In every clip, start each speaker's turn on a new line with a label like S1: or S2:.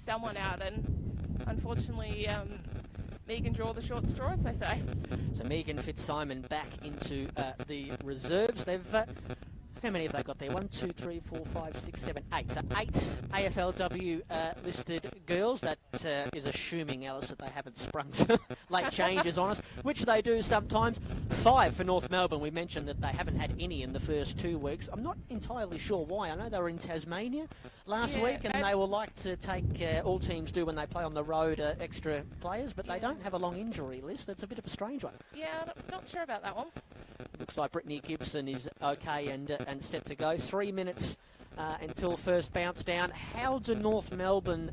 S1: someone out, and unfortunately, Megan draw the short straw, as they say.
S2: So Megan Fitzsimon back into the reserves. They've how many have they got there? 1, 2, 3, 4, 5, 6, 7, 8. So 8 AFLW listed girls. That is assuming, Alice, that they haven't sprung some late changes on us, which they do sometimes. 5 for North Melbourne. We mentioned that they haven't had any in the first 2 weeks. I'm not entirely sure why. I know they were in Tasmania last week, and they will like to take, all teams do when they play on the road, extra players, but they don't have a long injury list. That's a bit of a strange one.
S1: Yeah, I'm not sure about that one.
S2: Looks like Brittany Gibson is okay and set to go. 3 minutes until first bounce down. How do North Melbourne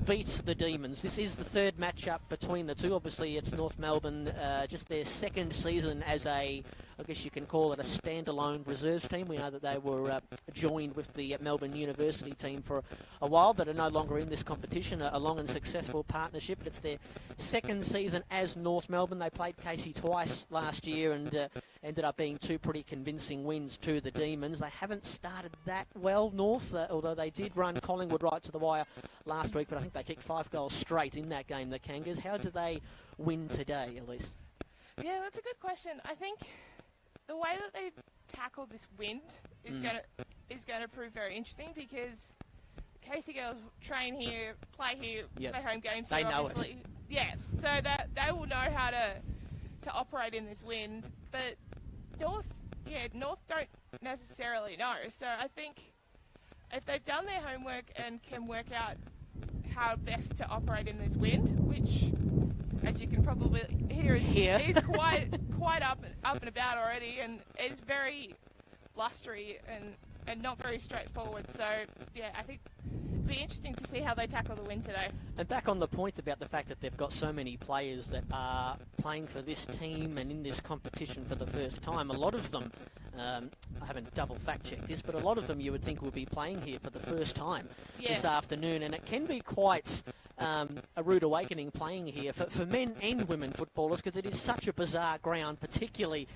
S2: beat the Demons? This is the third matchup between the two. Obviously, it's North Melbourne, just their second season as I guess you can call it a standalone reserves team. We know that they were joined with the Melbourne University team for a while, that are no longer in this competition, a long and successful partnership. But it's their second season as North Melbourne. They played Casey twice last year and ended up being 2 pretty convincing wins to the Demons. They haven't started that well, North, although they did run Collingwood right to the wire last week, but I think they kicked 5 goals straight in that game, the Kangas. How do they win today, Elise?
S1: Yeah, that's a good question. I think the way that they tackle this wind is going to prove very interesting, because Casey girls train here, play here, play home games here, obviously. Yeah, so that they will know how to operate in this wind, but North don't necessarily know. So I think if they've done their homework and can work out how best to operate in this wind, which, as you can probably hear, is quite up and about already, and is very blustery and not very straightforward. So yeah, I think it'll be interesting to see how they tackle the wind today.
S2: And back on the point about the fact that they've got so many players that are playing for this team and in this competition for the first time, a lot of them, I haven't double fact-checked this, but a lot of them you would think will be playing here for the first time this afternoon, and it can be quite a rude awakening playing here for men and women footballers, because it is such a bizarre ground, particularly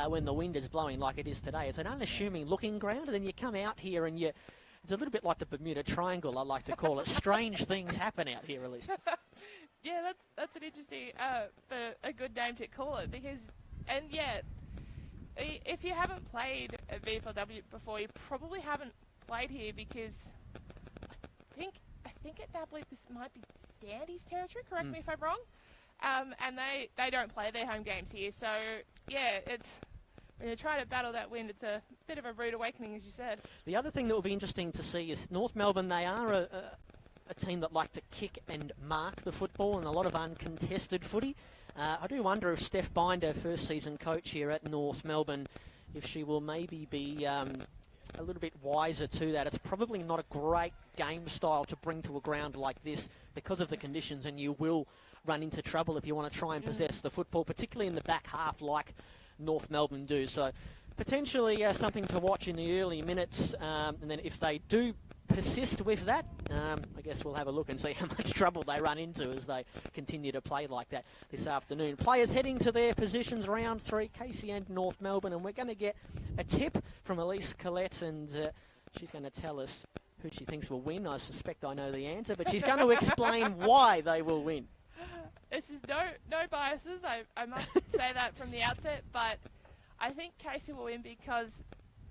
S2: when the wind is blowing like it is today. It's an unassuming looking ground, and then you come out here and it's a little bit like the Bermuda Triangle, I like to call it. Strange things happen out here, Elise.
S1: Yeah, that's an interesting, but a good name to call it, because, and yeah, if you haven't played at VFLW before, you probably haven't played here, because I think it now believe this might be Dandy's territory, correct me if I'm wrong, and they don't play their home games here, so yeah, it's, when you try to battle that wind, it's a bit of a rude awakening, as you said.
S2: The other thing that will be interesting to see is North Melbourne. They are a team that like to kick and mark the football, and a lot of uncontested footy. I do wonder if Steph Binder, first season coach here at North Melbourne, if she will maybe be a little bit wiser to that. It's probably not a great game style to bring to a ground like this because of the conditions, and you will run into trouble if you want to try and possess the football, particularly in the back half like North Melbourne do. So potentially something to watch in the early minutes, and then if they do persist with that, I guess we'll have a look and see how much trouble they run into as they continue to play like that this afternoon. Players heading to their positions, round 3, Casey and North Melbourne, and we're going to get a tip from Elise Collette, and she's going to tell us who she thinks will win. I suspect I know the answer, but she's going to explain why they will win.
S1: This is no biases, I must say that from the outset, but I think Casey will win because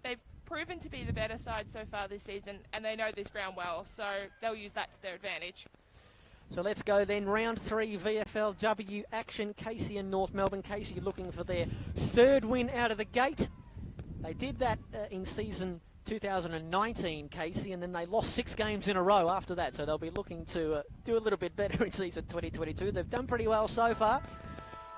S1: they've proven to be the better side so far this season, and they know this ground well, so they'll use that to their advantage.
S2: So let's go then, round 3 VFLW action. Casey and North Melbourne. Casey looking for their 3rd win out of the gate. They did that in season 2019, Casey, and then they lost 6 games in a row after that, so they'll be looking to do a little bit better in season 2022. They've done pretty well so far.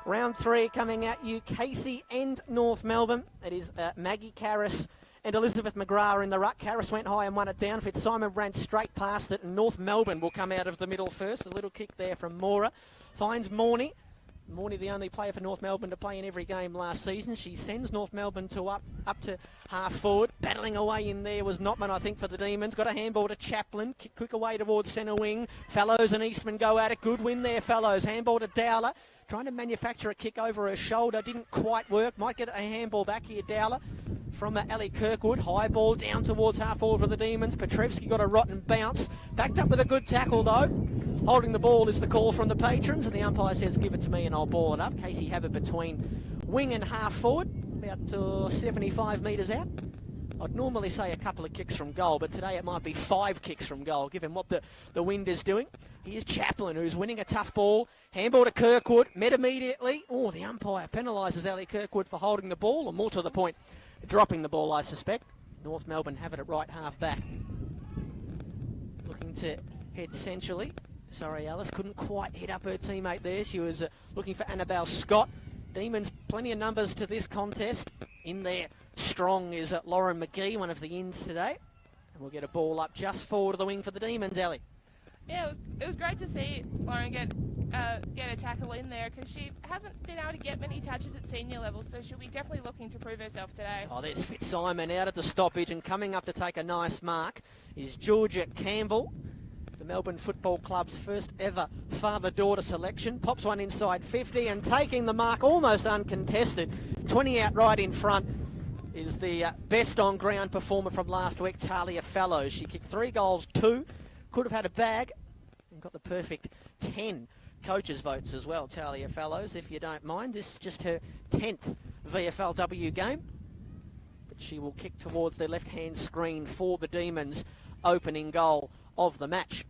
S2: Round 3 coming at you, Casey and North Melbourne. It is Maggie Karras and Elizabeth McGrath in the ruck. Karras went high and won it down. Fitzsimon ran straight past it, and North Melbourne will come out of the middle first. A little kick there from Mora. Finds Morney. Morney, the only player for North Melbourne to play in every game last season. She sends North Melbourne to up to half forward. Battling away in there was Notman, I think, for the Demons. Got a handball to Chaplin. Quick away towards centre wing. Fellows and Eastman go at it. Good win there, Fellows. Handball to Dowler. Trying to manufacture a kick over her shoulder. Didn't quite work. Might get a handball back here, Dowler. from Ellie Kirkwood. High ball down towards half forward for the Demons. Petrevski got a rotten bounce. Backed up with a good tackle, though. Holding the ball is the call from the patrons, and the umpire says, give it to me and I'll ball it up. Casey have it between wing and half forward, about 75 metres out. I'd normally say a couple of kicks from goal, but today it might be 5 kicks from goal, given what the wind is doing. Here's Chaplin, who's winning a tough ball. Handball to Kirkwood, met immediately. Oh, the umpire penalises Ellie Kirkwood for holding the ball, or more to the point, dropping the ball, I suspect. North Melbourne have it at right half back. Looking to head centrally. Sorry, Alice, couldn't quite hit up her teammate there. She was looking for Annabelle Scott. Demons, plenty of numbers to this contest. In there, strong is Lauren McGee, one of the ins today. And we'll get a ball up just forward of the wing for the Demons, Ellie.
S1: Yeah, it was great to see Lauren get a tackle in there, because she hasn't been able to get many touches at senior level, so she'll be definitely looking to prove herself today.
S2: Oh, there's Fitzsimon out at the stoppage, and coming up to take a nice mark is Georgia Campbell, the Melbourne Football Club's first ever father-daughter selection. Pops one inside 50 and taking the mark almost uncontested. 20 out right in front is the best on-ground performer from last week, Talia Fallows. She kicked 3 goals, 2. Could have had a bag and got the perfect 10 coaches' votes as well, Talia Fallows, if you don't mind. This is just her 10th VFLW game. But she will kick towards the left-hand screen for the Demons' opening goal of the match.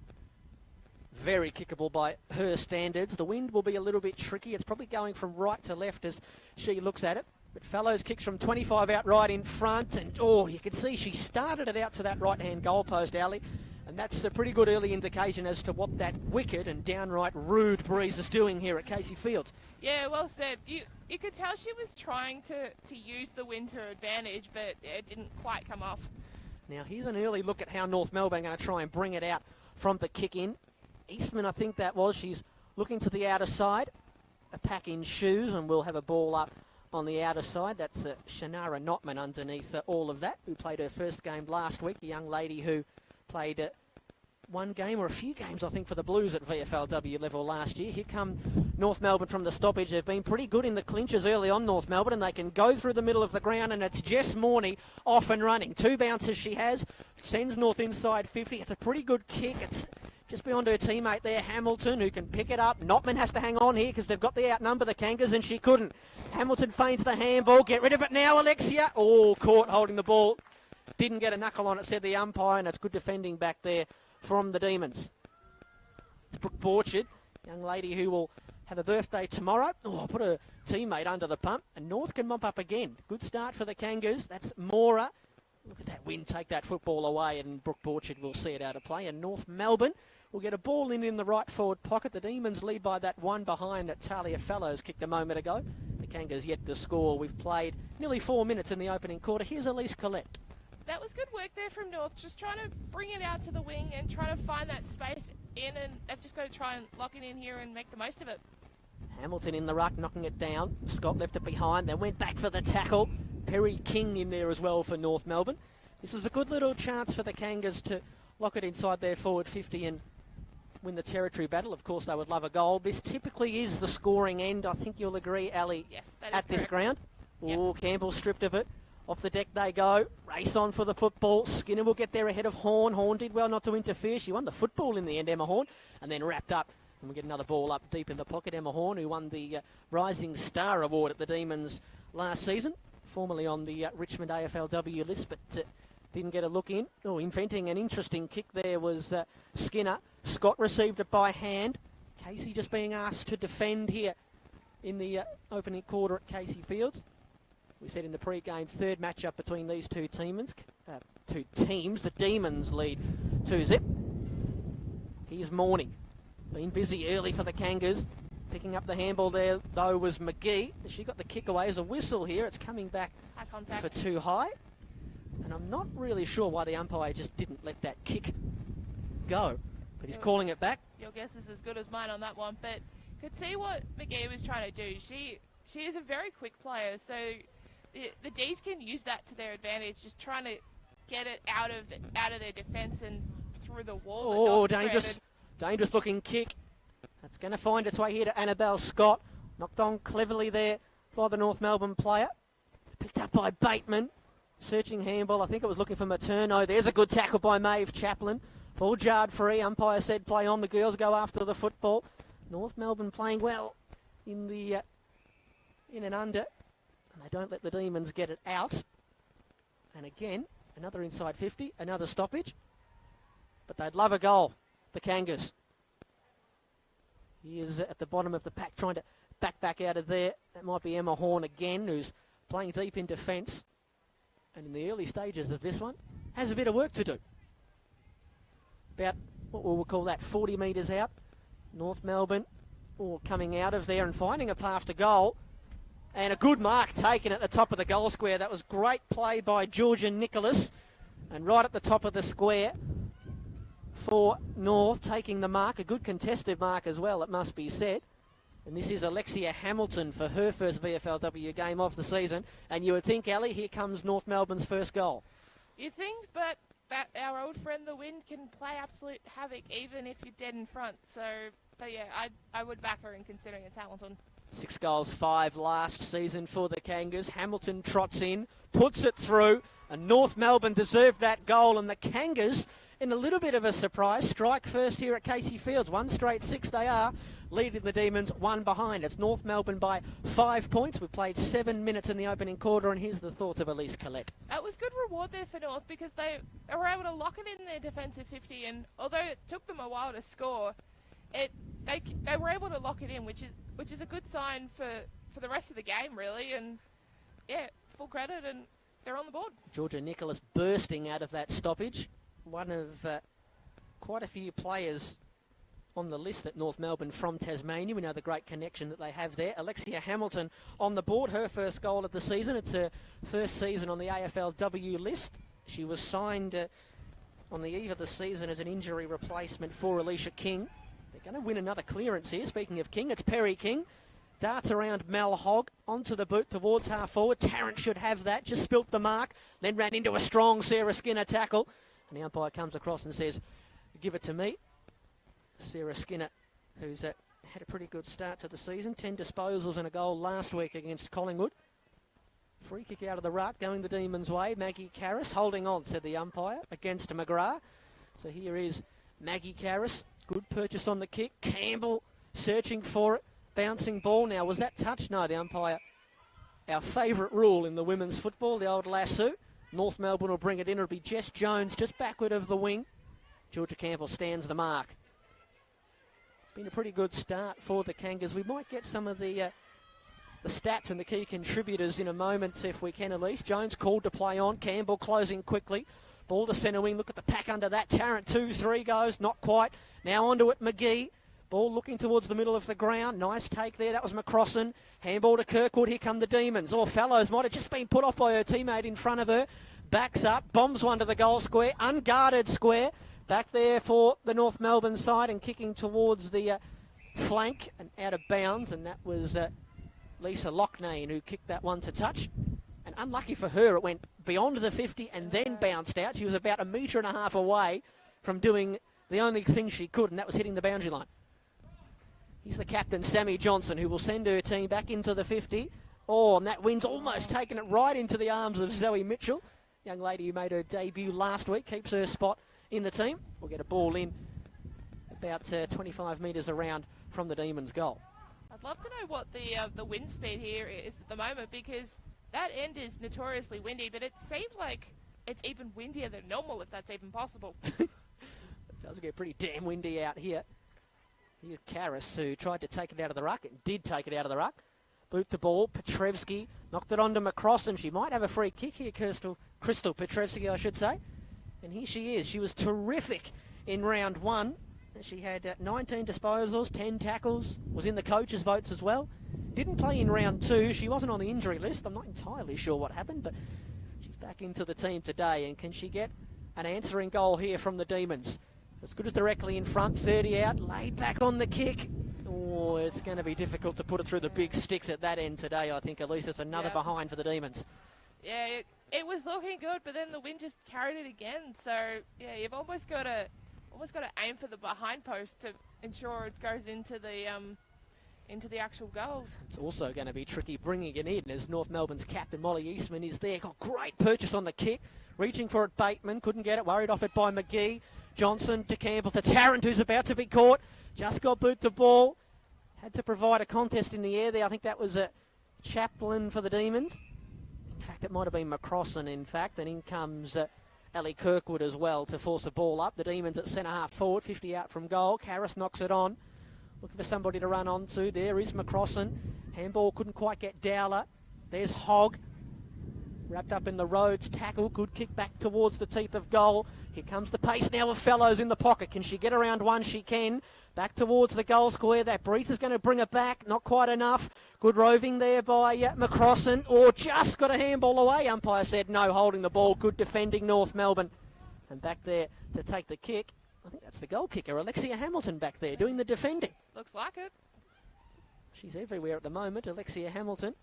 S2: Very kickable by her standards. The wind will be a little bit tricky. It's probably going from right to left as she looks at it. But Fallows kicks from 25 out right in front. And, oh, you can see she started it out to that right-hand goalpost alley. And that's a pretty good early indication as to what that wicked and downright rude breeze is doing here at Casey Fields.
S1: Yeah, well said. You could tell she was trying to use the wind to her advantage, but it didn't quite come off.
S2: Now, here's an early look at how North Melbourne are going to try and bring it out from the kick-in. Eastman, I think that was. She's looking to the outer side. A pack in shoes, and we'll have a ball up on the outer side. That's Shannara Notman underneath all of that, who played her first game last week. The young lady who played one game or a few games, I think, for the Blues at VFLW level last year. Here come North Melbourne from the stoppage. They've been pretty good in the clinches early on, North Melbourne, and they can go through the middle of the ground, and it's Jess Morney off and running. 2 bounces she has, sends North inside 50. It's a pretty good kick. It's just beyond her teammate there, Hamilton, who can pick it up. Notman has to hang on here because they've got the outnumber, the Kangas, and she couldn't. Hamilton feints the handball. Get rid of it now, Alexia. Oh, caught holding the ball. Didn't get a knuckle on it, said the umpire, and it's good defending back there from the Demons. It's Brooke Borchard, young lady who will have a birthday tomorrow. Oh, I'll put her teammate under the pump, and North can mop up again. Good start for the Kangas. That's Mora. Look at that wind take that football away, and Brooke Borchard will see it out of play. And North Melbourne will get a ball in the right forward pocket. The Demons lead by that one behind that Talia Fallows kicked a moment ago. The Kangas yet to score. We've played nearly 4 minutes in the opening quarter. Here's Elise Collette.
S1: That was good work there from North, just trying to bring it out to the wing and trying to find that space in, and they've just got to try and lock it in here and make the most of it.
S2: Hamilton in the ruck, knocking it down. Scott left it behind, then went back for the tackle. Perry King in there as well for North Melbourne. This is a good little chance for the Kangas to lock it inside their forward 50 and win the territory battle. Of course, they would love a goal. This typically is the scoring end. I think you'll agree, Ali,
S1: yes, that is
S2: at this
S1: correct.
S2: ground.
S1: Yep.
S2: Oh, Campbell stripped of it. Off the deck they go. Race on for the football. Skinner will get there ahead of Horn. Horn did well not to interfere. She won the football in the end, Emma Horn, and then wrapped up. And we get another ball up deep in the pocket. Emma Horn, who won the Rising Star Award at the Demons last season, formerly on the Richmond AFLW list, but didn't get a look in. Oh, inventing an interesting kick there was Skinner. Scott received it by hand. Casey just being asked to defend here in the opening quarter at Casey Fields. We said in the pre-game, third matchup between these two teams. The Demons lead 2-0. Here's Morning. Been busy early for the Kangas. Picking up the handball there, though, was McGee. She got the kick away as a whistle here. It's coming back for too high. And I'm not really sure why the umpire just didn't let that kick go. But he's calling it back.
S1: Your guess is as good as mine on that one. But could see what McGee was trying to do. She is a very quick player, so the D's can use that to their advantage, just trying to get it out of their defence and through the wall.
S2: Oh, dangerous looking kick. That's going to find its way here to Annabelle Scott. Knocked on cleverly there by the North Melbourne player. Picked up by Bateman. Searching handball. I think it was looking for Materno. There's a good tackle by Maeve Chaplin. Ball jarred free. Umpire said play on. The girls go after the football. North Melbourne playing well in the in and under. And they don't let the Demons get it out. And again, another inside 50, another stoppage. But they'd love a goal, the Kangas. He is at the bottom of the pack trying to back out of there. That might be Emma Horn again, who's playing deep in defence. And in the early stages of this one, has a bit of work to do. About, what we'll call that, 40 metres out. North Melbourne all coming out of there and finding a path to goal. And a good mark taken at the top of the goal square. That was great play by Georgia Nicholas. And right at the top of the square for North, taking the mark. A good contested mark as well, it must be said. And this is Alexia Hamilton for her first VFLW game of the season. And you would think, Ellie, here comes North Melbourne's first goal.
S1: You think, but that our old friend the wind can play absolute havoc even if you're dead in front. So, but yeah, I would back her in considering it's Hamilton.
S2: 6 goals, 5 last season for the Kangas. Hamilton trots in, puts it through, and North Melbourne deserved that goal. And the Kangas, in a little bit of a surprise, strike first here at Casey Fields. 1 straight 6 they are, leading the Demons 1 behind. It's North Melbourne by 5 points. We've played 7 minutes in the opening quarter, and here's the thoughts of Elise Collette.
S1: That was good reward there for North because they were able to lock it in their defensive 50, and although it took them a while to score, they were able to lock it in, which is a good sign for the rest of the game, really. And yeah, full credit, and they're on the board.
S2: Georgia Nicholas bursting out of that stoppage. One of quite a few players on the list at North Melbourne from Tasmania. We know the great connection that they have there. Alexia Hamilton on the board, her first goal of the season. It's her first season on the AFLW list. She was signed on the eve of the season as an injury replacement for Alicia King. They're going to win another clearance here. Speaking of King, it's Perry King. Darts around Mel Hogg, onto the boot towards half forward. Tarrant should have that, just spilt the mark, then ran into a strong Sarah Skinner tackle. And the umpire comes across and says, give it to me. Sarah Skinner, who's had a pretty good start to the season. 10 disposals and a goal last week against Collingwood. Free kick out of the ruck, going the Demons' way. Maggie Karras holding on, said the umpire, against McGrath. So here is Maggie Karras. Good purchase on the kick. Campbell searching for it. Bouncing ball now. Was that touch? No, the umpire. Our favourite rule in the women's football, the old lasso. North Melbourne will bring it in. It'll be Jess Jones just backward of the wing. Georgia Campbell stands the mark. Been a pretty good start for the Kangas. We might get some of the stats and the key contributors in a moment if we can, Elise. Jones called to play on. Campbell closing quickly. Ball to centre wing. Look at the pack under that. Tarrant 2-3 goes. Not quite. Now onto it, McGee. Ball looking towards the middle of the ground. Nice take there. That was McCrossan. Handball to Kirkwood. Here come the Demons. Fallows might have just been put off by her teammate in front of her. Backs up. Bombs one to the goal square. Unguarded square. Back there for the North Melbourne side and kicking towards the flank and out of bounds. And that was Lisa Loughnane who kicked that one to touch. And unlucky for her, it went beyond the 50 and then bounced out. She was about 1.5 metres away from doing the only thing she could, and that was hitting the boundary line. He's the captain, Sammy Johnson, who will send her team back into the 50. And that wind's almost taken it right into the arms of Zoe Mitchell. Young lady who made her debut last week, keeps her spot in the team. We'll get a ball in about 25 metres around from the Demons' goal.
S1: I'd love to know what the wind speed here is at the moment, because that end is notoriously windy, but it seems like it's even windier than normal, if that's even possible.
S2: It does get pretty damn windy out here. Here's Karras, who tried to take it out of the ruck. It did take it out of the ruck. Boot the ball. Petrevsky knocked it onto McCrossan. She might have a free kick here, Crystal Petrevsky, I should say. And here she is. She was terrific in round one. She had 19 disposals, 10 tackles, was in the coaches' votes as well. Didn't play in round two. She wasn't on the injury list. I'm not entirely sure what happened, but she's back into the team today. And can she get an answering goal here from the Demons? As good as directly in front, 30 out, laid back on the kick. It's going to be difficult to put it through the big sticks at that end today, I think. At least it's another behind for the Demons.
S1: Yeah, it was looking good, but then the wind just carried it again. So, yeah, you've almost got to aim for the behind post to ensure it goes into the into the actual goals.
S2: It's also going to be tricky bringing it in as North Melbourne's captain, Molly Eastman, is there. Got great purchase on the kick. Reaching for it, Bateman. Couldn't get it. Worried off it by McGee. Johnson to Campbell to Tarrant, who's about to be caught. Just got boot to ball. Had to provide a contest in the air there. I think that was a Chaplin for the Demons. In fact, it might have been McCrossan, in fact. And in comes Ellie Kirkwood as well to force the ball up. The Demons at centre-half forward, 50 out from goal. Karras knocks it on. Looking for somebody to run onto. There is McCrossan. Handball couldn't quite get Dowler. There's Hogg. Wrapped up in the Rhodes tackle. Good kick back towards the teeth of goal. Here comes the pace now of Fellows in the pocket. Can she get around one? She can. Back towards the goal square. That breeze is going to bring it back. Not quite enough. Good roving there by McCrossan. Or just got a handball away. Umpire said no, holding the ball. Good defending North Melbourne. And back there to take the kick. I think that's the goal kicker, Alexia Hamilton, back there doing the defending.
S1: Looks like it.
S2: She's everywhere at the moment, Alexia Hamilton.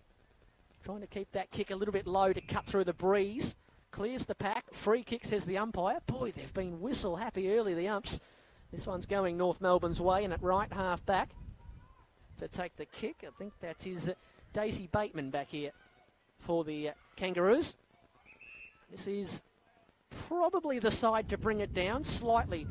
S2: Trying to keep that kick a little bit low to cut through the breeze. Clears the pack. Free kick, says the umpire. Boy, they've been whistle happy early, the umps. This one's going North Melbourne's way, and at right half back to take the kick. I think that is Daisy Bateman back here for the Kangaroos. This is probably the side to bring it down. Slightly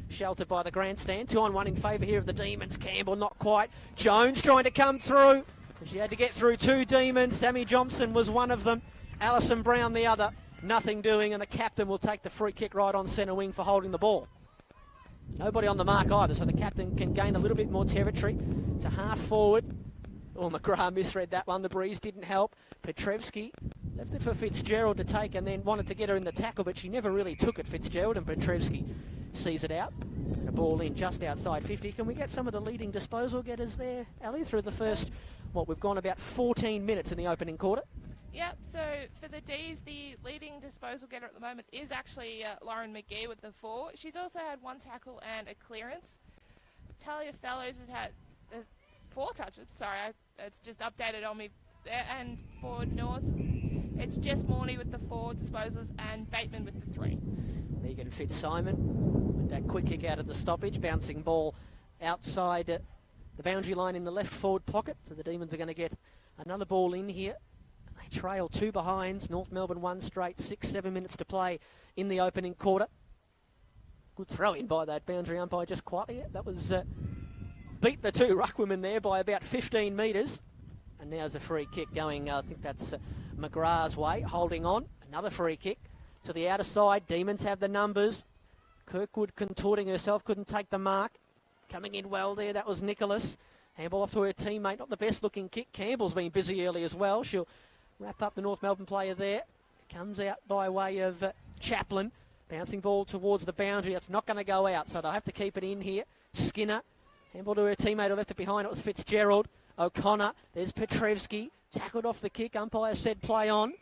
S2: sheltered by the grandstand. 2-on-1 in favour here of the Demons. Campbell not quite. Jones trying to come through. She had to get through two Demons. Sammy Johnson was one of them. Alison Brown the other. Nothing doing, and the captain will take the free kick right on centre wing for holding the ball. Nobody on the mark either, so the captain can gain a little bit more territory to half forward. Oh, McGrath misread that one. The breeze didn't help. Petrevski left it for Fitzgerald to take and then wanted to get her in the tackle, but she never really took it, Fitzgerald, and Petrevski sees it out. And a ball in just outside 50. Can we get some of the leading disposal getters there, Ali, through the first, we've gone about 14 minutes in the opening quarter?
S1: Yep, so for the D's, the leading disposal getter at the moment is actually Lauren McGee with the 4. She's also had 1 tackle and a clearance. Talia Fellows has had 4 touches. Sorry, it's just updated on me there. And for North, it's Jess Morney with the 4 disposals and Bateman with the 3.
S2: Megan Fitzsimon with that quick kick out of the stoppage. Bouncing ball outside the boundary line in the left forward pocket. So the Demons are going to get another ball in here. Trail 2 behinds. North Melbourne 1 straight. 6-7 minutes to play in the opening quarter. Good throw in by that boundary umpire just quietly. That was beat the 2 ruckwomen there by about 15 metres. And now there's a free kick going, I think that's McGrath's way, holding on. Another free kick to the outer side. Demons have the numbers. Kirkwood contorting herself, couldn't take the mark. Coming in well there, that was Nicholas. Handball off to her teammate, not the best looking kick. Campbell's been busy early as well. She'll wrap up the North Melbourne player there. Comes out by way of Chaplin. Bouncing ball towards the boundary. That's not going to go out, so they'll have to keep it in here. Skinner. Handball to her teammate who left it behind. It was Fitzgerald. O'Connor. There's Petrevski. Tackled off the kick. Umpire said play on.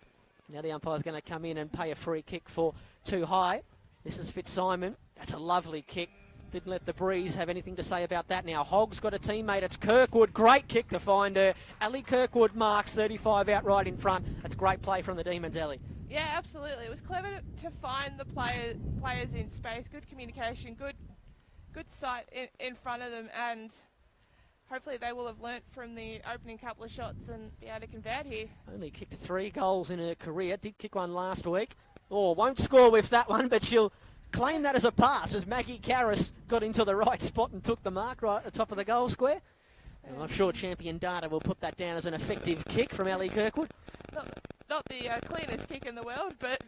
S2: Now the umpire's going to come in and pay a free kick for too high. This is Fitzsimon. That's a lovely kick. Didn't let the breeze have anything to say about that. Now Hogg's got a teammate. It's Kirkwood. Great kick to find her. Ali Kirkwood marks 35 out right in front. That's great play from the Demons, Ali.
S1: Yeah, absolutely. It was clever to find the players in space. Good communication. Good sight in front of them. And hopefully they will have learnt from the opening couple of shots and be able to convert here.
S2: Only kicked 3 goals in her career. Did kick one last week. Oh, won't score with that one, but she'll claim that as a pass as Maggie Karras got into the right spot and took the mark right at the top of the goal square. And I'm sure Champion Data will put that down as an effective kick from Ali Kirkwood.
S1: Not the cleanest kick in the world, but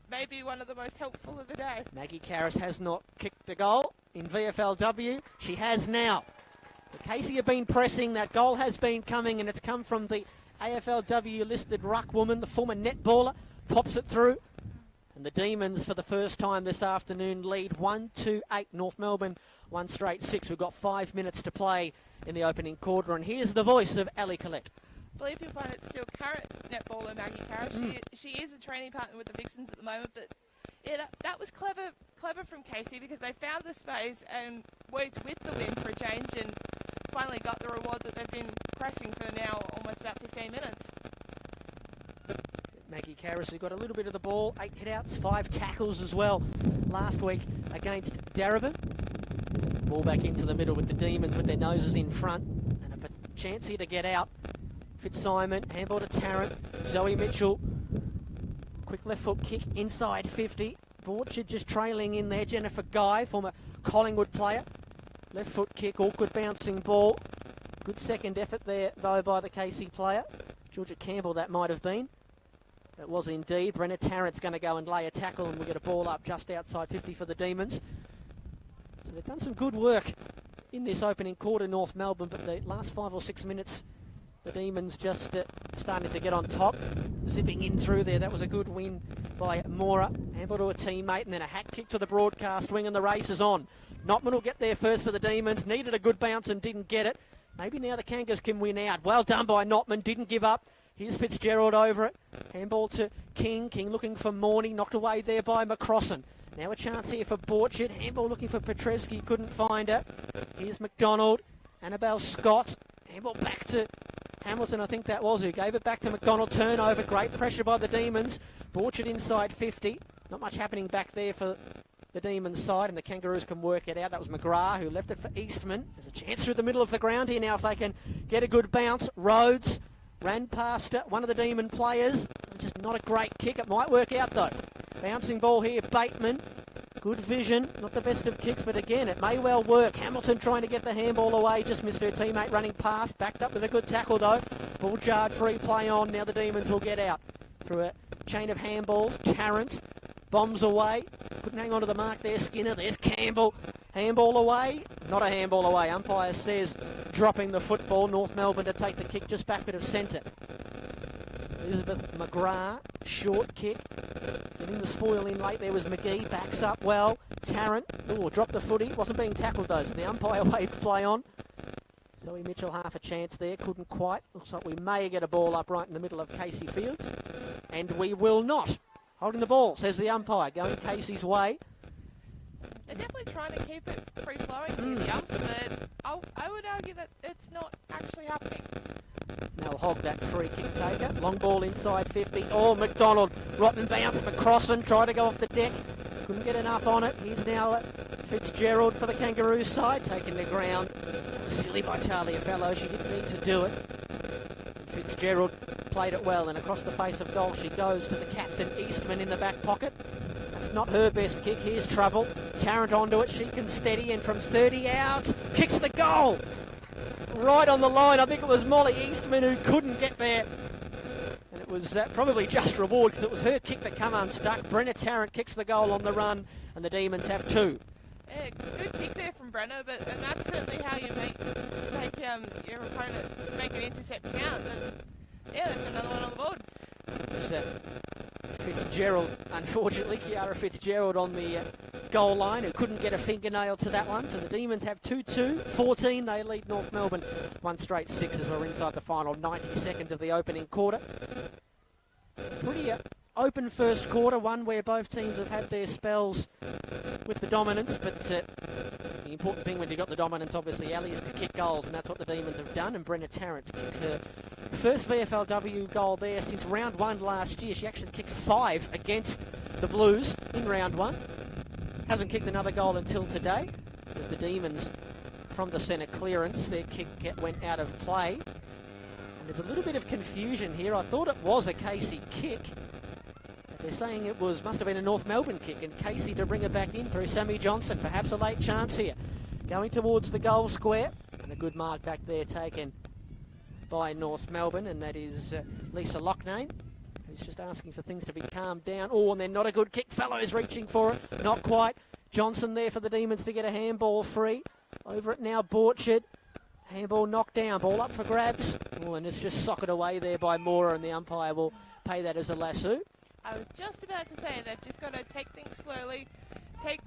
S1: maybe one of the most helpful of the day.
S2: Maggie Karras has not kicked a goal in VFLW. She has now. The Casey have been pressing. That goal has been coming, and it's come from the AFLW-listed ruckwoman, the former netballer. Pops it through. And the Demons, for the first time this afternoon, lead 1-2-8. North Melbourne, 1 straight 6. We've got 5 minutes to play in the opening quarter. And here's the voice of Ali Collette.
S1: I believe you'll find it's still current netballer Maggie Karras. She is a training partner with the Vixens at the moment. But yeah, that was clever from Casey because they found the space and worked with the wind for a change and finally got the reward that they've been pressing for now almost about 15 minutes.
S2: Maggie Karras, who got a little bit of the ball, 8 hit-outs, 5 tackles as well last week against Darebin. Ball back into the middle with the Demons with their noses in front. And a chance here to get out. Fitzsimon, handball to Tarrant. Zoe Mitchell. Quick left foot kick inside 50. Borchard just trailing in there. Jennifer Guy, former Collingwood player. Left foot kick, awkward bouncing ball. Good second effort there, though, by the Casey player. Georgia Campbell, that might have been. It was indeed. Brenna Tarrant's going to go and lay a tackle, and we'll get a ball up just outside 50 for the Demons. So they've done some good work in this opening quarter, North Melbourne, but the last 5 or 6 minutes, the Demons just starting to get on top. Zipping in through there. That was a good win by Mora. Handball to a teammate, and then a hack kick to the broadcast wing, and the race is on. Notman will get there first for the Demons. Needed a good bounce and didn't get it. Maybe now the Kangas can win out. Well done by Notman. Didn't give up. Here's Fitzgerald over it. Handball to King. King looking for Morney. Knocked away there by McCrossan. Now a chance here for Borchard. Handball looking for Petrevski. Couldn't find her. Here's McDonald. Annabelle Scott. Handball back to Hamilton, I think that was, who gave it back to McDonald. Turnover. Great pressure by the Demons. Borchard inside 50. Not much happening back there for the Demons side, and the Kangaroos can work it out. That was McGrath who left it for Eastman. There's a chance through the middle of the ground here now if they can get a good bounce. Rhodes ran past one of the Demon players. Just not a great kick. It might work out though. Bouncing ball here, Bateman. Good vision. Not the best of kicks, but again, it may well work. Hamilton trying to get the handball away. Just missed her teammate running past. Backed up with a good tackle though. Ball jarred, free play on. Now the Demons will get out through a chain of handballs. Tarrant bombs away. Couldn't hang on to the mark there. Skinner. There's Campbell. Handball away. Not a handball away. Umpire says dropping the football. North Melbourne to take the kick just backward of centre. Elizabeth McGrath. Short kick. Getting the spoil in late there was McGee. Backs up well. Tarrant. Oh, dropped the footy. Wasn't being tackled though. So the umpire waved play on. Zoe Mitchell half a chance there. Couldn't quite. Looks like we may get a ball up right in the middle of Casey Fields. And we will not. Holding the ball, says the umpire, going Casey's way.
S1: They're definitely trying to keep it free-flowing here, the umps, but I would argue that it's not actually happening.
S2: Now Hogg, that free kick taker. Long ball inside 50. Oh, McDonald. Rotten bounce. McCrossan tried to go off the deck. Couldn't get enough on it. Here's now Fitzgerald for the Kangaroos side, taking the ground. That was silly by Talia Fellow. She didn't need to do it. Fitzgerald played it well, and across the face of goal she goes to the captain, Eastman, in the back pocket. That's not her best kick. Here's trouble. Tarrant onto it. She can steady, and from 30 out, kicks the goal. Right on the line. I think it was Molly Eastman who couldn't get there. And it was probably just reward because it was her kick that come unstuck. Brenna Tarrant kicks the goal on the run, and the Demons have two.
S1: Yeah, good kick there from Brenna, and that's certainly how you make your opponent make an intercept count. And yeah, they've got another one on the board.
S2: There's Fitzgerald, unfortunately, Kiara Fitzgerald on the goal line, who couldn't get a fingernail to that one. So the Demons have 2-2, 14. They lead North Melbourne 1 straight 6 as we're inside the final 90 seconds of the opening quarter. Pretty open first quarter, one where both teams have had their spells with the dominance, but the important thing when you've got the dominance, obviously, Ali, is to kick goals, and that's what the Demons have done. And Brenna Tarrant to kick her first VFLW goal there since round 1 last year. She actually kicked 5 against the Blues in round 1. Hasn't kicked another goal until today, because the Demons, from the centre clearance, their kick went out of play. And there's a little bit of confusion here. I thought it was a Casey kick. They're saying it must have been a North Melbourne kick, and Casey to bring it back in through Sammy Johnson. Perhaps a late chance here. Going towards the goal square, and a good mark back there taken by North Melbourne, and that is Lisa Locknane, who's just asking for things to be calmed down. Oh, and then not a good kick. Fellows reaching for it. Not quite. Johnson there for the Demons to get a handball free. Over it now, Borchard. Handball knocked down. Ball up for grabs. Oh, and it's just socked away there by Mora, and the umpire will pay that as a lasso.
S1: I was just about to say they've just got to take things slowly, take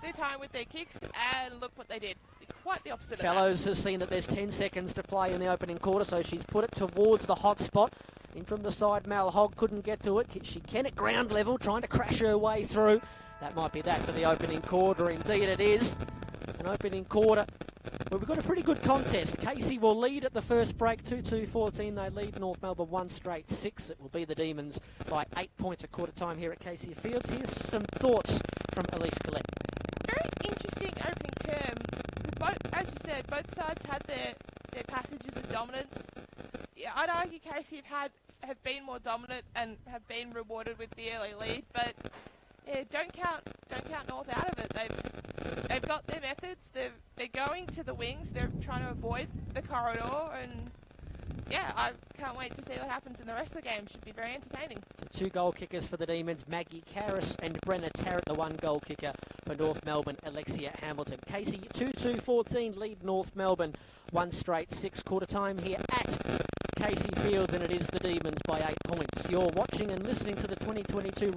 S1: their time with their kicks, and look what they did. Quite the opposite
S2: Fellows
S1: of that.
S2: has seen that there's 10 seconds to play in the opening quarter, so she's put it towards the hot spot. In from the side, Mal Hogg couldn't get to it. She can at ground level, trying to crash her way through. That might be that for the opening quarter. Indeed it is. An opening quarter. Well, we've got a pretty good contest. Casey will lead at the first break, 2-2-14. They lead North Melbourne 1 straight 6. It will be the Demons by 8 points at quarter time here at Casey Fields. Here's some thoughts from Elise Collette.
S1: Very interesting opening term. As you said, both sides had their their passages of dominance. Yeah, I'd argue Casey have been more dominant and have been rewarded with the early lead, but yeah, don't count North out of it. They've got their methods. They're going to the wings. They're trying to avoid the corridor, and yeah, I can't wait to see what happens in the rest of the game. Should be very entertaining.
S2: The 2 goal kickers for the Demons, Maggie Karras and Brenna Tarrant. The 1 goal kicker for North Melbourne, Alexia Hamilton. Casey, 2-2-14 lead North Melbourne. 1 straight 6 quarter time here at Casey Fields, and it is the Demons by 8 points. You're watching and listening to the 2022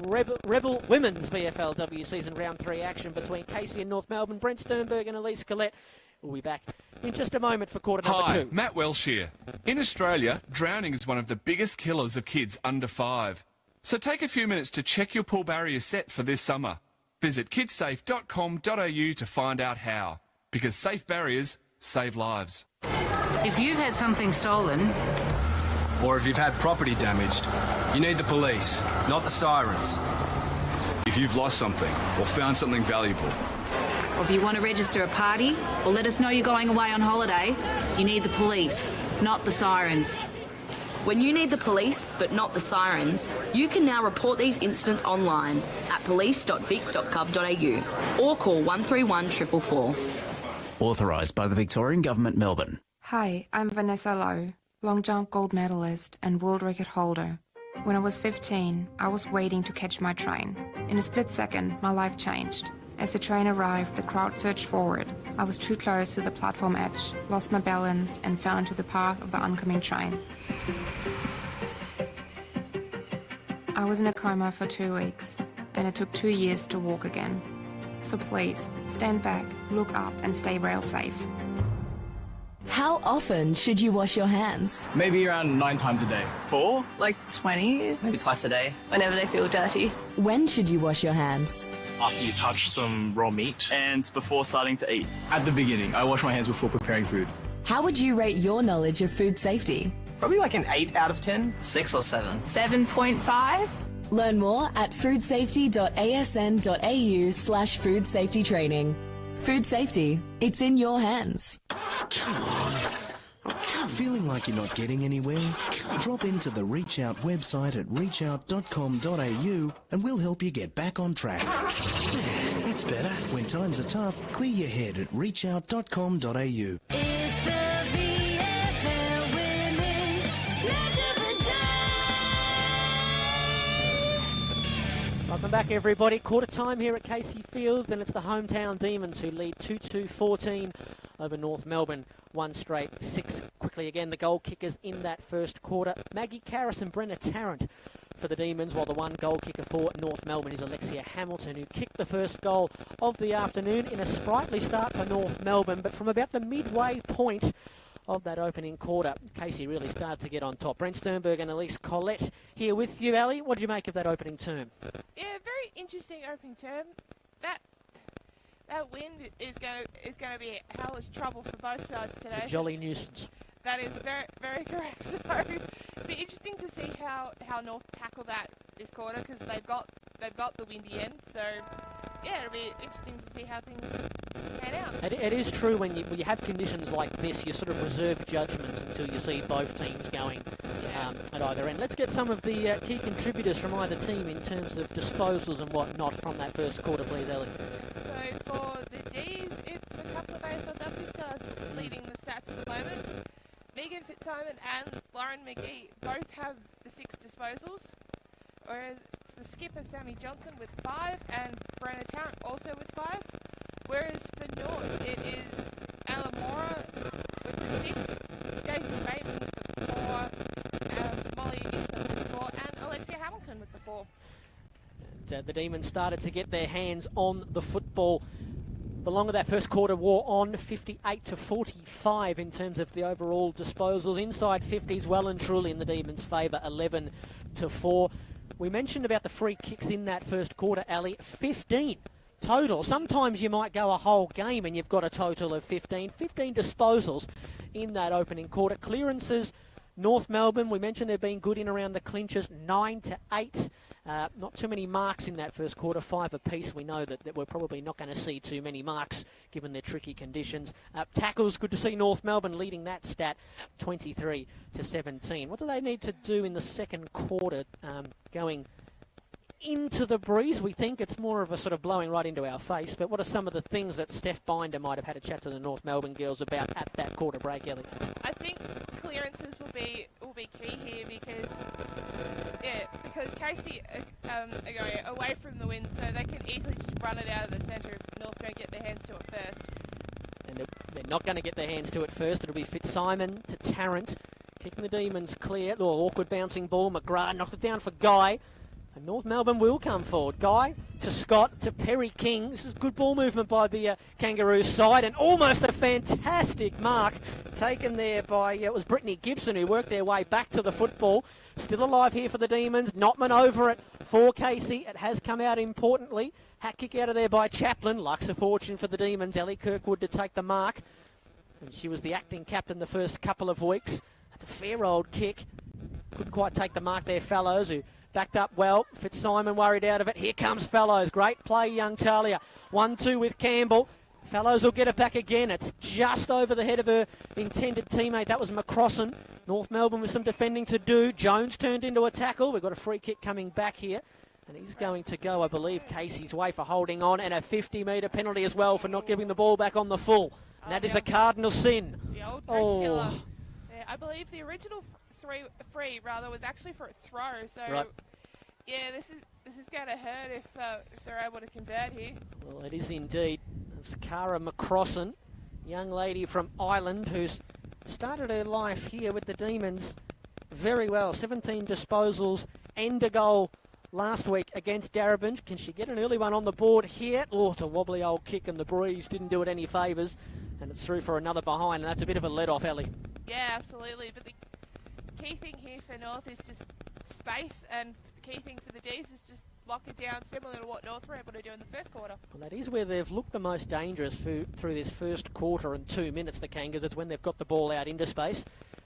S2: Rebel Women's VFLW season round 3 action between Casey and North Melbourne. Brent Sternberg and Elise Collette will be back in just a moment for quarter number 2.
S3: Hi, Matt Welsh here. In Australia, drowning is one of the biggest killers of kids under 5. So take a few minutes to check your pool barrier set for this summer. Visit kidsafe.com.au to find out how. Because safe barriers save lives.
S4: If you've had something stolen,
S5: or if you've had property damaged, you need the police, not the sirens.
S6: If you've lost something or found something valuable,
S4: or if you want to register a party or let us know you're going away on holiday, you need the police, not the sirens.
S7: When you need the police, but not the sirens, you can now report these incidents online at police.vic.gov.au or call 131 444.
S8: Authorised by the Victorian Government, Melbourne.
S9: Hi, I'm Vanessa Lowe, long jump gold medalist and world record holder. When I was 15, I was waiting to catch my train. In a split second, my life changed. As the train arrived, the crowd surged forward. I was too close to the platform edge, lost my balance, and fell into the path of the oncoming train. I was in a coma for 2 weeks, and it took 2 years to walk again. So please, stand back, look up, and stay rail safe.
S10: How often should you wash your hands?
S11: Maybe around 9 times a day. 4?
S12: Like 20?
S13: Maybe twice a day.
S12: Whenever they feel dirty.
S10: When should you wash your hands?
S11: After you touch some raw meat. And before starting to eat. At the beginning, I wash my hands before preparing food.
S10: How would you rate your knowledge of food safety?
S13: Probably like an 8 out of 10. 6 or 7.
S12: 7.5?
S10: Learn more at foodsafety.asn.au/food safety training. Food safety, it's in your hands.
S14: Come on. Feeling like you're not getting anywhere? Drop into the Reach Out website at reachout.com.au and we'll help you get back on track.
S11: That's better.
S14: When times are tough, clear your head at reachout.com.au.
S2: Welcome back, everybody. Quarter time here at Casey Fields, and it's the hometown Demons who lead 2-2-14 over North Melbourne. 1 straight 6 quickly again. The goal kickers in that first quarter, Maggie Karras and Brenna Tarrant for the Demons, while the 1 goal kicker for North Melbourne is Alexia Hamilton, who kicked the first goal of the afternoon in a sprightly start for North Melbourne, but from about the midway point of that opening quarter, Casey really started to get on top. Brent Sternberg and Elise Collette here with you. Ali, what did you make of that opening term?
S1: Yeah, very interesting opening term. That wind is going to be hellish trouble for both sides today.
S2: It's a jolly nuisance.
S1: That is very, very correct. So it'll be interesting to see how North tackle that this quarter, because they've got the windy end. So yeah, it'll be interesting to see how things pan out.
S2: It is true when you have conditions like this, you sort of reserve judgment until you see both teams going at either end. Let's get some of the key contributors from either team in terms of disposals and whatnot from that first quarter, please, Ellie.
S1: So for the D's, it's a couple of VFLW stars leading the stats at the moment. Megan Fitzsimon and Lauren McGee both have the 6 disposals, whereas it's the skipper Sammy Johnson with 5 and Brenna Tarrant also with 5. Whereas for North, it is Ella Mora with the 6, Daisy Bateman with the 4, Molly Eastman with the 4, and Alexia Hamilton with the 4.
S2: The Demons started to get their hands on the football. The longer that first quarter wore on, 58-45 in terms of the overall disposals. Inside 50s, well and truly in the Demons' favour, 11-4. We mentioned about the free kicks in that first quarter, Ali. 15 total. Sometimes you might go a whole game and you've got a total of 15. 15 disposals in that opening quarter. Clearances, North Melbourne, we mentioned they've been good in around the clinches, 9-8. Not too many marks in that first quarter, 5 apiece. We know that we're probably not going to see too many marks given their tricky conditions. Tackles, good to see North Melbourne leading that stat 23-17. What do they need to do in the second quarter going into the breeze? We think it's more of a sort of blowing right into our face, but what are some of the things that Steph Binder might have had a chat to the North Melbourne girls about at that quarter break, Ellie?
S1: I think clearances will be key here because Casey are going away from the wind, so they can easily just run it out of the centre if North don't get their hands to it first.
S2: And they're not going to get their hands to it first. It'll be Fitzsimon to Tarrant, kicking the Demons clear. Awkward bouncing ball. McGrath knocked it down for Guy. So North Melbourne will come forward. Guy to Scott to Perry King. This is good ball movement by the Kangaroos side, and almost a fantastic mark taken there by, it was Brittany Gibson who worked their way back to the football. Still alive here for the Demons. Notman over it for Casey. It has come out importantly. Hat kick out of there by Chaplin. Lucks of fortune for the Demons. Ellie Kirkwood to take the mark. And she was the acting captain the first couple of weeks. That's a fair old kick. Couldn't quite take the mark there, Fellows, who backed up well. Fitzsimon worried out of it. Here comes Fellows. Great play, young Talia. 1-2 with Campbell. Fellows will get it back again. It's just over the head of her intended teammate. That was McCrossan. North Melbourne with some defending to do. Jones turned into a tackle. We've got a free kick coming back here. And he's going to go, I believe, Casey's way for holding on. And a 50-metre penalty as well for not giving the ball back on the full. And that is a cardinal sin.
S1: The old coach killer. Yeah, I believe the original free was actually for a throw. So,
S2: right.
S1: Yeah, this is going to hurt if they're able to convert here.
S2: Well, it is indeed. It's Cara McCrossan, young lady from Ireland who's started her life here with the Demons very well. 17 disposals and a goal last week against Darebin. Can she get an early one on the board here? Oh, it's a wobbly old kick, and the breeze didn't do it any favours. And it's through for another behind, and that's a bit of a let-off, Ellie.
S1: Yeah, absolutely. But the key thing here for North is just space, and the key thing for the D's is just lock it down, similar to what North were able to do in the first quarter.
S2: Well, that is where they've looked the most dangerous through this first quarter and 2 minutes, the Kangas. It's when they've got the ball out into space.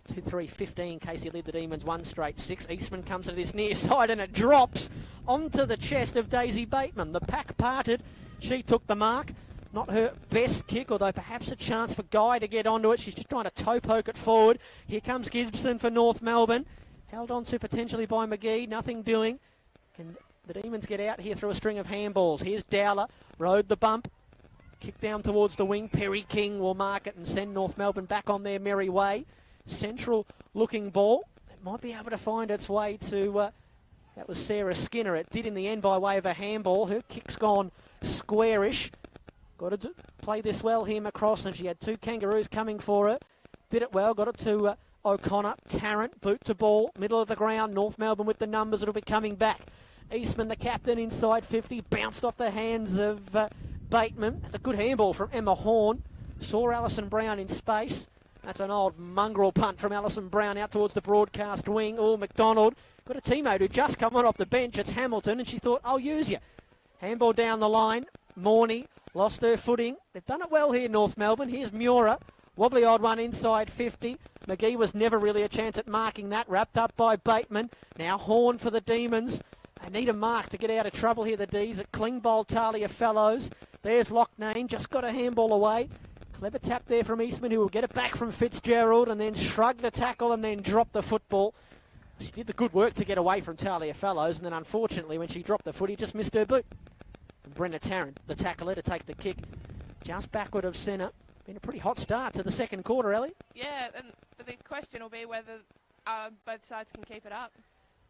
S2: 2-3-15, Casey led the Demons 1 straight 6. Eastman comes to this near side and it drops onto the chest of Daisy Bateman. The pack parted. She took the mark. Not her best kick, although perhaps a chance for Guy to get onto it. She's just trying to toe poke it forward. Here comes Gibson for North Melbourne. Held on to potentially by McGee. Nothing doing. Can the Demons get out here through a string of handballs? Here's Dowler. Rode the bump. Kick down towards the wing. Perry King will mark it and send North Melbourne back on their merry way. Central looking ball. It might be able to find its way to, that was Sarah Skinner. It did in the end by way of a handball. Her kick's gone squarish. Got to play this well here, McCrossan. She had 2 Kangaroos coming for her. Did it well. Got it to O'Connor. Tarrant, boot to ball. Middle of the ground. North Melbourne with the numbers. It'll be coming back. Eastman, the captain, inside 50. Bounced off the hands of Bateman. That's a good handball from Emma Horn. Saw Alison Brown in space. That's an old mongrel punt from Alison Brown out towards the broadcast wing. Oh, McDonald. Got a teammate who just come on off the bench. It's Hamilton, and she thought, I'll use you. Handball down the line. Morney lost her footing. They've done it well here, North Melbourne. Here's Mura. Wobbly odd one inside 50. McGee was never really a chance at marking that. Wrapped up by Bateman. Now Horn for the Demons. They need a mark to get out of trouble here, the D's. At Klingbold, Talia Fellows. There's Locknane. Just got a handball away. Clever tap there from Eastman, who will get it back from Fitzgerald and then shrug the tackle and then drop the football. She did the good work to get away from Talia Fellows, and then unfortunately when she dropped the foot, he just missed her boot. And Brenna Tarrant, the tackler, to take the kick just backward of centre. Been a pretty hot start to the second quarter, Ellie.
S1: Yeah, and the question will be whether both sides can keep it up.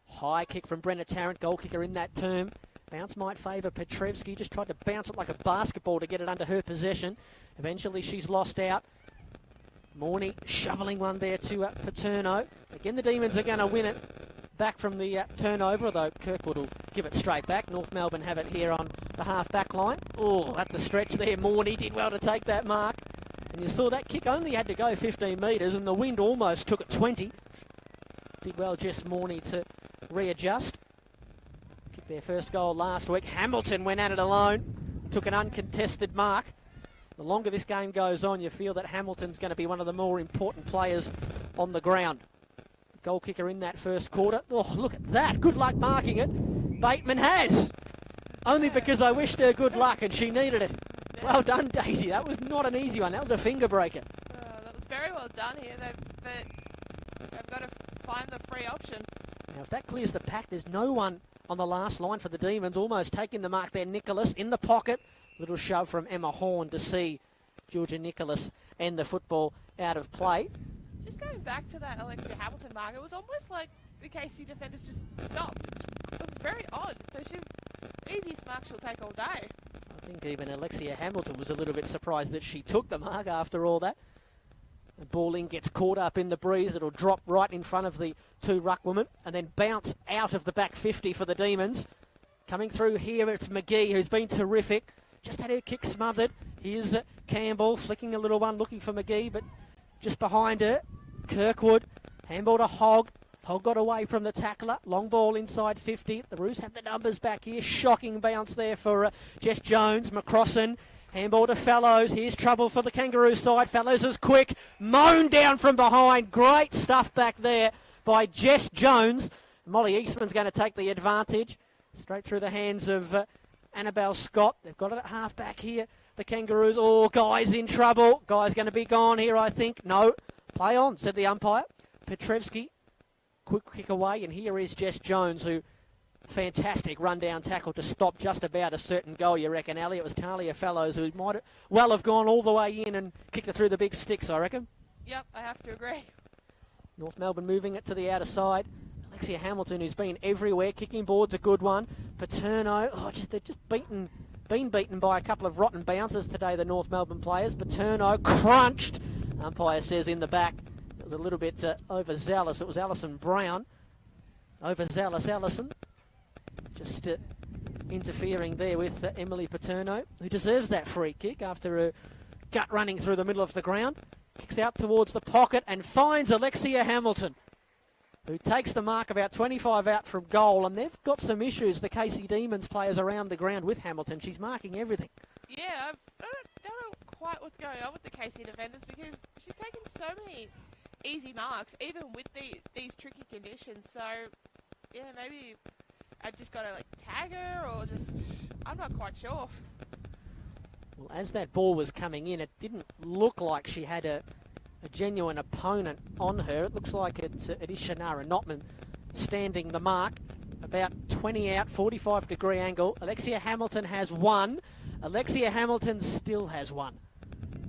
S2: High kick from Brenna Tarrant, goal kicker in that term. Bounce might favour Petrevsky. Just tried to bounce it like a basketball to get it under her possession. Eventually she's lost out. Morney shoveling one there to Paterno. Again, the Demons are going to win it back from the turnover, although Kirkwood will give it straight back. North Melbourne have it here on the half-back line. Oh, at the stretch there, Morney did well to take that mark. And you saw that kick only had to go 15 metres, and the wind almost took it 20. Did well, Jess Morney, to readjust. Kicked their first goal last week. Hamilton went at it alone. Took an uncontested mark. The longer this game goes on, you feel that Hamilton's going to be one of the more important players on the ground. Goal kicker in that first quarter. Oh, look at that. Good luck marking it. Bateman has. Only because I wished her good luck and she needed it. Well done, Daisy. That was not an easy one. That was a finger breaker.
S1: That was very well done here. They've got to find the free option.
S2: Now, if that clears the pack, there's no one on the last line for the Demons. Almost taking the mark there, Nicholas in the pocket. Little shove from Emma Horn to see Georgia Nicholas end the football out of play.
S1: Just going back to that Alexia Hamilton mark, it was almost like the Casey defenders just stopped. It was very odd. So easiest mark she'll take all day.
S2: I think even Alexia Hamilton was a little bit surprised that she took the mark after all that. The ball in gets caught up in the breeze. It'll drop right in front of the two ruckwomen and then bounce out of the back 50 for the Demons. Coming through here, it's McGee, who's been terrific. Just had her kick smothered. Here's Campbell flicking a little one, looking for McGee, but just behind her, Kirkwood. Handball to Hogg. Hogg got away from the tackler. Long ball inside 50. The Roos have the numbers back here. Shocking bounce there for Jess Jones. McCrossan. Handball to Fellows. Here's trouble for the Kangaroo side. Fellows is quick. Mown down from behind. Great stuff back there by Jess Jones. Molly Eastman's going to take the advantage. Straight through the hands of Annabelle Scott. They've got it at half back here. The Kangaroos. Oh, Guy's in trouble. Guy's going to be gone here, I think. No. Play on, said the umpire. Petrevsky. Quick kick away, and here is Jess Jones, who fantastic run-down tackle to stop just about a certain goal, you reckon, Ali? It was Talia Fellows who might well have gone all the way in and kicked it through the big sticks, I reckon.
S1: Yep, I have to agree.
S2: North Melbourne moving it to the outer side. Alexia Hamilton, who's been everywhere. Kicking board's a good one. Paterno, they're just been beaten by a couple of rotten bounces today, the North Melbourne players. Paterno crunched. Umpire says in the back. It was a little bit overzealous. It was Alison Brown. Overzealous Alison. Just interfering there with Emily Paterno, who deserves that free kick after her gut running through the middle of the ground. Kicks out towards the pocket and finds Alexia Hamilton, who takes the mark about 25 out from goal. And they've got some issues, the Casey Demons players around the ground with Hamilton. She's marking everything.
S1: Yeah, I don't know quite what's going on with the Casey defenders because she's taken so many easy marks, even with these tricky conditions. So, yeah, maybe I've just got to tag her or just, I'm not quite sure.
S2: Well, as that ball was coming in, it didn't look like she had a genuine opponent on her. It looks like it is Shannara Notman standing the mark. About 20 out, 45-degree angle. Alexia Hamilton has one. Alexia Hamilton still has one.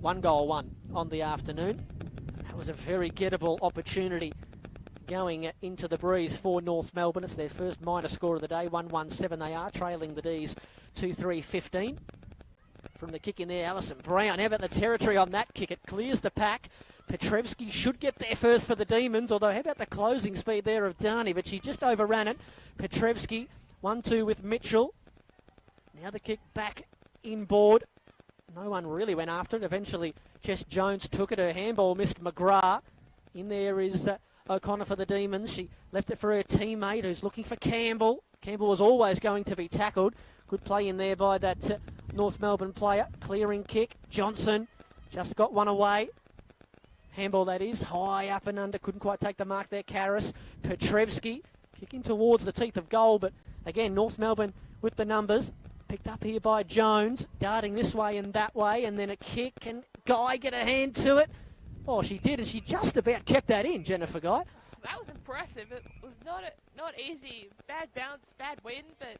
S2: 1 goal, 1 on the afternoon. That was a very gettable opportunity going into the breeze for North Melbourne. It's their first minor score of the day, 1-1-7 they are, trailing the D's 2-3-15. From the kick in there, Alison Brown. How about the territory on that kick? It clears the pack. Petrevsky should get there first for the Demons, although how about the closing speed there of Darney, but she just overran it. Petrevsky, 1-2 with Mitchell. Now the kick back inboard. No one really went after it. Eventually, Jess Jones took it. Her handball missed McGrath. In there is O'Connor for the Demons. She left it for her teammate who's looking for Campbell. Campbell was always going to be tackled. Good play in there by that North Melbourne player. Clearing kick. Johnson just got one away. Handball, that is. High up and under. Couldn't quite take the mark there. Karras. Petrevsky kicking towards the teeth of goal. But again, North Melbourne with the numbers. Picked up here by Jones. Darting this way and that way. And then a kick. Can Guy get a hand to it? Oh, she did. And she just about kept that in, Jennifer Guy.
S1: That was impressive. It was not easy. Bad bounce, bad win. But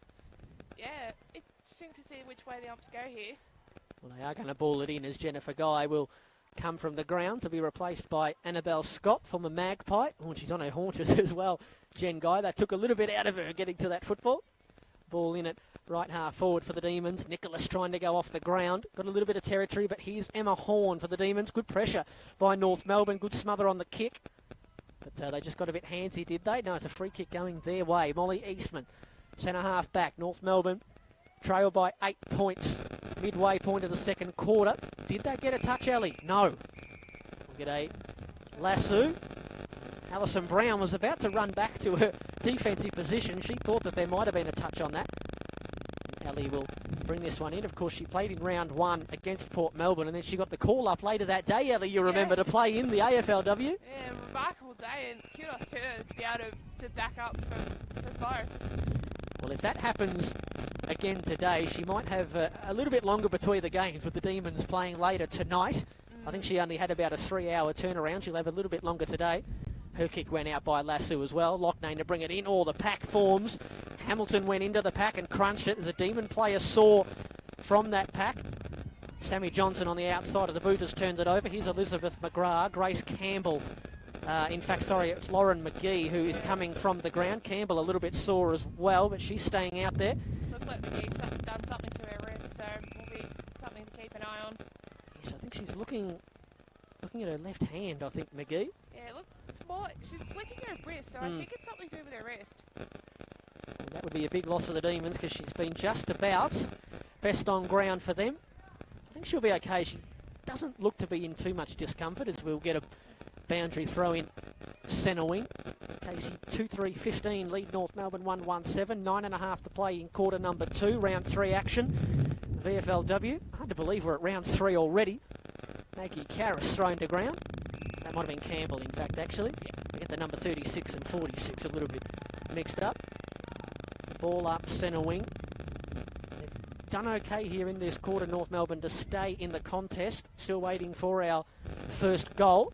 S1: yeah, interesting to see which way the umps go here.
S2: Well, they are going to ball it in as Jennifer Guy will come from the ground to be replaced by Annabelle Scott, former Magpie. Oh, and she's on her haunches as well, Jen Guy. That took a little bit out of her getting to that football. Ball in at right half forward for the Demons. Nicholas trying to go off the ground. Got a little bit of territory, but here's Emma Horn for the Demons. Good pressure by North Melbourne. Good smother on the kick. But they just got a bit handsy, did they? No, it's a free kick going their way. Molly Eastman, centre half back. North Melbourne trail by 8 points. Midway point of the second quarter. Did they get a touch, Ellie? No. We'll get a lasso. Alison Brown was about to run back to her defensive position. She thought that there might have been a touch on that. Ellie will bring this one in. Of course, she played in round 1 against Port Melbourne, and then she got the call up later that day, Ellie, you remember, to play in the AFLW.
S1: Yeah, remarkable day, and kudos to her to be able to back up for both.
S2: Well, if that happens again today, she might have a little bit longer between the games with the Demons playing later tonight. I think she only had about a 3-hour turnaround. She'll have a little bit longer today. Her kick went out by Lasso as well. Locknane to bring it in. All the pack forms. Hamilton went into the pack and crunched it as a Demon player saw from that pack. Sammy Johnson on the outside of the boot has turned it over. Here's Elizabeth McGrath. Grace Campbell. It's Lauren McGee who is coming from the ground. Campbell a little bit sore as well, but she's staying out there.
S1: Looks like McGee's done something to her wrist, so will be something to keep an eye on.
S2: Yes, I think she's looking at her left hand, I think, McGee.
S1: Yeah, look, it's more, she's flicking her wrist, so I think it's something to do with her wrist.
S2: Well, that would be a big loss for the Demons because she's been just about best on ground for them. I think she'll be okay. She doesn't look to be in too much discomfort as we'll get a boundary throw in centre wing. Casey 2-3-15 lead North Melbourne 1-1-7. 9.5 to play in quarter number 2. Round 3 action. VFLW. Hard to believe we're at round 3 already. Maggie Karras thrown to ground. That might have been Campbell, in fact, actually. I get the number 36 and 46 a little bit mixed up. Ball up centre wing. They've done okay here in this quarter, North Melbourne, to stay in the contest. Still waiting for our first goal.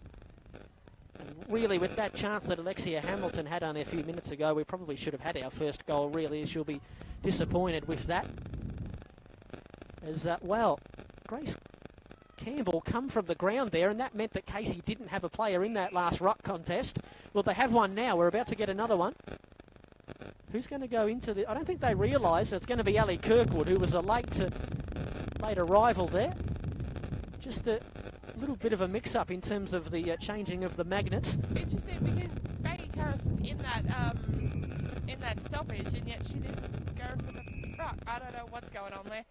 S2: And really, with that chance that Alexia Hamilton had only a few minutes ago, we probably should have had our first goal, really. She'll be disappointed with that. As Grace Campbell come from the ground there, and that meant that Casey didn't have a player in that last ruck contest. Well, they have one now. We're about to get another one. Who's going to go into the... I don't think they realise it's going to be Ali Kirkwood, who was a late arrival there. Just a little bit of a mix-up in terms of the changing of the magnets.
S1: Interesting, because Maggie Karras was in that stoppage, and yet she didn't go for the ruck. I don't know what's going on there.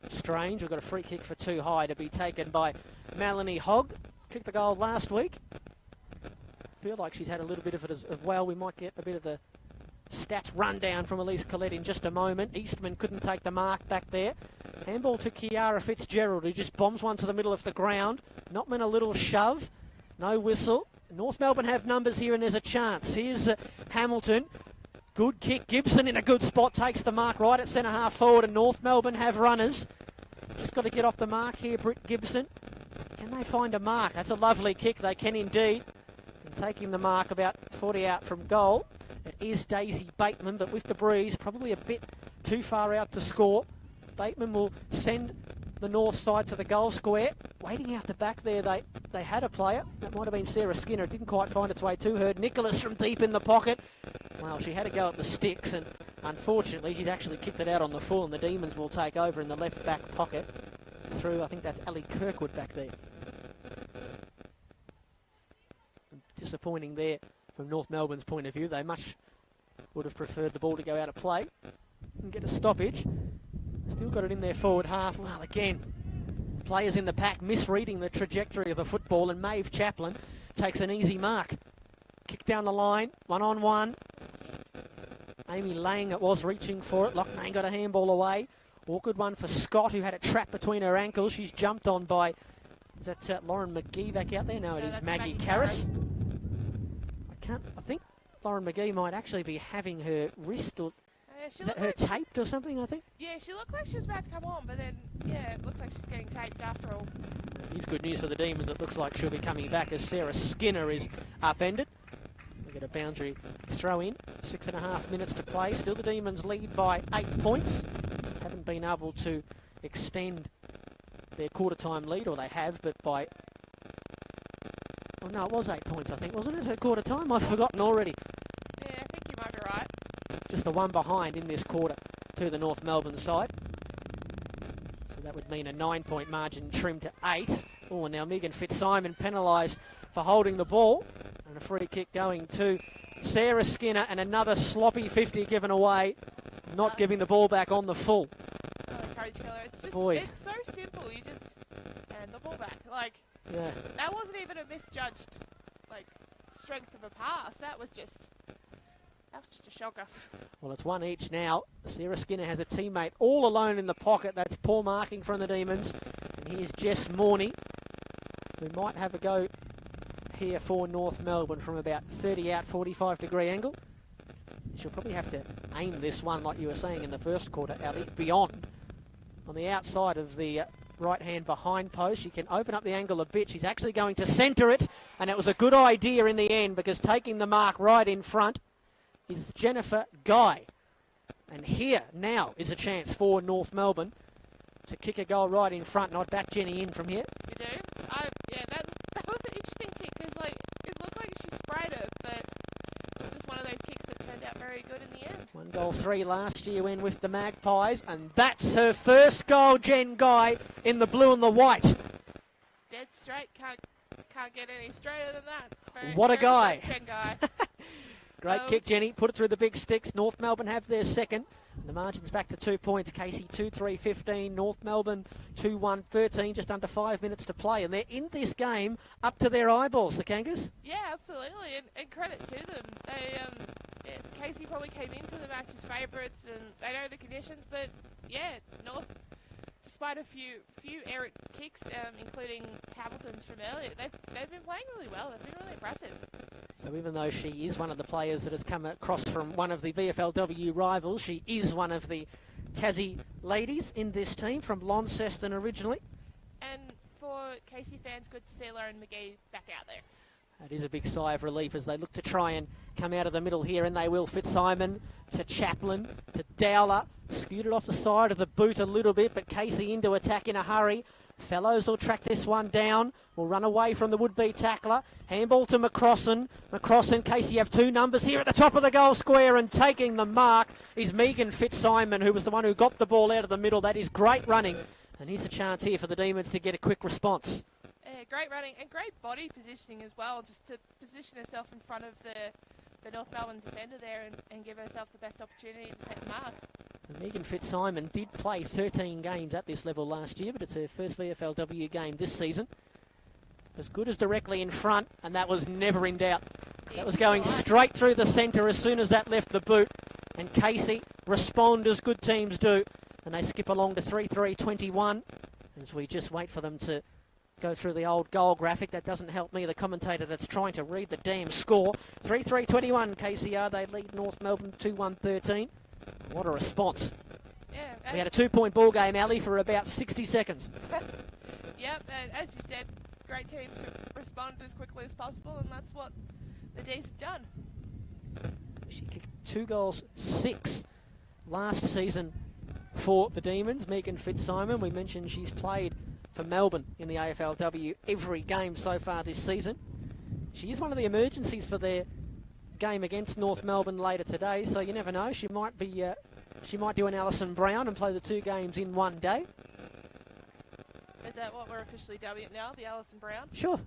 S2: Strange. We've got a free kick for too high to be taken by Melanie Hogg. Kicked the goal last week. Feel like she's had a little bit of it as well. We might get a bit of the stats rundown from Elise Collette in just a moment. Eastman couldn't take the mark back there. Handball to Kiara Fitzgerald, who just bombs one to the middle of the ground. Notman a little shove. No whistle. North Melbourne have numbers here and there's a chance. Here's Hamilton. Good kick. Gibson in a good spot takes the mark right at centre half forward, and North Melbourne have runners. Just got to get off the mark here, Britt Gibson. Can they find a mark? That's a lovely kick. They can indeed. And taking the mark about 40 out from goal. It is Daisy Bateman, but with the breeze, probably a bit too far out to score. Bateman will send the north side to the goal square. Waiting out the back there, they had a player. That might have been Sarah Skinner. It didn't quite find its way to her. Nicholas from deep in the pocket. Well, she had to go at the sticks, and unfortunately, she's actually kicked it out on the full, and the Demons will take over in the left back pocket through, I think that's Ali Kirkwood back there. Disappointing there from North Melbourne's point of view. They much would have preferred the ball to go out of play and get a stoppage. Still got it in their forward half. Well, again, players in the pack misreading the trajectory of the football, and Maeve Chaplin takes an easy mark. Kick down the line, 1-on-1. Amy Lang was reaching for it. Locknane got a handball away. Awkward one for Scott, who had it trapped between her ankles. She's jumped on by, is that Lauren McGee back out there? No, it is Maggie Karras. I think Lauren McGee might actually be having her wrist, or is that her taped or something, I think?
S1: Yeah, she looked like she was about to come on, but then, yeah, it looks like she's getting taped after all.
S2: Here's good news for the Demons. It looks like she'll be coming back as Sarah Skinner is upended. We get a boundary throw in. 6.5 minutes to play. Still the Demons lead by 8 points. Haven't been able to extend their quarter time lead, or they have, but by... Oh no, it was 8 points, I think, wasn't it? At quarter time? I've forgotten already.
S1: Yeah, I think you might be right.
S2: Just the one behind in this quarter to the North Melbourne side. So that would mean a 9-point margin trimmed to 8. Oh, and now Megan Fitzsimon penalised for holding the ball. And a free kick going to Sarah Skinner, and another sloppy 50 given away. Not giving the ball back on the full.
S1: Oh, Coach Killer, it's just,
S2: Boy.
S1: It's so simple. You just hand the ball back. Like,
S2: yeah.
S1: That wasn't even a misjudged, like, strength of a pass. That was just a shocker.
S2: Well, it's one each now. Sarah Skinner has a teammate all alone in the pocket. That's poor marking from the Demons. And here's Jess Morney, who might have a go here for North Melbourne from about 30 out, 45 degree angle. She'll probably have to aim this one, like you were saying in the first quarter, Ali, beyond. On the outside of the right hand behind post. She can open up the angle a bit. She's actually going to centre it, and it was a good idea in the end because taking the mark right in front is Jennifer Guy. And here now is a chance for North Melbourne to kick a goal right in front. And I'd back Jenny in from here.
S1: You do? Yeah, that was an interesting kick because it looked like she sprayed it, but it's just one of those kicks that turned out very good in the end.
S2: 1 goal 3 last year when with the Magpies, and that's her first goal, Jen Guy, in the blue and the white.
S1: Dead straight, can't get any straighter than that.
S2: What a guy.
S1: Jen Guy.
S2: Great kick, Jenny. Put it through the big sticks. North Melbourne have their second. And the margin's back to 2 points. Casey 2-3-15. North Melbourne 2-1-13. Just under 5 minutes to play. And they're in this game up to their eyeballs, the Kangas.
S1: Yeah, absolutely. And credit to them. Casey probably came into the match as favourites and they know the conditions. But, yeah, North, despite a few errant kicks, including Hamilton's from earlier, they've been playing really well. They've been really impressive.
S2: So even though she is one of the players that has come across from one of the VFLW rivals, she is one of the Tassie ladies in this team from Launceston originally.
S1: And for Casey fans, good to see Lauren McGee back out there.
S2: That is a big sigh of relief as they look to try and come out of the middle here, and they will. Fitzsimon to Chaplin to Dowler. Scooted off the side of the boot a little bit, but Casey into attack in a hurry. Fellows will track this one down. Will run away from the would-be tackler. Handball to McCrossan. McCrossan, Casey have two numbers here at the top of the goal square, and taking the mark is Megan Fitzsimon, who was the one who got the ball out of the middle. That is great running, and here's a chance here for the Demons to get a quick response.
S1: Yeah, great running and great body positioning as well, just to position herself in front of the North Melbourne defender there and give herself the best opportunity to set the mark.
S2: So Megan Fitzsimon did play 13 games at this level last year, but it's her first VFLW game this season. As good as directly in front, and that was never in doubt. That was going straight through the centre as soon as that left the boot. And Casey respond as good teams do, and they skip along to 3-3-21 as we just wait for them to go through the old goal graphic. That doesn't help me, the commentator that's trying to read the damn score. 3-3-21 KCR, they lead North Melbourne 2-1-13. What a response.
S1: Yeah,
S2: we had a 2-point ball game, Ali, for about 60 seconds.
S1: Yep, and as you said, great teams respond as quickly as possible, and that's what the D's have done.
S2: She kicked 2 goals, 6 last season for the Demons. Megan Fitzsimon, we mentioned she's played for Melbourne in the AFLW every game so far this season. She is one of the emergencies for their game against North Melbourne later today, so you never know. She might do an Alison Brown and play the 2 games in one day.
S1: Is that what we're officially dubbing it now, the Alison Brown?
S2: Sure.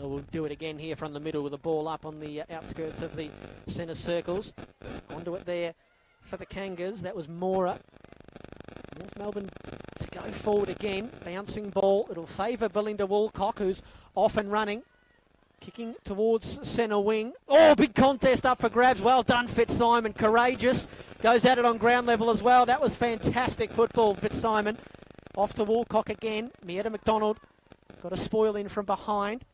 S2: We'll do it again here from the middle with the ball up on the outskirts of the centre circles. Onto it there for the Kangas. That was Mora. North Melbourne to go forward again. Bouncing ball. It'll favour Belinda Woolcock, who's off and running. Kicking towards centre wing. Oh, big contest up for grabs. Well done, Fitzsimon. Courageous. Goes at it on ground level as well. That was fantastic football, Fitzsimon. Off to Woolcock again. Mietta McDonald got a spoil in from behind.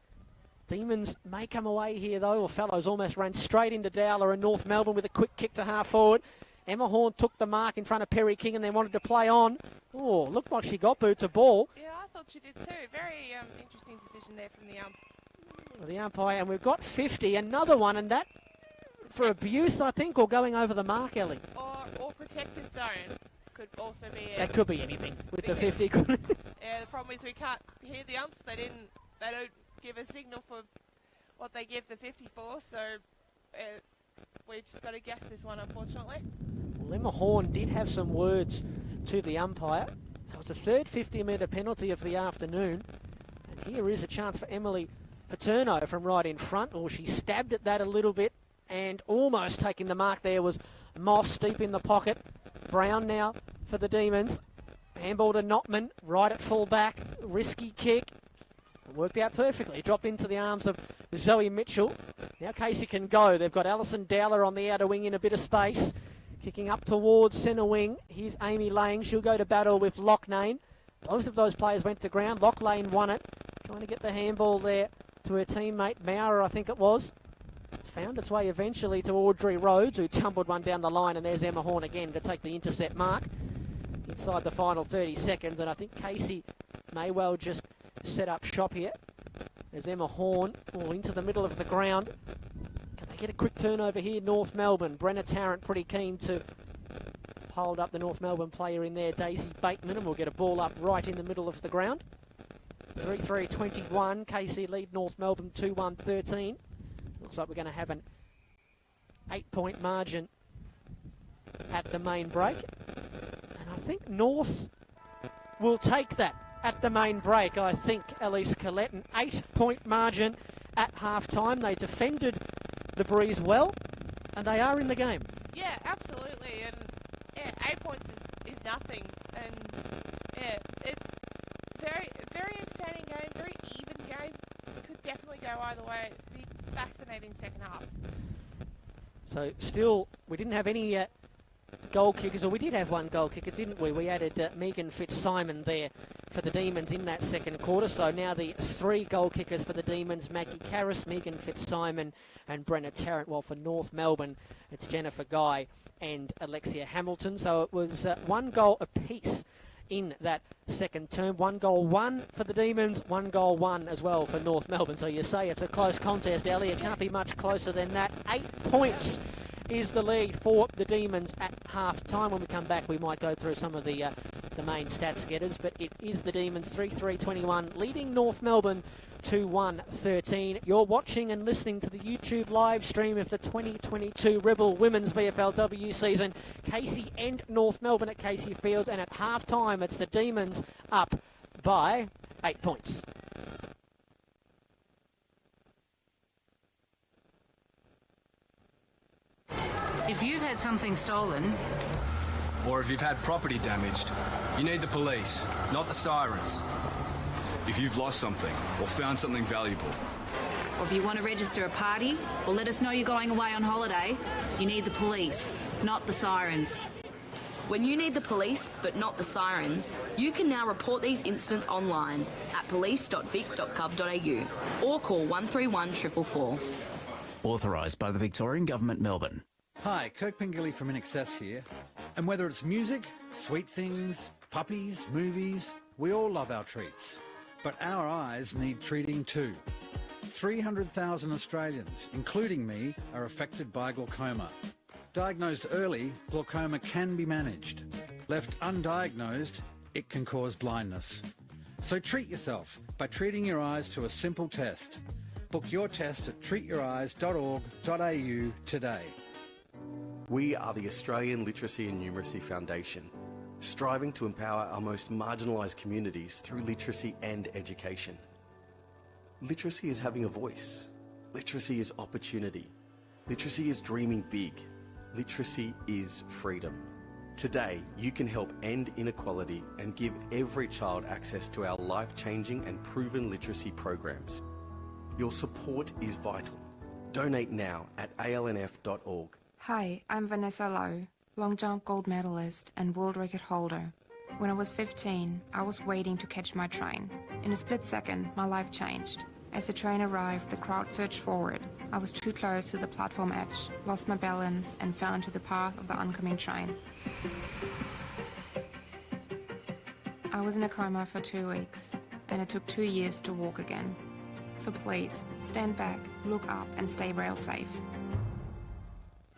S2: Demons may come away here, though. Or Fellows almost ran straight into Dowler and North Melbourne with a quick kick to half forward. Emma Horn took the mark in front of Perry King and then wanted to play on. Oh, looked like she got boot to ball.
S1: Yeah, I thought she did too. Very interesting decision there from the
S2: The umpire, and we've got 50, another one, and that for abuse, I think, or going over the mark, Ellie.
S1: Or protected zone could also be it.
S2: That could be anything with the 50, couldn't it?
S1: Yeah, the problem is we can't hear the umps. They don't give a signal for what they give the 50 for, so we just got to guess this one, unfortunately.
S2: Well, Emma Horn did have some words to the umpire. So it's a third 50-metre penalty of the afternoon. And here is a chance for Emily Paterno from right in front. Oh, she stabbed at that a little bit and almost taking the mark there was Moss deep in the pocket. Brown now for the Demons. Handball to Notman, right at full back. Risky kick. It worked out perfectly. Dropped into the arms of Zoe Mitchell. Now Casey can go. They've got Alison Dowler on the outer wing in a bit of space. Kicking up towards centre wing. Here's Amy Lang. She'll go to battle with Loughnane. Both of those players went to ground. Loughnane won it. Trying to get the handball there to her teammate, Maurer, I think it was. It's found its way eventually to Audrey Rhodes, who tumbled one down the line, and there's Emma Horn again to take the intercept mark inside the final 30 seconds. And I think Casey may well just set up shop here. There's Emma Horn into the middle of the ground. Can they get a quick turnover here? North Melbourne. Brenna Tarrant pretty keen to hold up the North Melbourne player in there, Daisy Bateman, and we'll get a ball up right in the middle of the ground. 3-3-21. Casey lead North Melbourne 2-1-13. Looks like we're going to have an 8-point margin at the main break. And I think North will take that at the main break. I think Elise Collette, an 8-point margin at half-time. They defended the breeze well, and they are in the game.
S1: Yeah, absolutely. And yeah, 8 points is nothing. And yeah, it's very entertaining game, very even game. Could definitely go either way. It'd be fascinating second half.
S2: So still, we didn't have any goal kickers, or we did have one goal kicker, didn't we? We added Megan Fitzsimon there for the Demons in that second quarter. So now the 3 goal kickers for the Demons, Maggie Karras, Megan Fitzsimon and Brenna Tarrant. While for North Melbourne, it's Jennifer Guy and Alexia Hamilton. So it was 1 goal apiece in that second term. 1 goal, 1 for the Demons, 1 goal, 1 as well for North Melbourne. So you say it's a close contest, Ellie. It can't be much closer than that. 8 points is the lead for the Demons at half-time. When we come back, we might go through some of the main stats getters, but it is the Demons 3-3-21 leading North Melbourne 2-1-13. You're watching and listening to the YouTube live stream of the 2022 Rebel Women's VFLW season. Casey and North Melbourne at Casey Field, and at half-time it's the Demons up by 8 points.
S4: If you've had something stolen,
S5: Or if you've had property damaged, you need the police, not the sirens.
S6: If you've lost something or found something valuable,
S4: or if you want to register a party or let us know you're going away on holiday, you need the police, not the sirens.
S7: When you need the police, but not the sirens, you can now report these incidents online at police.vic.gov.au or call 131 444.
S8: Authorised by the Victorian Government, Melbourne.
S15: Hi, Kirk Pengilly from InXS here. And whether it's music, sweet things, puppies, movies, we all love our treats. But our eyes need treating too. 300,000 Australians, including me, are affected by glaucoma. Diagnosed early, glaucoma can be managed. Left undiagnosed, it can cause blindness. So treat yourself by treating your eyes to a simple test. Book your test at treatyoureyes.org.au today.
S16: We are the Australian Literacy and Numeracy Foundation, striving to empower our most marginalised communities through literacy and education. Literacy is having a voice. Literacy is opportunity. Literacy is dreaming big. Literacy is freedom. Today, you can help end inequality and give every child access to our life-changing and proven literacy programs. Your support is vital. Donate now at alnf.org.
S9: Hi, I'm Vanessa Lowe, long jump gold medalist and world record holder. When I was 15, I was waiting to catch my train. In a split second, my life changed. As the train arrived, the crowd surged forward. I was too close to the platform edge, lost my balance, and fell into the path of the oncoming train. I was in a coma for 2 weeks, and it took 2 years to walk again. So please, stand back, look up, and stay rail safe.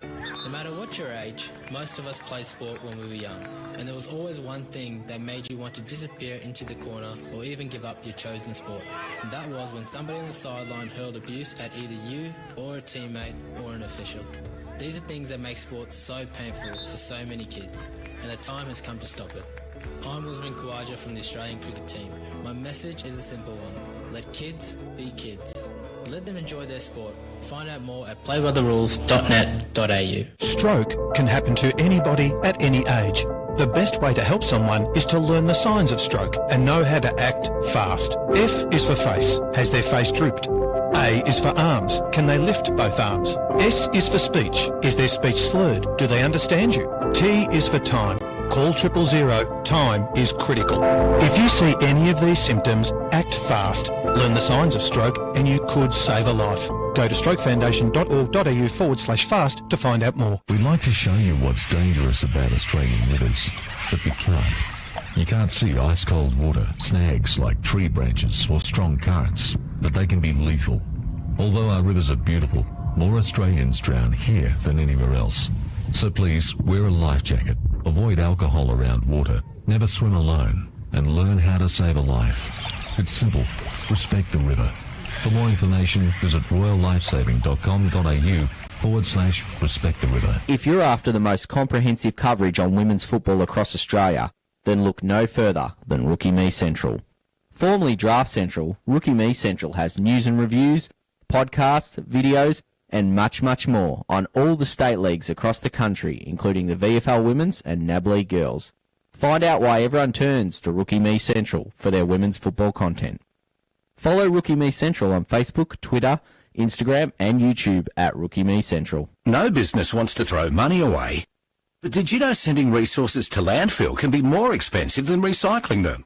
S17: No matter what your age, most of us played sport when we were young, and there was always one thing that made you want to disappear into the corner or even give up your chosen sport. And that was when somebody on the sideline hurled abuse at either you or a teammate or an official. These are things that make sports so painful for so many kids, and the time has come to stop it. I'm Usman Khawaja from the Australian cricket team. My message is a simple one. Let kids be kids. Let them enjoy their sport. Find out more at playbytherules.net.au.
S18: Stroke can happen to anybody at any age. The best way to help someone is to learn the signs of stroke and know how to act fast. F is for face. Has their face drooped? A is for arms. Can they lift both arms? S is for speech. Is their speech slurred? Do they understand you? T is for time. Call 000. Time is critical. If you see any of these symptoms, act fast. Learn the signs of stroke and you could save a life. Go to strokefoundation.org.au/fast to find out more.
S19: We'd like to show you what's dangerous about Australian rivers, but we can't. You can't see ice-cold water, snags like tree branches or strong currents, but they can be lethal. Although our rivers are beautiful, more Australians drown here than anywhere else. So please, wear a life jacket, avoid alcohol around water, never swim alone, and learn how to save a life. It's simple. Respect the river. For more information, visit royallifesaving.com.au/respect the river.
S20: If you're after the most comprehensive coverage on women's football across Australia, then look no further than Rookie Me Central. Formerly Draft Central, Rookie Me Central has news and reviews, podcasts, videos, and much, much more on all the state leagues across the country, including the VFL Women's and NAB League Girls. Find out why everyone turns to Rookie Me Central for their women's football content. Follow Rookie Me Central on Facebook, Twitter, Instagram and YouTube at Rookie Me Central.
S21: No business wants to throw money away. But did you know sending resources to landfill can be more expensive than recycling them?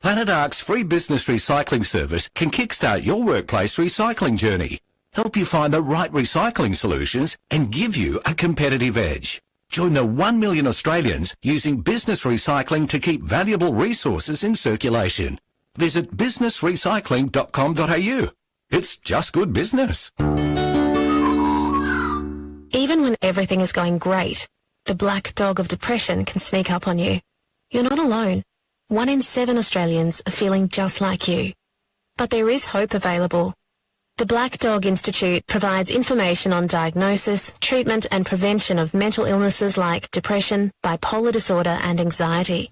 S21: Planet Ark's free business recycling service can kickstart your workplace recycling journey, help you find the right recycling solutions and give you a competitive edge. Join the 1 million Australians using business recycling to keep valuable resources in circulation. Visit businessrecycling.com.au. It's just good business.
S22: Even when everything is going great, the black dog of depression can sneak up on you. You're not alone. 1 in 7 Australians are feeling just like you. But there is hope available. The Black Dog Institute provides information on diagnosis, treatment and prevention of mental illnesses like depression, bipolar disorder and anxiety.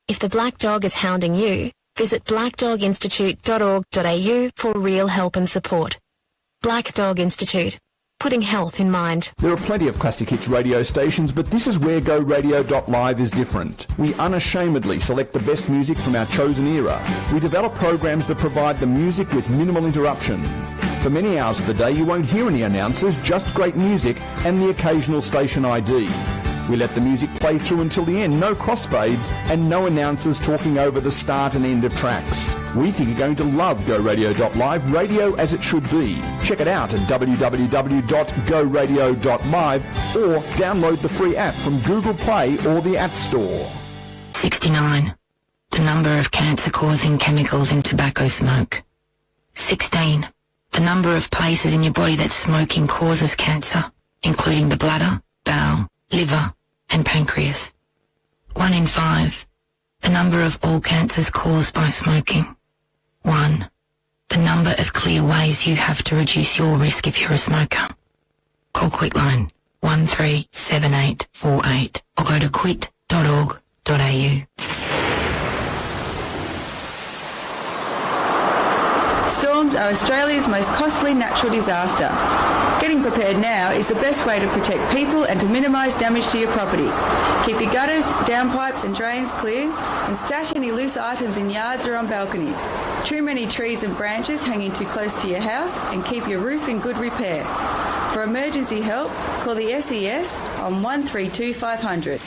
S22: If the black dog is hounding you, visit blackdoginstitute.org.au for real help and support. Black Dog Institute, putting health in mind.
S23: There are plenty of classic hits radio stations, but this is where GoRadio.live is different. We unashamedly select the best music from our chosen era. We develop programs that provide the music with minimal interruption. For many hours of the day, you won't hear any announcers, just great music and the occasional station ID. We let the music play through until the end, no crossfades and no announcers talking over the start and end of tracks. We think you're going to love GoRadio.live, radio as it should be. Check it out at www.goradio.live or download the free app from Google Play or the App Store.
S24: 69. The number of cancer-causing chemicals in tobacco smoke. 16. The number of places in your body that smoking causes cancer, including the bladder, bowel, liver and pancreas. 1 in 5. The number of all cancers caused by smoking. 1. The number of clear ways you have to reduce your risk if you're a smoker. Call Quitline 137848 or go to quit.org.au.
S25: Storms are Australia's most costly natural disaster. Getting prepared now is the best way to protect people and to minimise damage to your property. Keep your gutters, downpipes and drains clear and stash any loose items in yards or on balconies. Trim any trees and branches hanging too close to your house and keep your roof in good repair. For emergency help, call the SES on 132 500.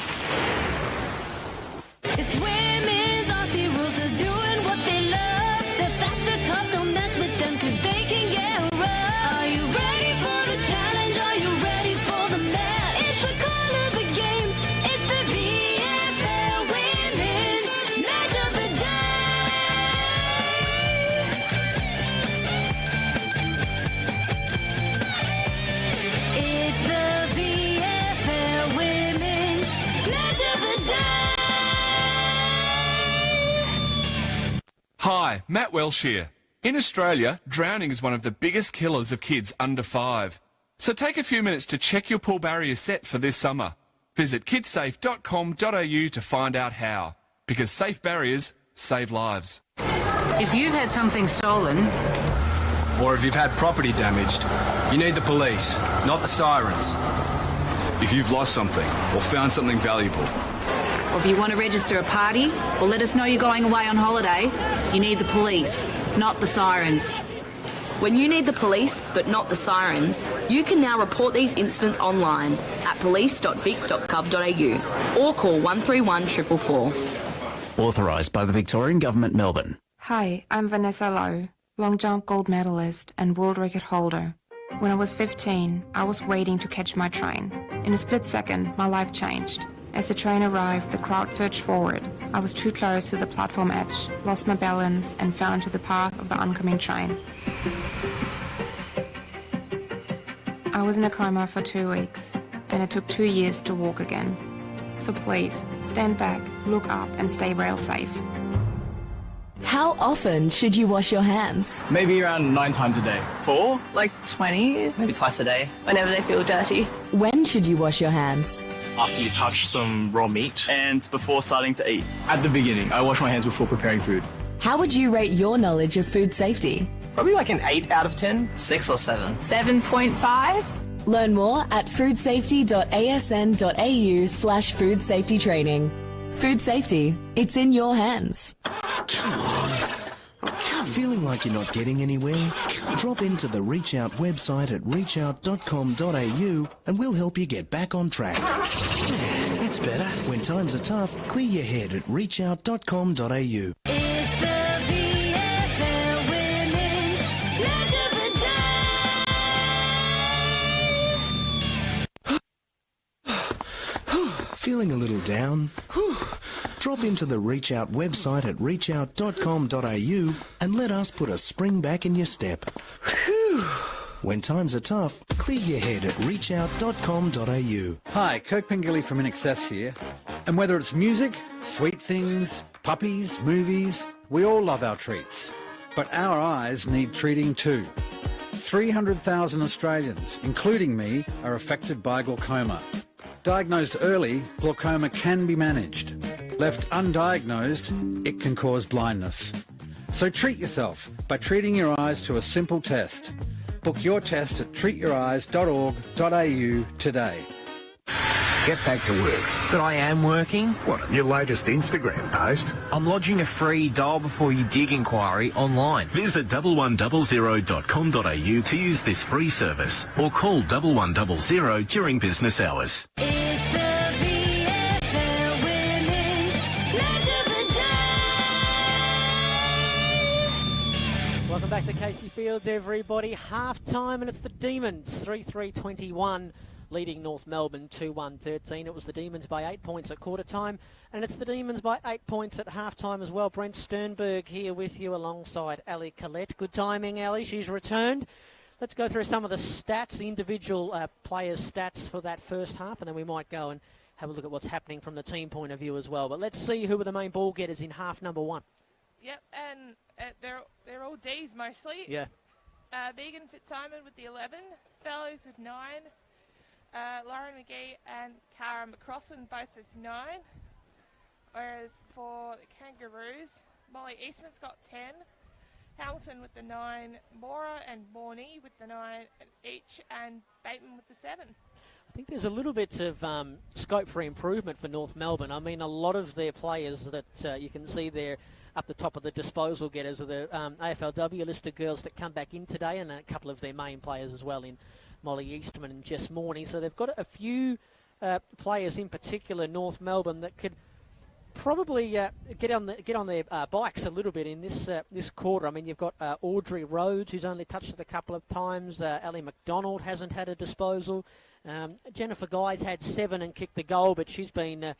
S26: It's women's Aussie rules, they're doing what they love. They're fast, they're tough, don't mess with them cause they can get rough. Are you ready for the challenge? Are you ready for the match? It's the call of the game, it's the VFL Women's Match of the Day. It's the VFL Women's Match of the Day.
S3: Hi, Matt Welsh here. In Australia, drowning is one of the biggest killers of kids under 5. So take a few minutes to check your pool barrier set for this summer. Visit kidsafe.com.au to find out how. Because safe barriers save lives.
S27: If you've had something stolen,
S5: or if you've had property damaged, you need the police, not the sirens.
S6: If you've lost something or found something valuable,
S4: or if you want to register a party or let us know you're going away on holiday, you need the police, not the sirens.
S7: When you need the police, but not the sirens, you can now report these incidents online at police.vic.gov.au or call 131 444.
S8: Authorised by the Victorian Government, Melbourne.
S9: Hi, I'm Vanessa Lowe, long jump gold medalist and world record holder. When I was 15, I was waiting to catch my train. In a split second, my life changed. As the train arrived, the crowd surged forward. I was too close to the platform edge, lost my balance, and fell into the path of the oncoming train. I was in a coma for 2 weeks, and it took 2 years to walk again. So please, stand back, look up, and stay rail safe.
S1: How often should you wash your hands?
S2: Maybe around 9 times a day. 4?
S1: Like 20?
S2: Maybe twice a day.
S1: Whenever they feel dirty. When should you wash your hands?
S2: After you touch some raw meat and before starting to eat. At the beginning, I wash my hands before preparing food.
S1: How would you rate your knowledge of food safety?
S2: Probably like an 8 out of 10. 6 or 7.
S1: 7.5? Learn more at foodsafety.asn.au/food safety training. Food safety, it's in your hands.
S10: Come on. Feeling like you're not getting anywhere? Drop into the Reach Out website at reachout.com.au and we'll help you get back on track.
S2: That's better.
S10: When times are tough, clear your head at reachout.com.au.
S26: It's the VFL Women's Match of the Day.
S10: Feeling a little down? Drop into the Reach Out website at reachout.com.au and let us put a spring back in your step. When times are tough, clear your head at reachout.com.au.
S15: Hi, Kirk Pengilly from InXS here. And whether it's music, sweet things, puppies, movies, we all love our treats. But our eyes need treating too. 300,000 Australians, including me, are affected by glaucoma. Diagnosed early, glaucoma can be managed. Left undiagnosed, it can cause blindness. So treat yourself by treating your eyes to a simple test. Book your test at treatyoureyes.org.au today.
S11: Get back to work. But I am working.
S12: What, on your latest Instagram post?
S11: I'm lodging a free dial before you dig inquiry online.
S13: Visit 1100.com.au to use this free service or call 1100 during business hours.
S26: It's the VFL Women's Match of the Day.
S14: Welcome back to Casey Fields, everybody. Half time, and it's the Demons 3-3-21. Leading North Melbourne 2-1-13. It was the Demons by 8 points at quarter time, and it's the Demons by 8 points at half time as well. Brent Sternberg here with you alongside Ali Collette. Good timing, Ali. She's returned. Let's go through some of the stats, the individual players' stats for that first half, and then we might go and have a look at what's happening from the team point of view as well. But let's see who were the main ball getters in half number one.
S28: Yep, and they're all Ds mostly.
S14: Yeah.
S28: Megan Fitzsimon with the 11, Fellows with 9. Lauren McGee and Cara McCrossan both with 9. Whereas for the Kangaroos, Molly Eastman's got 10. Hamilton with the 9. Mora and Morney with the 9 each. And Bateman with the 7.
S14: I think there's a little bit of scope for improvement for North Melbourne. I mean, a lot of their players that you can see there up the top of the disposal getters are the AFLW listed girls that come back in today, and a couple of their main players as well in Molly Eastman and Jess Morney. So they've got a few players in particular, North Melbourne, that could probably get on their bikes a little bit in this quarter. I mean, you've got Audrey Rhodes, who's only touched it a couple of times. Ellie McDonald hasn't had a disposal. Jennifer Guy's had 7 and kicked the goal, but she's been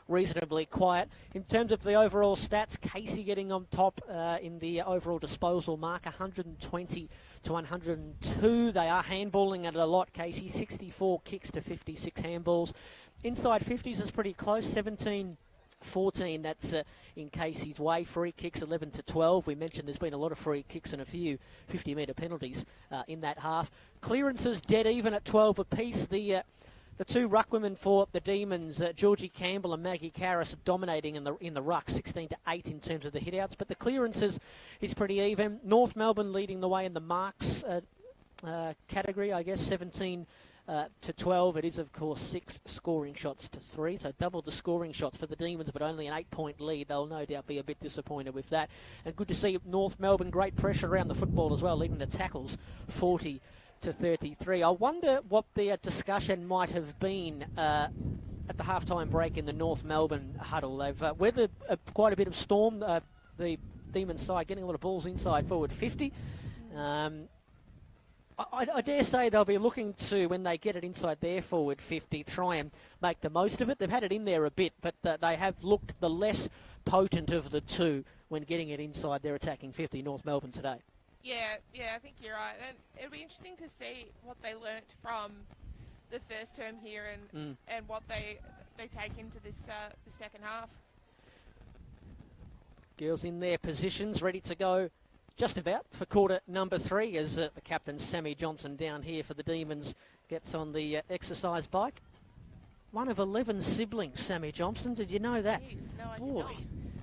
S14: reasonably quiet. In terms of the overall stats, Casey getting on top in the overall disposal mark, 120 to 102. They are handballing it a lot, Casey. 64 kicks to 56 handballs. Inside 50s is pretty close, 17-14. That's in Casey's way. Free kicks 11 to 12. We mentioned there's been a lot of free kicks and a few 50-metre penalties in that half. Clearances dead even at 12 apiece. The two ruckwomen for the Demons, Georgie Campbell and Maggie Karras, dominating in the ruck, 16 to 8 in terms of the hitouts. But the clearances is pretty even. North Melbourne leading the way in the marks category, I guess, 17 to 12. It is, of course, 6 scoring shots to 3, so double the scoring shots for the Demons, but only an 8-point lead. They'll no doubt be a bit disappointed with that. And good to see North Melbourne, great pressure around the football as well, leading the tackles 40 to 33. I wonder what the discussion might have been at the halftime break in the North Melbourne huddle. They've weathered quite a bit of storm, the Demons side, getting a lot of balls inside forward 50. I dare say they'll be looking to, when they get it inside their forward 50, try and make the most of it. They've had it in there a bit, but they have looked the less potent of the two when getting it inside their attacking 50, North Melbourne today.
S28: Yeah, I think you're right. And it'll be interesting to see what they learnt from the first term here and what they take into this the second half.
S14: Girls in their positions, ready to go just about for quarter number 3 as the captain, Sammy Johnson, down here for the Demons, gets on the exercise bike. One of 11 siblings, Sammy Johnson. Did you know that?
S28: Jeez, no, I
S14: Boy,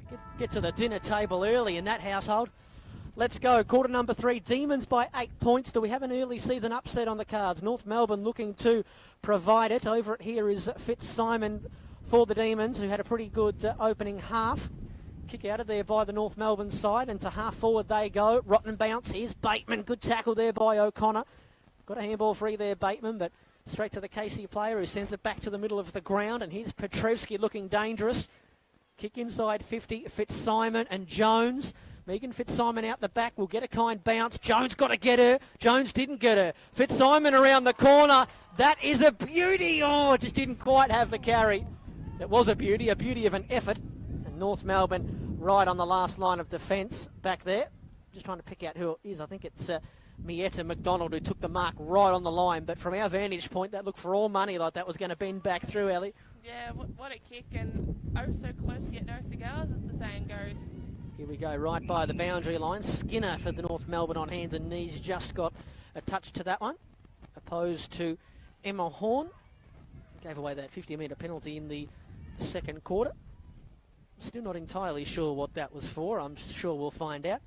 S28: did not.
S14: get to the dinner table early in that household. Let's go. Quarter number 3. Demons by 8 points. Do we have an early season upset on the cards? North Melbourne looking to provide it. Over it here is Fitzsimon for the Demons, who had a pretty good opening half. Kick out of there by the North Melbourne side, and to half forward they go. Rotten bounce. Here's Bateman. Good tackle there by O'Connor. Got a handball free there, Bateman, but straight to the Casey player who sends it back to the middle of the ground. And here's Petrevski looking dangerous. Kick inside 50. Fitzsimon and Jones. Megan Fitzsimon out the back will get a kind bounce. Jones got to get her. Jones didn't get her. Fitzsimon around the corner. That is a beauty. Oh, just didn't quite have the carry. It was a beauty of an effort. North Melbourne right on the last line of defence back there. Just trying to pick out who it is. I think it's Mietta McDonald who took the mark right on the line. But from our vantage point, that looked for all money like that was going to bend back through, Ellie.
S28: Yeah, what a kick, and oh so close yet no cigars, as the saying goes.
S14: Here we go, right by the boundary line. Skinner for the North Melbourne on hands and knees just got a touch to that one. Opposed to Emma Horn. Gave away that 50-metre penalty in the second quarter. Still not entirely sure what that was for. I'm sure we'll find out.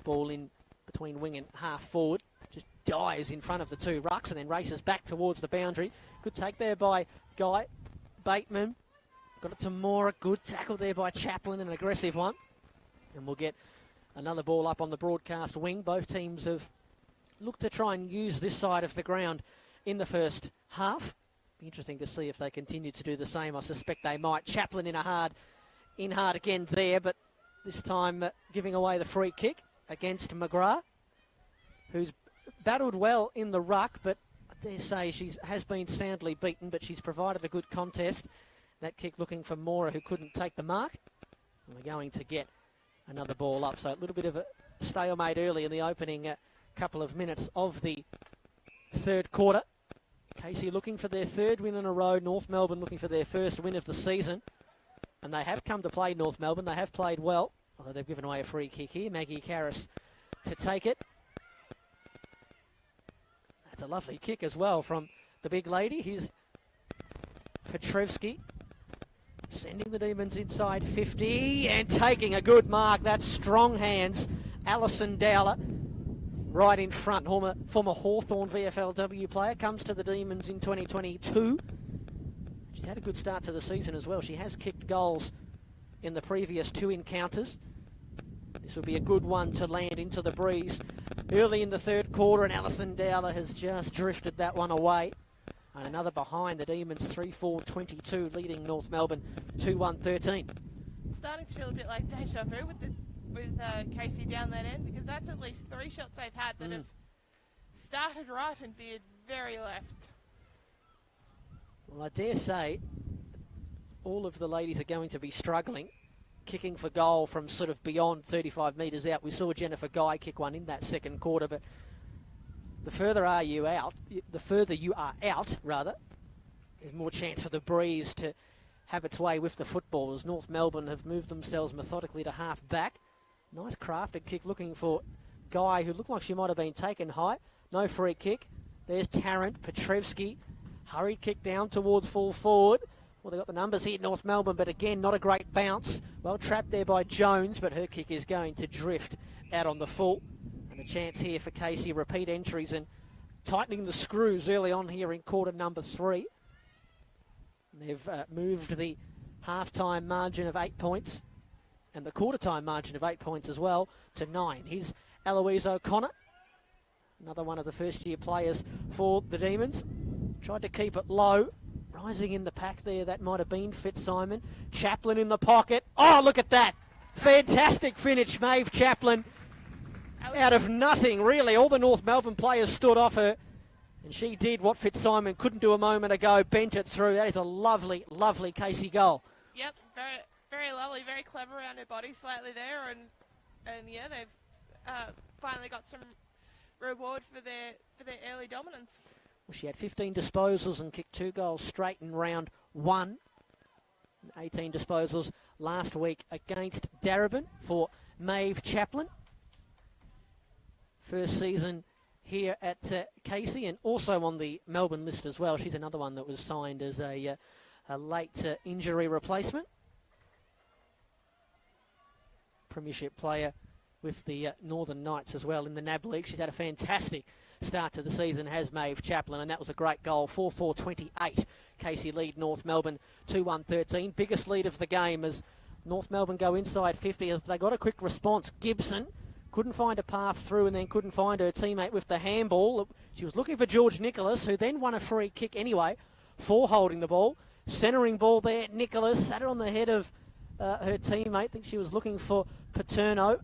S14: Ball in between wing and half forward. Just dives in front of the two rucks and then races back towards the boundary. Good take there by Guy. Bateman. Got it to Mora. Good tackle there by Chaplin, an aggressive one. And we'll get another ball up on the broadcast wing. Both teams have looked to try and use this side of the ground in the first half. Interesting to see if they continue to do the same. I suspect they might. Chaplin in hard again there, but this time giving away the free kick against McGrath, who's battled well in the ruck, but I dare say she has been soundly beaten, but she's provided a good contest. That kick looking for Mora, who couldn't take the mark. And we're going to get another ball up. So a little bit of a stalemate early in the opening couple of minutes of the third quarter. Casey looking for their third win in a row. North Melbourne looking for their first win of the season. And they have come to play North Melbourne. They have played well. Although they've given away a free kick here. Maggie Karras to take it. That's a lovely kick as well from the big lady. Here's Petrevski sending the Demons inside 50 and taking a good mark. That's strong hands. Alison Dowler. Right in front, former Hawthorn VFLW player, comes to the Demons in 2022. She's had a good start to the season as well. She has kicked goals in the previous 2 encounters. This will be a good one to land into the breeze early in the third quarter, and Alison Dowler has just drifted that one away. And another behind the Demons, 3-4-22, leading North Melbourne 2-1-13.
S28: Starting to feel a bit like deja vu with Casey down that end, because that's at least 3 shots they've had that have started right and veered very left.
S14: Well, I dare say all of the ladies are going to be struggling, kicking for goal from sort of beyond 35 metres out. We saw Jennifer Guy kick one in that second quarter, but the further you are out, there's more chance for the breeze to have its way with the footballers. North Melbourne have moved themselves methodically to half back. Nice crafted kick looking for Guy, who looked like she might have been taken high. No free kick. There's Tarrant. Petrevski. Hurried kick down towards full forward. Well, they got the numbers here, North Melbourne, but again, not a great bounce. Well trapped there by Jones, but her kick is going to drift out on the full. And a chance here for Casey. Repeat entries and tightening the screws early on here in quarter number 3. They've moved the half-time margin of 8 points and the quarter-time margin of 8 points as well to 9. Here's Eloise O'Connor, another one of the first-year players for the Demons. Tried to keep it low. Rising in the pack there, that might have been Fitzsimon. Chaplin in the pocket. Oh, look at that. Fantastic finish, Maeve Chaplin. out of nothing, really. All the North Melbourne players stood off her, and she did what Fitzsimon couldn't do a moment ago, bent it through. That is a lovely, lovely Casey goal.
S28: Yep, very, very lovely, very clever around her body slightly there, and yeah, they've finally got some reward for their early dominance.
S14: Well, she had 15 disposals and kicked 2 goals straight in round 1. 18 disposals last week against Darebin for Maeve Chaplin. First season here at Casey, and also on the Melbourne list as well. She's another one that was signed as a late injury replacement. Premiership player with the Northern Knights as well in the NAB League. She's had a fantastic start to the season, has Maeve Chaplin, and that was a great goal. 4-4-28. Casey lead North Melbourne 2-1-13. Biggest lead of the game as North Melbourne go inside 50. As they got a quick response. Gibson couldn't find a path through and then couldn't find her teammate with the handball. She was looking for George Nicholas, who then won a free kick anyway for holding the ball. Centering ball there, Nicholas sat it on the head of her teammate. I think she was looking for Paterno.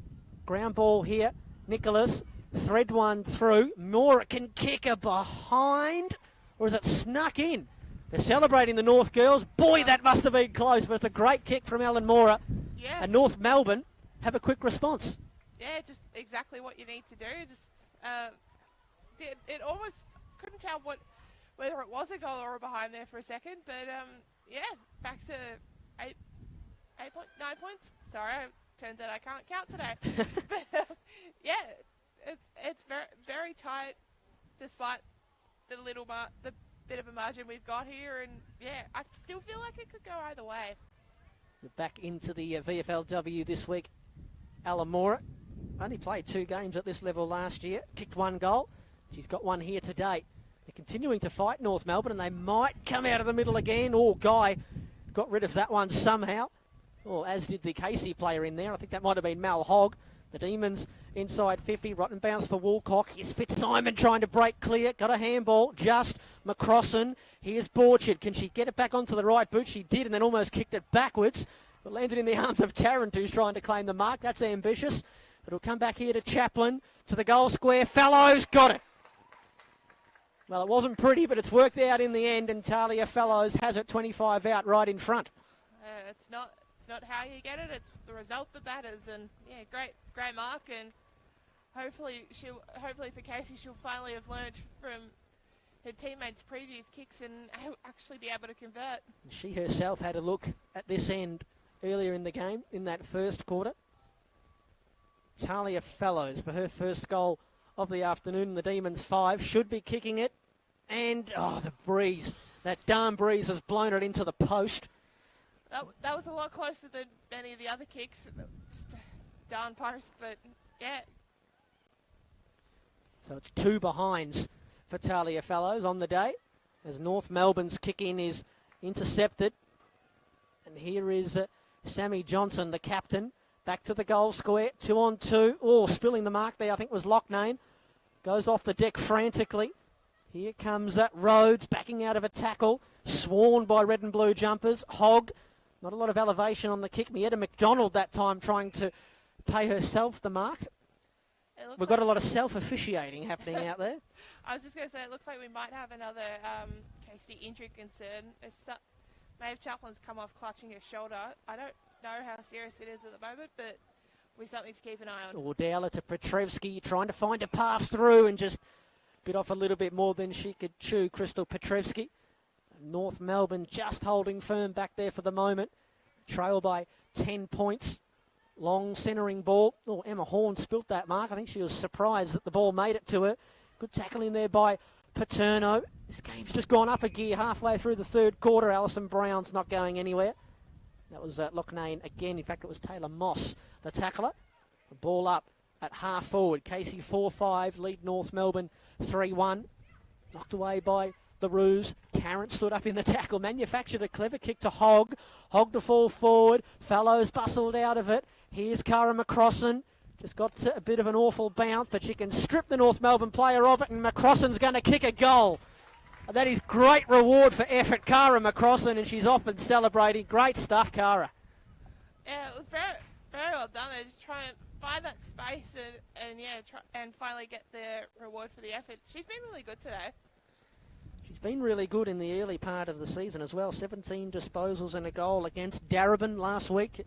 S14: Ground ball here, Nicholas. Thread one through. Mora can kick her behind, or is it snuck in? They're celebrating the North girls. Boy, that must have been close, but it's a great kick from Ellen Mora.
S28: Yeah.
S14: And North Melbourne have a quick response.
S28: Yeah, just exactly what you need to do. Just it almost couldn't tell whether it was a goal or a behind there for a second, but yeah, back to 9 points. Sorry, turns out I can't count today. But yeah, it's very, very tight, despite the bit of a margin we've got here, and yeah, I still feel like it could go either way.
S14: Back into the VFLW this week, Alamora only played 2 games at this level last year, kicked 1 goal. She's got 1 here today. They're continuing to fight North Melbourne, and they might come out of the middle again. Oh, Guy got rid of that one somehow. Or as did the Casey player in there. I think that might have been Mal Hogg. The Demons inside 50. Rotten bounce for Woolcock. Here's Fitzsimon trying to break clear. Got a handball. Just McCrossan. Here's Borchard. Can she get it back onto the right boot? She did, and then almost kicked it backwards. But landed in the arms of Tarrant, who's trying to claim the mark. That's ambitious. It'll come back here to Chaplin. To the goal square. Fellows got it. Well, it wasn't pretty, but it's worked out in the end, and Talia Fellows has it 25 out right in front.
S28: It's not how you get it; it's the result that matters. And yeah, great mark, and hopefully for Casey, she'll finally have learned from her teammates' previous kicks and actually be able to convert.
S14: She herself had a look at this end earlier in the game in that first quarter. Talia Fellows for her first goal of the afternoon. The Demons 5 should be kicking it. And, oh, the breeze. That darn breeze has blown it into the post.
S28: That was a lot closer than any of the other kicks. Just darn post, but, yeah.
S14: So it's 2 behinds for Talia Fellows on the day, as North Melbourne's kick-in is intercepted. And here is Sammy Johnson, the captain. Back to the goal square, 2-on-2. Oh, spilling the mark there, I think was Locknane. Goes off the deck frantically. Here comes Rhodes backing out of a tackle. Sworn by red and blue jumpers. Hogg, not a lot of elevation on the kick. Mietta McDonald that time trying to pay herself the mark. We've got a lot of self-officiating happening out there.
S28: I was just going to say, it looks like we might have another Casey injury concern. Maeve Chaplin's come off clutching her shoulder. I don't know how serious it is at the moment, but we're something to keep an eye on.
S14: Dowler to Petrevsky, trying to find a path through and just bit off a little bit more than she could chew, Crystal Petrevsky. North Melbourne just holding firm back there for the moment. Trail by 10 points. Long centering ball. Oh, Emma Horn spilt that mark. I think she was surprised that the ball made it to her. Good tackle in there by Paterno. This game's just gone up a gear halfway through the third quarter. Alison Brown's not going anywhere. That was Locknane again. In fact, it was Taylor Moss, the tackler. The ball up at half forward. Casey 4-5, lead North Melbourne 3-1. Knocked away by the Roos. Tarrant stood up in the tackle. Manufactured a clever kick to Hogg. Hogg to fall forward. Fellows bustled out of it. Here's Cara McCrossan. Just got a bit of an awful bounce, but she can strip the North Melbourne player of it, and McCrossan's going to kick a goal. That is great reward for effort, Cara McCrossan, and she's off and celebrating. Great stuff, Cara.
S28: Yeah, it was very, very well done. They're just trying to find that space and finally get the reward for the effort. She's been really good today.
S14: She's been really good in the early part of the season as well. 17 disposals and a goal against Darebin last week.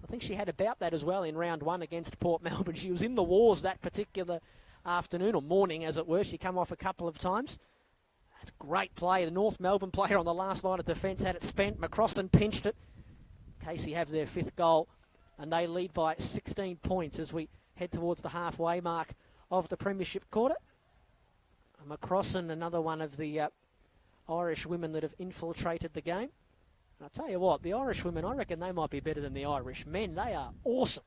S14: I think she had about that as well in round 1 against Port Melbourne. She was in the wars that particular afternoon, or morning as it were. She came off a couple of times. That's great play. The North Melbourne player on the last line of defence had it spent. McCrossan pinched it. Casey have their 5th goal, and they lead by 16 points as we head towards the halfway mark of the Premiership quarter. McCrossan, another one of the Irish women that have infiltrated the game. And I'll tell you what, the Irish women, I reckon they might be better than the Irish men. They are awesome.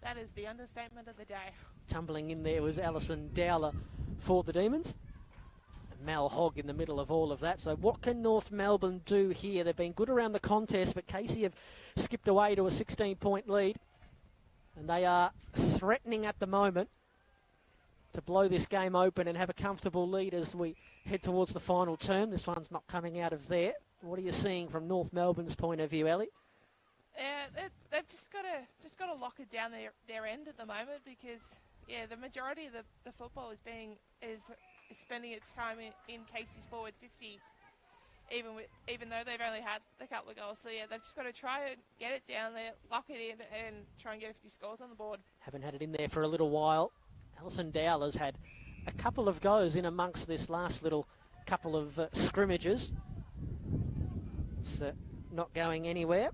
S28: That is the understatement of the day.
S14: Tumbling in there was Alison Dowler for the Demons. And Mal Hogg in the middle of all of that. So what can North Melbourne do here? They've been good around the contest, but Casey have skipped away to a 16-point lead. And they are threatening at the moment to blow this game open and have a comfortable lead as we head towards the final term. This one's not coming out of there. What are you seeing from North Melbourne's point of view, Ellie?
S28: Yeah, they've just got to lock it down their end at the moment because the majority of the football is spending its time in Casey's forward 50, even though they've only had a couple of goals. So they've just got to try and get it down there, lock it in, and try and get a few scores on the board.
S14: Haven't had it in there for a little while. Alison Dowler's had a couple of goes in amongst this last little couple of scrimmages. It's not going anywhere.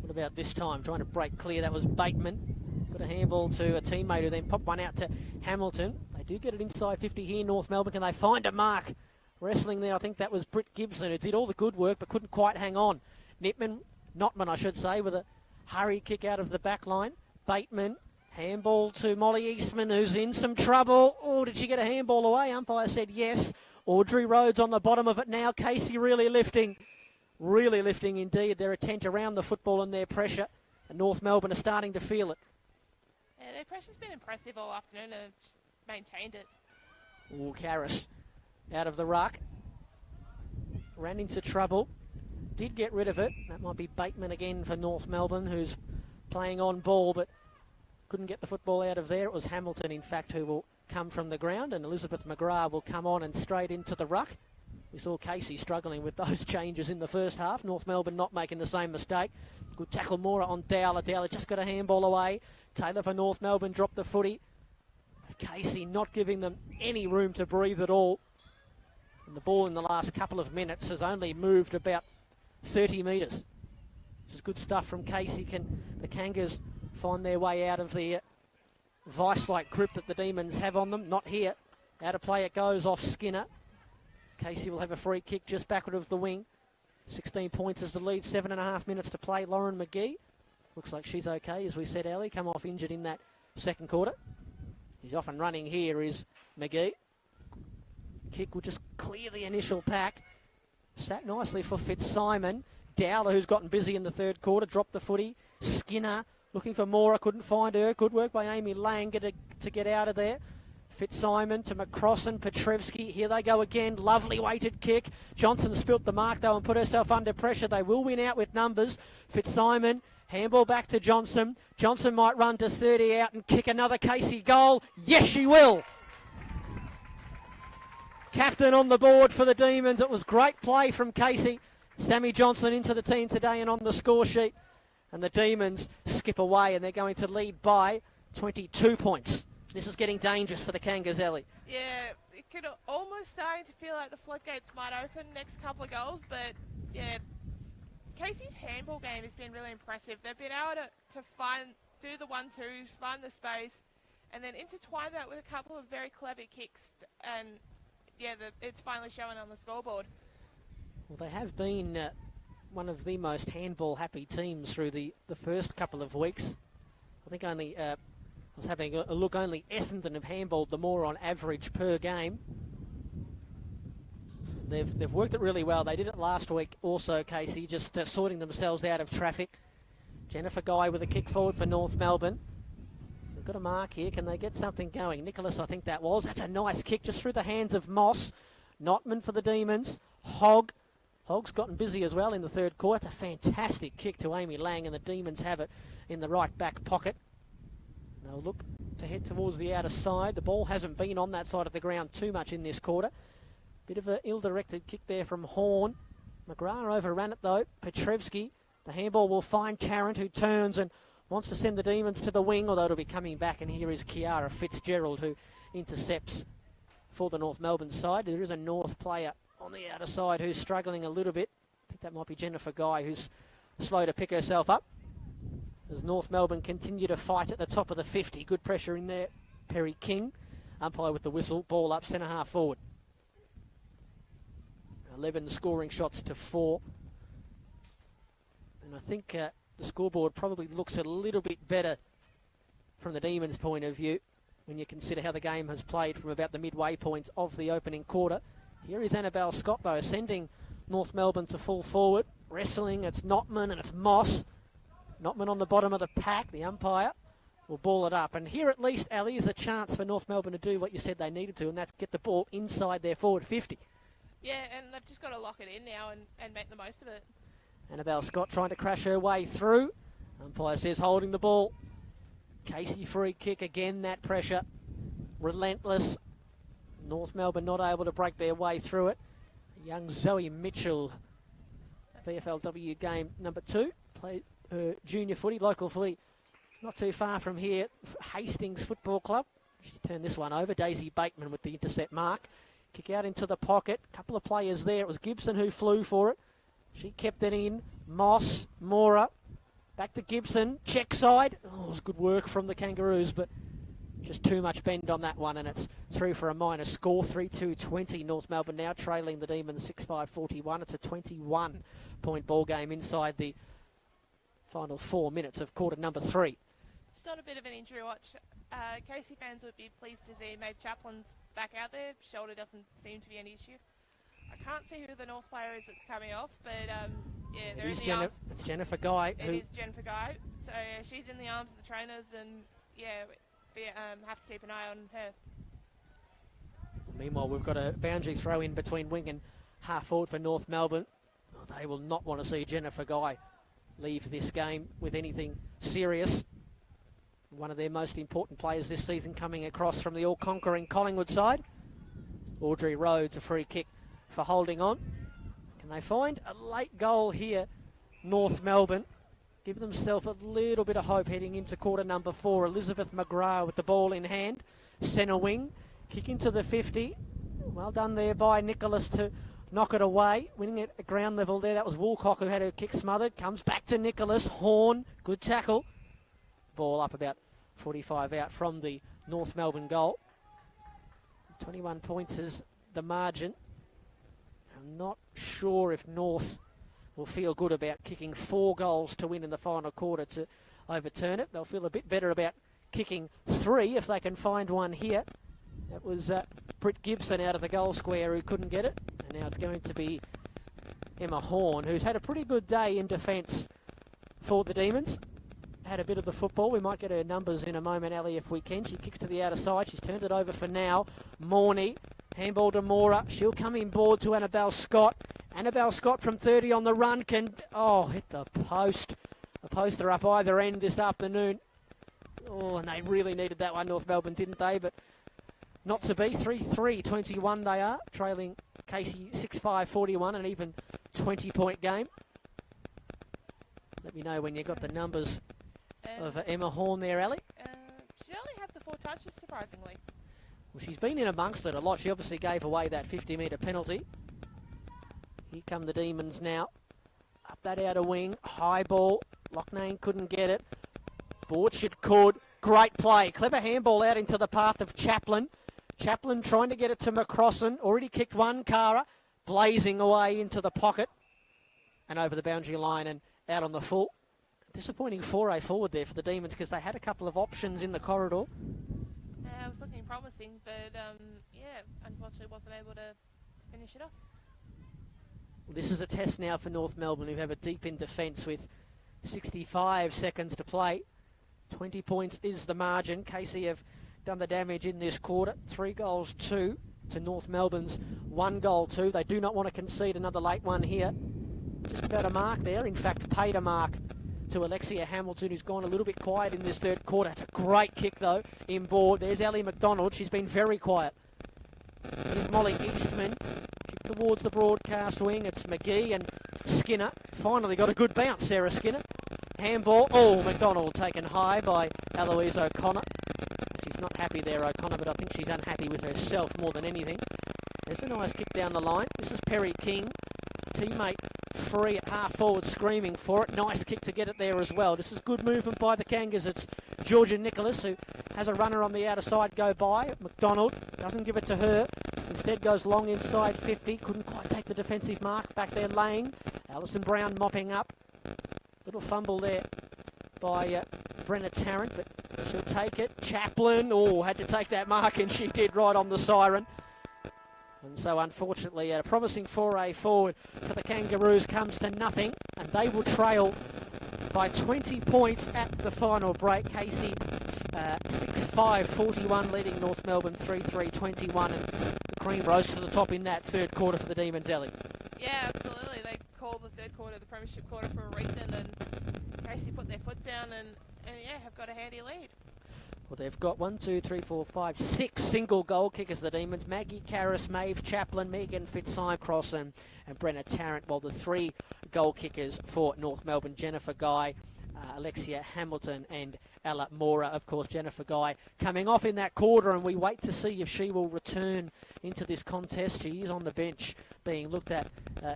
S14: What about this time? Trying to break clear. That was Bateman. Got a handball to a teammate who then popped one out to Hamilton. They do get it inside 50 here, North Melbourne. Can they find a mark? Wrestling there, I think that was Britt Gibson, who did all the good work but couldn't quite hang on. Notman, I should say, with a hurry kick out of the back line. Bateman. Handball to Molly Eastman, who's in some trouble. Oh, did she get a handball away? Umpire said yes. Audrey Rhodes on the bottom of it now. Casey really lifting indeed. Their attempt around the football and their pressure. And North Melbourne are starting to feel it.
S28: Yeah, their pressure's been impressive all afternoon and just maintained it.
S14: Oh, Karras out of the ruck. Ran into trouble. Did get rid of it. That might be Bateman again for North Melbourne, who's playing on ball, but couldn't get the football out of there. It was Hamilton, in fact, who will come from the ground, and Elizabeth McGrath will come on and straight into the ruck. We saw Casey struggling with those changes in the first half. North Melbourne not making the same mistake. Good tackle more on Dowler. Dowler just got a handball away. Taylor for North Melbourne dropped the footy. Casey not giving them any room to breathe at all. And the ball in the last couple of minutes has only moved about 30 metres. This is good stuff from Casey. Can the Kangas find their way out of the vice-like grip that the Demons have on them? Not here. Out of play it goes off Skinner. Casey will have a free kick just backward of the wing. 16 points as the lead, 7.5 minutes to play. Lauren McGee, looks like she's okay, as we said, Ellie, come off injured in that second quarter. He's off and running here is McGee. Kick will just clear the initial pack. Sat nicely for Fitzsimon. Dowler, who's gotten busy in the third quarter, dropped the footy. Skinner looking for Mora, couldn't find her. Good work by Amy Lang to get out of there. Fitzsimon to McCrossan, Petrevski. Here they go again. Lovely weighted kick. Johnson spilt the mark, though, and put herself under pressure. They will win out with numbers. Fitzsimon, handball back to Johnson. Johnson might run to 30 out and kick another Casey goal. Yes, she will. Captain on the board for the Demons. It was great play from Casey. Sammy Johnson into the team today and on the score sheet. And the Demons skip away, and they're going to lead by 22 points. This is getting dangerous for the Kangas, Ellie.
S28: Yeah, it could almost starting to feel like the floodgates might open next couple of goals, but yeah, Casey's handball game has been really impressive. They've been able to do the 1-2s, find the space, and then intertwine that with a couple of very clever kicks, and yeah, it's finally showing on the scoreboard.
S14: Well, they have been one of the most handball-happy teams through the first couple of weeks. I think only, I was having a look, only Essendon have handballed the more on average per game. They've worked it really well. They did it last week also, Casey, just sorting themselves out of traffic. Jennifer Guy with a kick forward for North Melbourne. They've got a mark here. Can they get something going? Nicholas, I think that was. That's a nice kick just through the hands of Moss. Notman for the Demons. Hogg Hogg's gotten busy as well in the third quarter. It's a fantastic kick to Amy Lang, and the Demons have it in the right back pocket. They'll look to head towards the outer side. The ball hasn't been on that side of the ground too much in this quarter. Bit of an ill-directed kick there from Horn. McGrath overran it though. Petrevsky, the handball will find Tarrant, who turns and wants to send the Demons to the wing, although it'll be coming back, and here is Kiara Fitzgerald, who intercepts for the North Melbourne side. There is a North player on the outer side who's struggling a little bit. I think that might be Jennifer Guy, who's slow to pick herself up. As North Melbourne continue to fight at the top of the 50. Good pressure in there. Perry King, umpire with the whistle. Ball up, centre half forward. 11 scoring shots to 4. And I think the scoreboard probably looks a little bit better from the Demons' point of view when you consider how the game has played from about the midway points of the opening quarter. Here is Annabelle Scott, though, sending North Melbourne to full forward. Wrestling, it's Notman and it's Moss. Notman on the bottom of the pack. The umpire will ball it up. And here at least, Ali, is a chance for North Melbourne to do what you said they needed to, and that's get the ball inside their forward 50.
S28: Yeah, and they've just got to lock it in now and make the most of it.
S14: Annabelle Scott trying to crash her way through. Umpire says holding the ball. Casey free kick again, that pressure. Relentless. North Melbourne not able to break their way through it. Young Zoe Mitchell, VFLW game number 2. Played her junior footy, local footy, not too far from here. Hastings Football Club. She turned this one over. Daisy Bateman with the intercept mark. Kick out into the pocket. Couple of players there. It was Gibson who flew for it. She kept it in. Moss, Mora. Back to Gibson. Check side. Oh, it was good work from the Kangaroos, but just too much bend on that one, and it's through for a minor score. 3-2-20. North Melbourne now trailing the Demons 6-5-41. It's a 21-point ball game inside the final 4 minutes of quarter number 3.
S28: Just on a bit of an injury watch, Casey fans would be pleased to see Maeve Chaplin's back out there. Shoulder doesn't seem to be an issue. I can't see who the North player is that's coming off, but yeah, they're in the arms.
S14: It's Jennifer Guy.
S28: It is Jennifer Guy. So yeah, she's in the arms of the trainers, and yeah, we have to keep an eye on her.
S14: Meanwhile, we've got a boundary throw in between wing and half forward for North Melbourne. Oh, they will not want to see Jennifer Guy leave this game with anything serious. One of their most important players this season coming across from the all-conquering Collingwood side. Audrey Rhodes, a free kick for holding on. Can they find a late goal here, North Melbourne? Give themselves a little bit of hope heading into quarter number 4. Elizabeth McGrath with the ball in hand. Centre wing. Kick into the 50. Well done there by Nicholas to knock it away. Winning it at ground level there. That was Woolcock who had her kick smothered. Comes back to Nicholas. Horn. Good tackle. Ball up about 45 out from the North Melbourne goal. 21 points is the margin. I'm not sure if North will feel good about kicking 4 goals to win in the final quarter to overturn it. They'll feel a bit better about kicking 3 if they can find one here. That was Britt Gibson out of the goal square who couldn't get it. And now it's going to be Emma Horn, who's had a pretty good day in defence for the Demons. Had a bit of the football. We might get her numbers in a moment, Ali, if we can. She kicks to the outer side. She's turned it over for now. Morney, handball to Mora. She'll come in board to Annabelle Scott. Annabelle Scott from 30 on the run can, hit the post. A poster up either end this afternoon. Oh, and they really needed that one, North Melbourne, didn't they? But not to be. 3-3-21 they are, trailing Casey 6-5-41, an even 20-point game. Let me know when you got the numbers of Emma Horn there, Ali.
S28: She only had the 4 touches, surprisingly.
S14: Well, she's been in amongst it a lot. She obviously gave away that 50-metre penalty. Here come the Demons now. Up that outer wing. High ball. Loughnane couldn't get it. Borchard could. Great play. Clever handball out into the path of Chaplin. Chaplin trying to get it to McCrossan. Already kicked one, Cara. Blazing away into the pocket. And over the boundary line and out on the full. Disappointing foray forward there for the Demons because they had a couple of options in the corridor.
S28: It was looking promising, but unfortunately wasn't able to finish it off.
S14: This is a test now for North Melbourne, who have a deep in defence with 65 seconds to play. 20 points is the margin. Casey have done the damage in this quarter. 3 goals, 2. to North Melbourne's 1-2. They do not want to concede another late one here. Just about a mark there. In fact, paid a mark to Alexia Hamilton, who's gone a little bit quiet in this third quarter. It's a great kick, though, inboard. There's Ellie McDonald. She's been very quiet. Here's Molly Eastman. Kick towards the broadcast wing. It's McGee and Skinner. Finally got a good bounce, Sarah Skinner. Handball. Oh, McDonald taken high by Eloise O'Connor. She's not happy there, O'Connor, but I think she's unhappy with herself more than anything. There's a nice kick down the line. This is Perry King. Teammate free at half forward screaming for it. Nice kick to get it there as well. This is good movement by the Kangas. It's Georgia Nicholas who has a runner on the outer side go by. McDonald doesn't give it to her. Instead goes long inside 50. Couldn't quite take the defensive mark. Back there laying. Alison Brown mopping up. Little fumble there by Brenna Tarrant, but she'll take it. Chaplin, had to take that mark, and she did right on the siren. And so, unfortunately, a promising foray forward for the Kangaroos comes to nothing, and they will trail by 20 points at the final break. Casey 6-5-41, leading North Melbourne 3-3-21, and the cream rose to the top in that third quarter for the Demons, Ellie.
S28: Yeah, absolutely. They called the third quarter the premiership quarter for a reason, and Casey put their foot down and have got a handy lead.
S14: Well, they've got 6 single goal kickers, the Demons. Maggie Karras, Maeve Chaplin, Megan Fitzcycross and Brenna Tarrant, while the 3 goal kickers for North Melbourne, Jennifer Guy, Alexia Hamilton and Ella Mora. Of course, Jennifer Guy coming off in that quarter, and we wait to see if she will return into this contest. She is on the bench being looked at,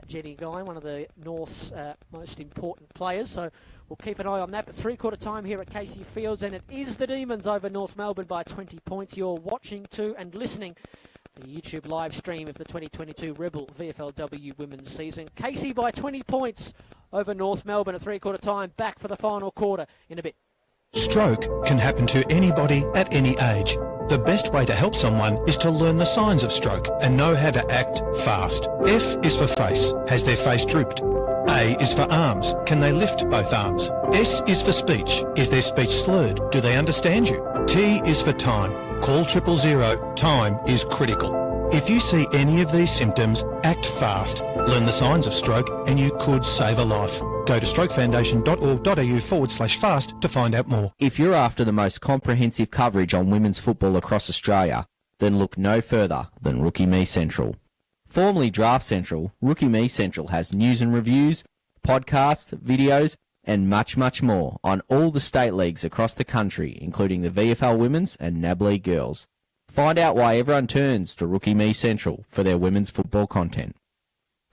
S14: Jenny Guy, one of the North's most important players. So we'll keep an eye on that. But three-quarter time here at Casey Fields, and it is the Demons over North Melbourne by 20 points. You're watching to and listening the YouTube live stream of the 2022 Rebel VFLW women's season. Casey by 20 points over North Melbourne at three-quarter time. Back for the final quarter in a bit.
S10: Stroke can happen to anybody at any age. The best way to help someone is to learn the signs of stroke and know how to act fast. F is for face. Has their face drooped? A is for arms. Can they lift both arms? S is for speech. Is their speech slurred? Do they understand you? T is for time. Call 000. Time is critical. If you see any of these symptoms, act fast. Learn the signs of stroke and you could save a life. Go to strokefoundation.org.au/fast to find out more.
S16: If you're after the most comprehensive coverage on women's football across Australia, then look no further than Rookie Me Central. Formerly Draft Central, Rookie Me Central has news and reviews, podcasts, videos, and much, much more on all the state leagues across the country, including the VFL Women's and NAB League Girls. Find out why everyone turns to Rookie Me Central for their women's football content.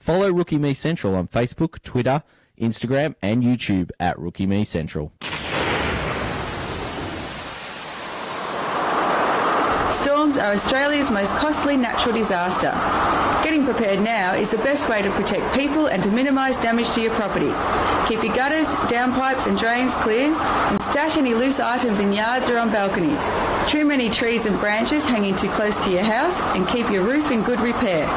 S16: Follow Rookie Me Central on Facebook, Twitter, Instagram and YouTube at Rookie Me Central.
S25: Storms are Australia's most costly natural disaster. Getting prepared now is the best way to protect people and to minimise damage to your property. Keep your gutters, downpipes and drains clear and stash any loose items in yards or on balconies. Trim any trees and branches hanging too close to your house and keep your roof in good repair.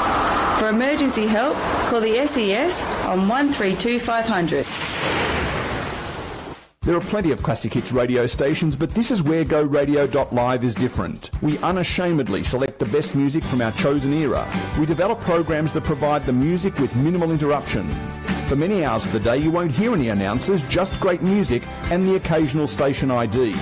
S25: For emergency help, call the SES on 132 500.
S17: There are plenty of classic hits radio stations, but this is where GoRadio.live is different. We unashamedly select the best music from our chosen era. We develop programs that provide the music with minimal interruption. For many hours of the day, you won't hear any announcers, just great music and the occasional station ID.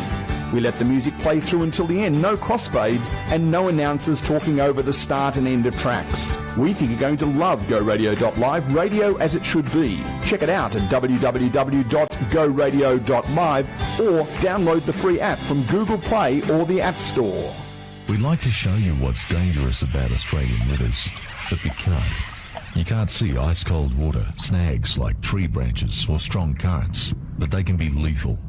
S17: We let the music play through until the end, no crossfades and no announcers talking over the start and end of tracks. We think you're going to love GoRadio.live, radio as it should be. Check it out at www.goradio.live or download the free app from Google Play or the App Store.
S18: We'd like to show you what's dangerous about Australian rivers, but we can't. You can't see ice-cold water, snags like tree branches or strong currents, but they can be lethal.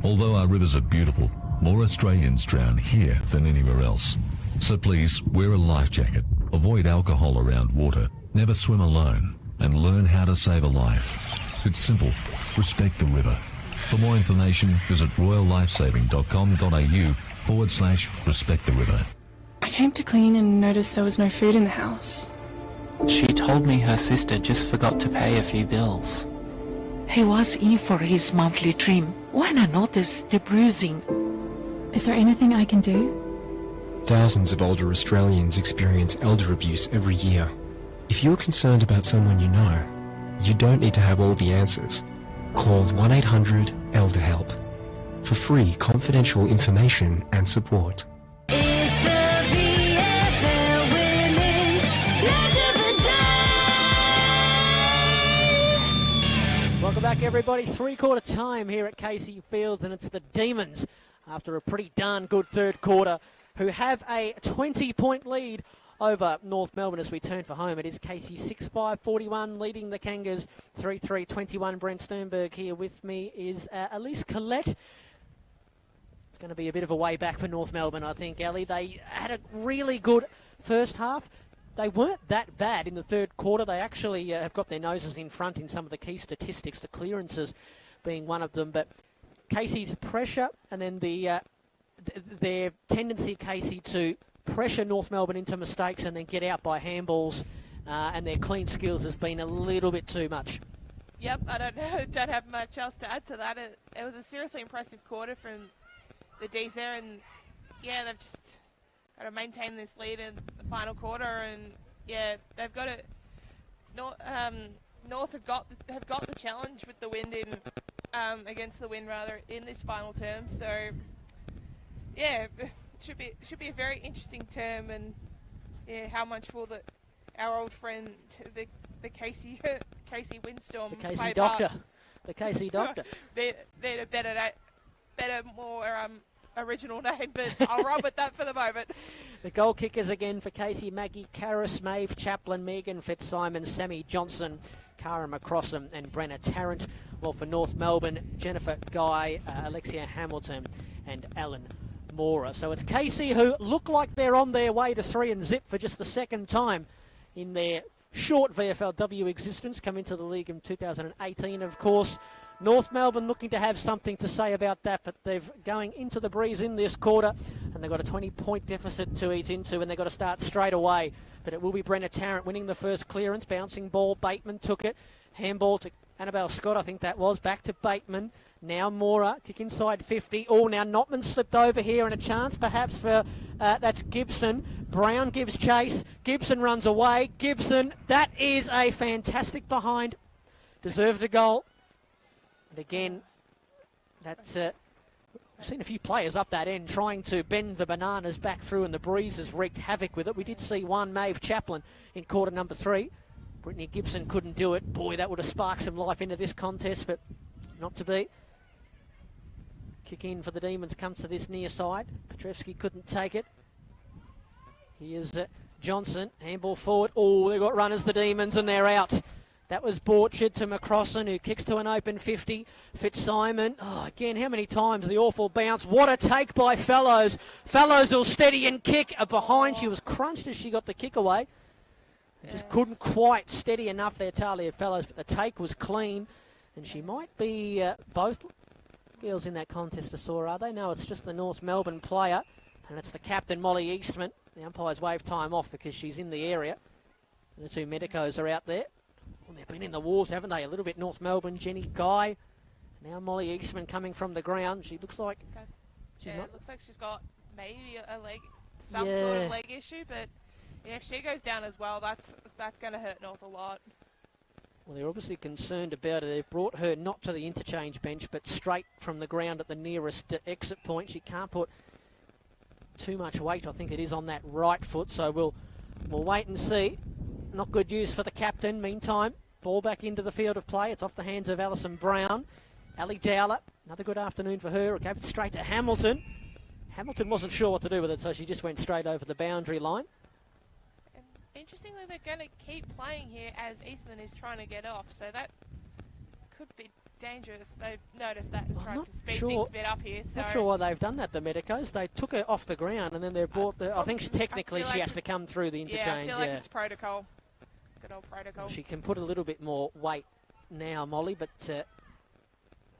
S18: Although our rivers are beautiful, more Australians drown here than anywhere else. So please, wear a life jacket, avoid alcohol around water, never swim alone, and learn how to save a life. It's simple. Respect the river. For more information, visit royallifesaving.com.au/respect the river.
S19: I came to clean and noticed there was no food in the house.
S20: She told me her sister just forgot to pay a few bills.
S21: He was in for his monthly trim when I noticed the bruising.
S19: Is there anything I can do?
S3: Thousands of older Australians experience elder abuse every year. If you're concerned about someone you know, you don't need to have all the answers. Call 1-800-ELDER-HELP for free confidential information and support.
S26: It's the VFL Women's Match of the Day.
S14: Welcome back, everybody. Three-quarter time here at Casey Fields, and it's the Demons, after a pretty darn good third quarter, who have a 20-point lead over North Melbourne as we turn for home. It is Casey 6-5-41 leading the Kangas 3-3-21. Brent Sternberg here with me is Elise Collette. It's going to be a bit of a way back for North Melbourne, I think, Ellie. They had a really good first half. They weren't that bad in the third quarter. They actually have got their noses in front in some of the key statistics, the clearances being one of them. But Casey's pressure and then their tendency, Casey, to pressure North Melbourne into mistakes and then get out by handballs and their clean skills has been a little bit too much.
S28: Yep, I don't have much else to add to that. It was a seriously impressive quarter from the D's there, and yeah, they've just got to maintain this lead in the final quarter, and yeah, they've got it. North have got the challenge with the wind in against the wind rather in this final term, so yeah. Should be a very interesting term, and yeah, how much will our old friend the Casey Windstorm,
S14: the Casey Doctor, the Casey Doctor,
S28: they're a better, more original name, but I'll run with that for the moment.
S14: The goal kickers again for Casey: Maggie Karras, Maeve Chaplin, Megan Fitzsimon, Sammy Johnson, Cara McCrossum, and Brenna Tarrant. Well, for North Melbourne, Jennifer Guy, Alexia Hamilton, and Alan Mora. So it's Casey who look like they're on their way to 3-0 for just the second time in their short VFLW existence, come into the league in 2018, of course. North Melbourne looking to have something to say about that, but they're going into the breeze in this quarter, and they've got a 20-point deficit to eat into, and they've got to start straight away. But it will be Brenna Tarrant winning the first clearance, bouncing ball. Bateman took it, handball to Annabelle Scott, I think that was, back to Bateman. Now Mora, kick inside 50. Oh, now Notman slipped over here, and a chance perhaps for, that's Gibson. Brown gives chase. Gibson runs away. Gibson, that is a fantastic behind. Deserved a goal. And again, that's, I've seen a few players up that end trying to bend the bananas back through, and the breeze has wreaked havoc with it. We did see one, Maeve Chaplin, in quarter number 3. Brittany Gibson couldn't do it. Boy, that would have sparked some life into this contest, but not to be. Kick in for the Demons comes to this near side. Petrevski couldn't take it. Here's Johnson, handball forward. Oh, they've got runners, the Demons, and they're out. That was Borchard to McCrossan, who kicks to an open 50. Fitzsimon. Oh, again, how many times the awful bounce. What a take by Fellows. Fellows will steady and kick. Behind, she was crunched as she got the kick away. They just couldn't quite steady enough there, Talia Fellows, but the take was clean. And she might be both girls in that contest I saw, are they? No, it's just the North Melbourne player, and it's the captain, Molly Eastman. The umpires wave time off because she's in the area. And the two medicos are out there. Well, they've been in the wars, haven't they? A little bit North Melbourne. Jenny Guy. Now Molly Eastman coming from the ground. She looks like...
S28: Yeah, it looks like she's got maybe a leg, some sort of leg issue, but yeah, if she goes down as well, that's going to hurt North a lot.
S14: Well, they're obviously concerned about it. They've brought her not to the interchange bench, but straight from the ground at the nearest exit point. She can't put too much weight, I think it is, on that right foot. So we'll wait and see. Not good news for the captain. Meantime, ball back into the field of play. It's off the hands of Alison Brown. Ali Dowler, another good afternoon for her. It gave it straight to Hamilton. Hamilton wasn't sure what to do with it, so she just went straight over the boundary line.
S28: Interestingly, they're going to keep playing here as Eastman is trying to get off, so that could be dangerous. They've noticed that and tried to speed things a bit up here. So
S14: not sure why they've done that, the Medicos. They took her off the ground and then they've brought I think technically she has to come through the interchange.
S28: Yeah, I feel like it's protocol. Good old protocol.
S14: Well, she can put a little bit more weight now, Molly, but I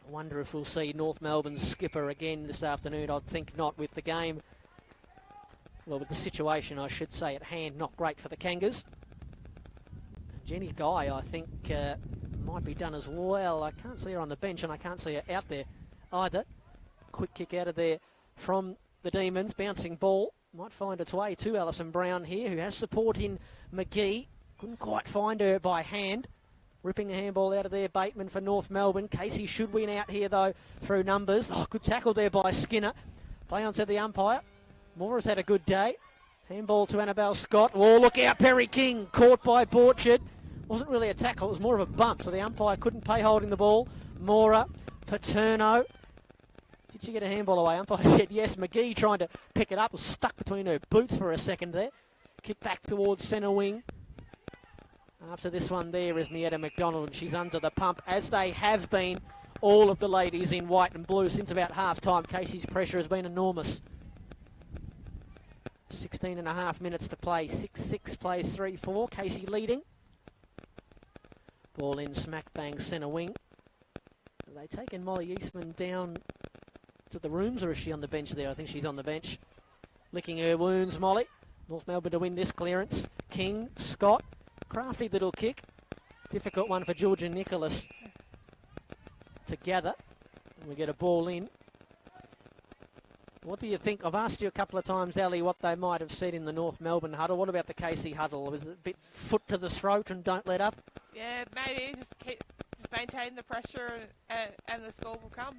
S14: wonder if we'll see North Melbourne's skipper again this afternoon. I'd think not, with the game. Well, with the situation, I should say, at hand, not great for the Kangas. Jenny Guy, I think, might be done as well. I can't see her on the bench, and I can't see her out there either. Quick kick out of there from the Demons. Bouncing ball. Might find its way to Alison Brown here, who has support in McGee. Couldn't quite find her by hand. Ripping a handball out of there, Bateman for North Melbourne. Casey should win out here, though, through numbers. Oh, good tackle there by Skinner. Play on to the umpire. Moore has had a good day. Handball to Annabelle Scott. Oh, look out, Perry King. Caught by Borchard. Wasn't really a tackle, it was more of a bump, so the umpire couldn't pay holding the ball. Mora, Paterno. Did she get a handball away? Umpire said yes. McGee trying to pick it up, was stuck between her boots for a second there. Kick back towards centre wing. After this one there is Nietta McDonald, and she's under the pump, as they have been, all of the ladies in white and blue since about half-time. Casey's pressure has been enormous. 16 and a half minutes to play. 6-6 plays 3-4. Casey leading. Ball in, smack bang centre wing. Are they taking Molly Eastman down to the rooms, or is she on the bench there? I think she's on the bench. Licking her wounds, Molly. North Melbourne to win this clearance. King, Scott. Crafty little kick. Difficult one for Georgia Nicholas to gather. And we get a ball in. What do you think? I've asked you a couple of times, Ali, what they might have said in the North Melbourne huddle. What about the Casey huddle? Was it a bit foot to the throat and don't let up?
S28: Yeah, maybe just maintain the pressure and the score will come.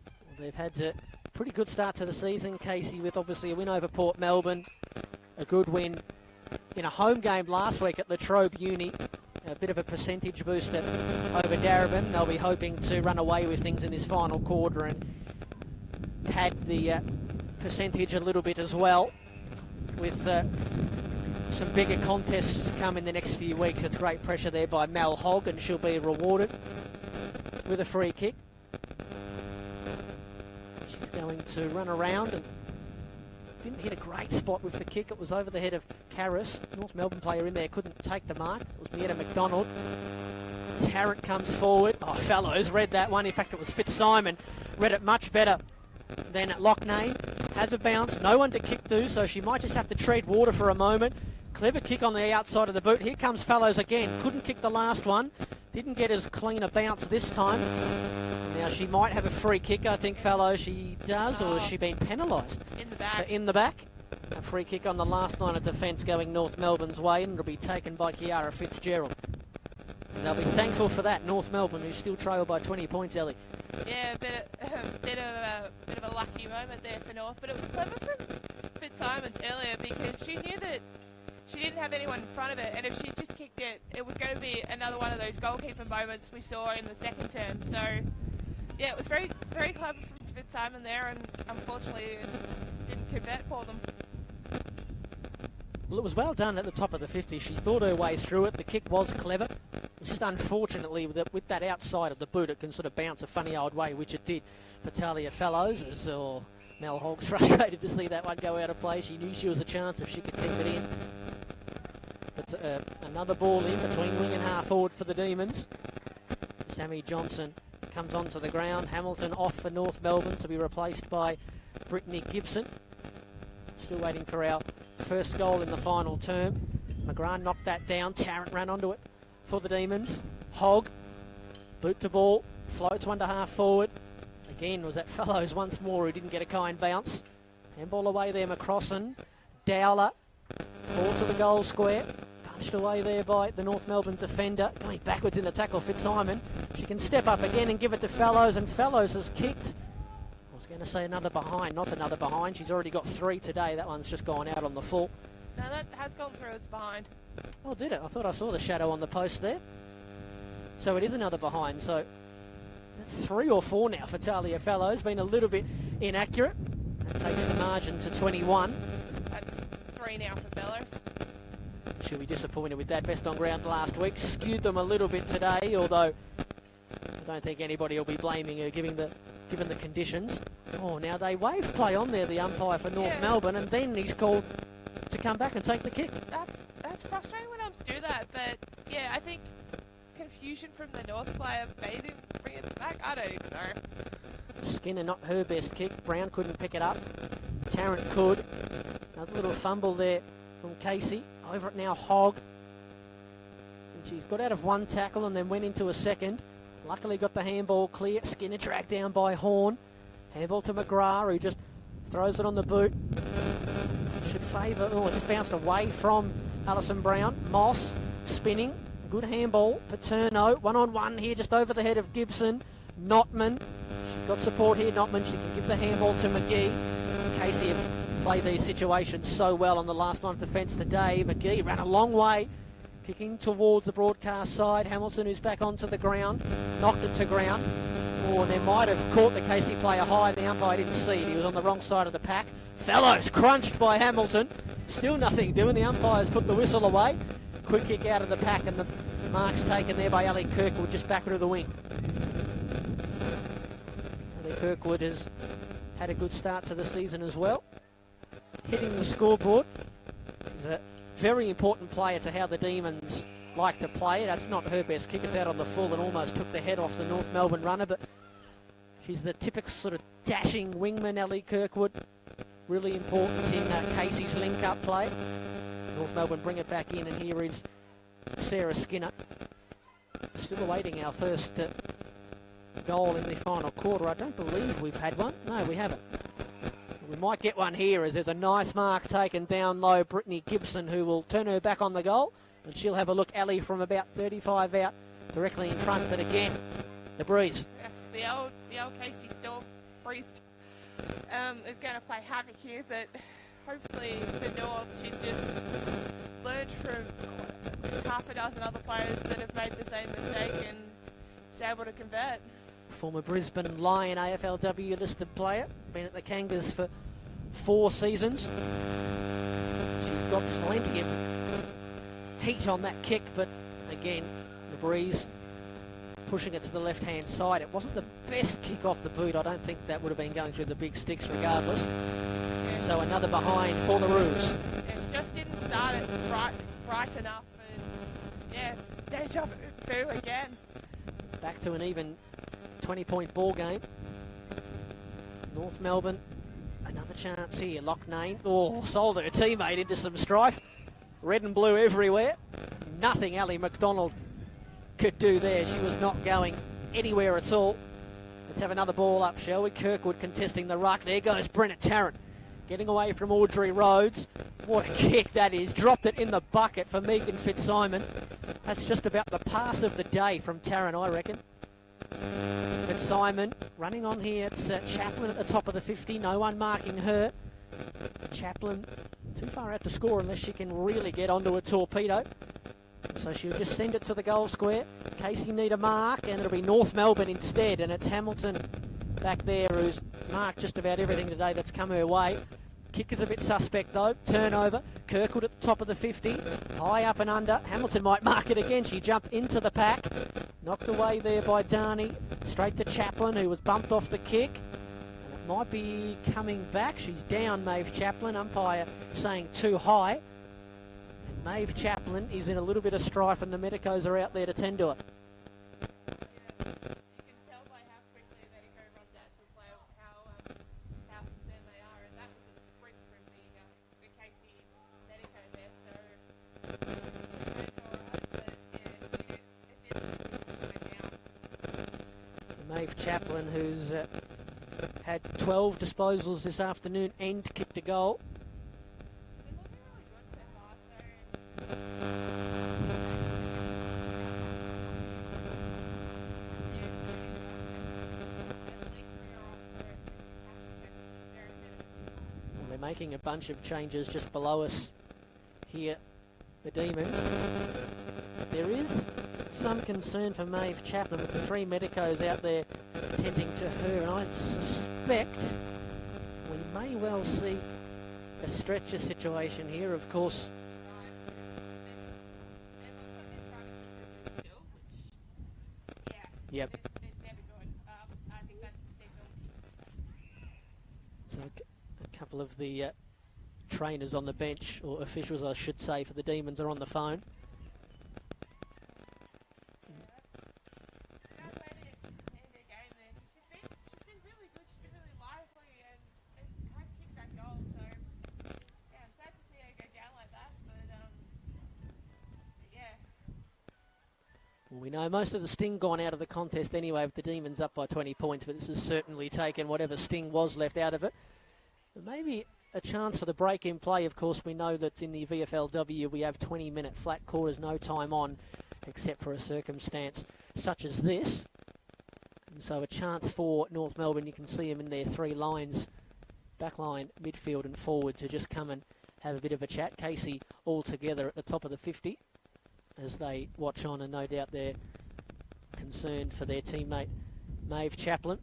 S14: Well, they've had a pretty good start to the season, Casey, with obviously a win over Port Melbourne, a good win in a home game last week at Latrobe Uni, a bit of a percentage booster over Darebin. They'll be hoping to run away with things in this final quarter and pad the percentage a little bit as well, with some bigger contests come in the next few weeks. It's great pressure there by Mel Hogg, and she'll be rewarded with a free kick. She's going to run around and didn't hit a great spot with the kick. It was over the head of Karras. North Melbourne player in there couldn't take the mark. It was Nietta McDonald. Tarrant comes forward. Oh, Fellows read that one. In fact, it was Fitzsimon. Read it much better than Locknane. Has a bounce. No one to kick to, so she might just have to tread water for a moment. Clever kick on the outside of the boot. Here comes Fellows again. Couldn't kick the last one. Didn't get as clean a bounce this time. Now she might have a free kick, I think, Fellows. She does, or has she been penalised?
S28: In the back.
S14: In the back. A free kick on the last line of defence going North Melbourne's way, and it'll be taken by Kiara Fitzgerald. And they'll be thankful for that, North Melbourne, who still trail by 20 points, Ellie.
S28: Yeah, a bit of a lucky moment there for North, but it was clever from Fitzsimons earlier because she knew that she didn't have anyone in front of it, and if she just kicked it, it was going to be another one of those goalkeeper moments we saw in the second term. So, yeah, it was very, very clever from Fitzsimon there, and unfortunately it just didn't convert for them.
S14: Well, it was well done at the top of the 50. She thought her way through it. The kick was clever. It was just unfortunately with that outside of the boot, it can sort of bounce a funny old way, which it did for Talia Fellows. Or Mel Hogg's frustrated to see that one go out of play. She knew she was a chance if she could keep it in. But another ball in between wing and half forward for the Demons. Sammy Johnson comes onto the ground. Hamilton off for North Melbourne to be replaced by Brittany Gibson. Still waiting for our first goal in the final term. McGrath knocked that down. Tarrant ran onto it for the Demons. Hogg, boot to ball, floats one to half forward. Again, was that Fellows once more who didn't get a kind bounce. Handball away there, McCrossan. Dowler, ball to the goal square. Punched away there by the North Melbourne defender. Going backwards in the tackle, Fitzsimon. She can step up again and give it to Fellows, and Fellows has kicked. I was going to say another behind, not another behind. She's already got 3 today. That one's just gone out on the full.
S28: No, that has gone through as behind.
S14: Oh, did it? I thought I saw the shadow on the post there. So it is another behind. So that's 3 or 4 now for Talia Fellows. Been a little bit inaccurate. That takes the margin to 21.
S28: That's 3 now for Fellows.
S14: She'll be disappointed with that. Best on ground last week. Skewed them a little bit today, although I don't think anybody will be blaming her given the conditions. Oh, now they wave play on there, the umpire for North Melbourne, and then he's called to come back and take the kick.
S28: That's frustrating when umps do that, but yeah, I think confusion from the North player made him bring it back. I don't even know.
S14: Skinner, not her best kick. Brown couldn't pick it up. Tarrant could. Another little fumble there from Casey. Over it now, Hogg. And she's got out of one tackle and then went into a second. Luckily got the handball clear. Skinner tracked down by Horn. Handball to McGrath, who just throws it on the boot. should favour. Oh, it's bounced away from Alison Brown. Moss spinning. Good handball. Paterno, 1-on-1 here, just over the head of Gibson. Notman. She's got support here, Notman. She can give the handball to McGee. Casey have played these situations so well on the last line of defence today. McGee ran a long way, kicking towards the broadcast side. Hamilton, who's back onto the ground, knocked it to ground. Oh, and they might have caught the Casey player high. The umpire didn't see it. He was on the wrong side of the pack. Fellows crunched by Hamilton. Still nothing doing. The umpires put the whistle away. Quick kick out of the pack, and the mark's taken there by Ali Kirkwood, just back to the wing. Ali Kirkwood has had a good start to the season as well. Hitting the scoreboard. He's a very important player to how the Demons like to play. That's not her best kick. It's out on the full and almost took the head off the North Melbourne runner, but she's the typical sort of dashing wingman, Ellie Kirkwood. Really important in Casey's link-up play. North Melbourne bring it back in, and here is Sarah Skinner. Still awaiting our first goal in the final quarter. I don't believe we've had one. No, we haven't. We might get one here as there's a nice mark taken down low. Brittany Gibson, who will turn her back on the goal, and she'll have a look. Ali from about 35 out, directly in front, but again, the breeze.
S28: Yes, the old Casey Storm breeze is going to play havoc here, but hopefully the North, she's just learned from half a dozen other players that have made the same mistake and she's able to convert.
S14: Former Brisbane Lion AFLW listed player, been at the Kangas for 4 seasons. She's got plenty of heat on that kick, but again, the breeze pushing it to the left-hand side. It wasn't the best kick off the boot. I don't think that would have been going through the big sticks regardless. Yeah. So another behind for the Roos.
S28: Yeah, she just didn't start it right enough, and yeah, deja vu again.
S14: Back to an even 20-point ball game. North Melbourne, another chance here. Locknane, sold her teammate into some strife. Red and blue everywhere. Nothing Ali McDonald could do there. She was not going anywhere at all. Let's have another ball up, shall we? Kirkwood contesting the ruck. There goes Brenna Tarrant, getting away from Audrey Rhodes. What a kick that is. Dropped it in the bucket for Megan Fitzsimon. That's just about the pass of the day from Tarrant, I reckon. Fitzsimon running on here. It's Chaplin at the top of the 50. No one marking her. Chaplin too far out to score unless she can really get onto a torpedo. So she'll just send it to the goal square. Casey need a mark, and it'll be North Melbourne instead. And it's Hamilton back there who's marked just about everything today that's come her way. Kick is a bit suspect though. Turnover. Kirkwood at the top of the 50. High up and under. Hamilton might mark it again. She jumped into the pack. Knocked away there by Darney. Straight to Chaplin, who was bumped off the kick. And it might be coming back. She's down, Maeve Chaplin. Umpire saying too high. And Maeve Chaplin is in a little bit of strife, and the medicos are out there to tend to her. Maeve Chaplin, who's had 12 disposals this afternoon and kicked a goal. Well, they're making a bunch of changes just below us here, the Demons. There is some concern for Maeve Chaplin with the 3 medicos out there tending to her, and I suspect we may well see a stretcher situation here. Of course, yep. So a couple of the trainers on the bench, or officials I should say, for the Demons are on the phone. We know most of the sting gone out of the contest anyway, with the Demons up by 20 points, but this has certainly taken whatever sting was left out of it. But maybe a chance for the break in play. Of course, we know that in the VFLW we have 20-minute flat quarters, no time on, except for a circumstance such as this. And so a chance for North Melbourne. You can see them in their three lines, back line, midfield and forward, to just come and have a bit of a chat. Casey all together at the top of the 50 as they watch on, and no doubt they're concerned for their teammate Maeve Chaplin.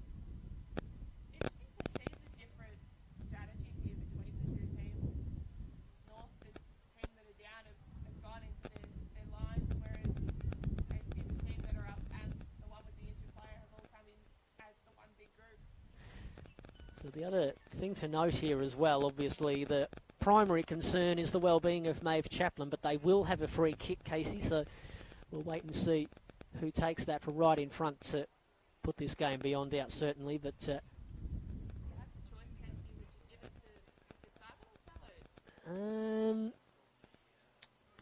S14: So the other thing to note here as well, obviously the primary concern is the well-being of Maeve Chaplin, but they will have a free kick, Casey, so we'll wait and see who takes that from right in front to put this game beyond doubt, certainly. But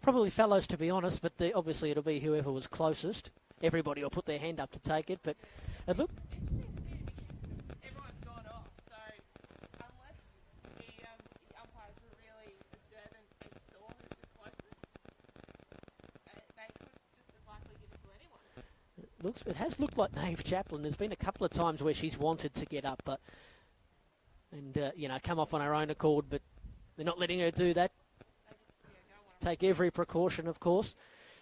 S14: probably Fellows, to be honest, but obviously it'll be whoever was closest. Everybody will put their hand up to take it, but look. It has looked like Maeve Chaplin. There's been a couple of times where she's wanted to get up, come off on her own accord, but they're not letting her do that. Take every precaution, of course.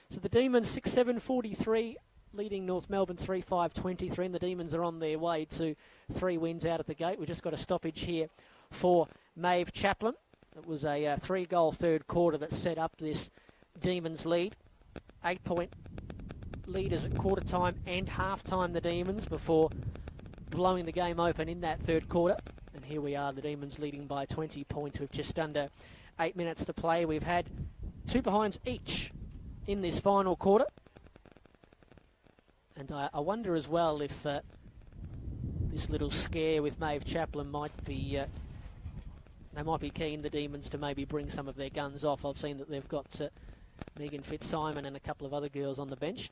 S14: So the Demons 6-7-43, leading North Melbourne 3-5-23, and the Demons are on their way to 3 wins out of the gate. We've just got a stoppage here for Maeve Chaplin. It was a 3-goal third quarter that set up this Demons lead. 8-point leaders at quarter time and half time, the Demons, before blowing the game open in that third quarter. And here we are, the Demons leading by 20 points with just under 8 minutes to play. We've had 2 behinds each in this final quarter. And I wonder as well if this little scare with Maeve Chaplin might be, they might be keen, the Demons, to maybe bring some of their guns off. I've seen that they've got Megan Fitzsimon and a couple of other girls on the bench.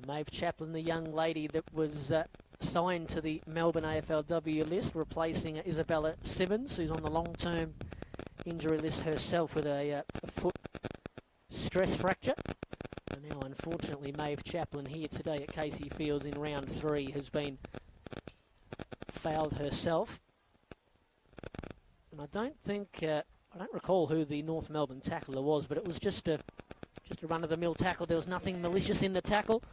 S14: Maeve Chaplin, the young lady that was signed to the Melbourne AFLW list, replacing Isabella Simmons, who's on the long-term injury list herself with a foot stress fracture. And now, unfortunately, Maeve Chaplin here today at Casey Fields in round 3 has been fouled herself. And I don't think, I don't recall who the North Melbourne tackler was, but it was just a run-of-the-mill tackle. There was nothing malicious in the tackle.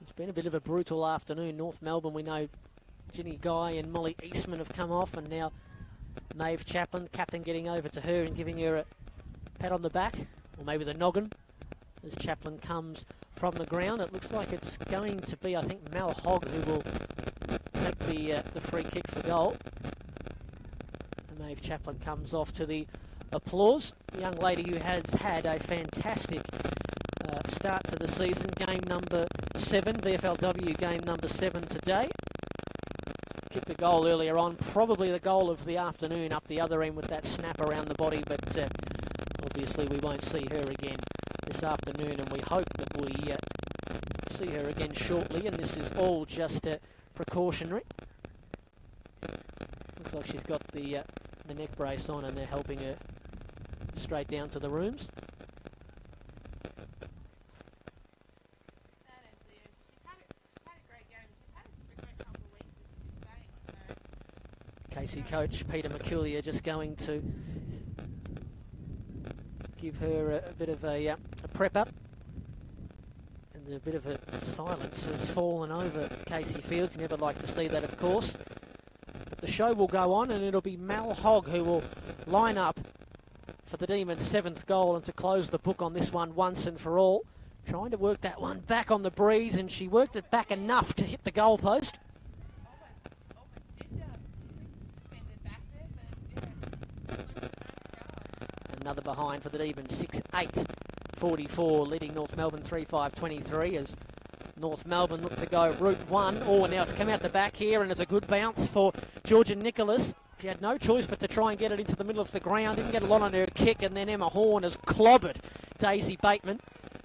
S14: It's been a bit of a brutal afternoon. North Melbourne, we know Ginny Guy and Molly Eastman have come off, and now Maeve Chaplin, captain, getting over to her and giving her a pat on the back, or maybe the noggin, as Chaplin comes from the ground. It looks like it's going to be, I think, Mel Hogg who will take the free kick for goal. And Maeve Chaplin comes off to the applause. The young lady who has had a fantastic start to the season. Game number 7, VFLW game number 7 today. Kicked the goal earlier on, probably the goal of the afternoon up the other end with that snap around the body, but obviously we won't see her again this afternoon, and we hope that we see her again shortly, and this is all just precautionary. Looks like she's got the neck brace on, and they're helping her straight down to the rooms. Casey coach Peter McCullier just going to give her a bit of a prep up. And a bit of a silence has fallen over Casey Fields. You never like to see that, of course. But the show will go on, and it'll be Mal Hogg who will line up for the Demons' 7th goal and to close the book on this one once and for all. Trying to work that one back on the breeze, and she worked it back enough to hit the goal post. Another behind for the Demons, 6-8-44, leading North Melbourne 3-5-23 as North Melbourne look to go route one. Oh, now it's come out the back here, and it's a good bounce for Georgia Nicholas. She had no choice but to try and get it into the middle of the ground. Didn't get a lot on her kick, and then Emma Horn has clobbered Daisy Bateman.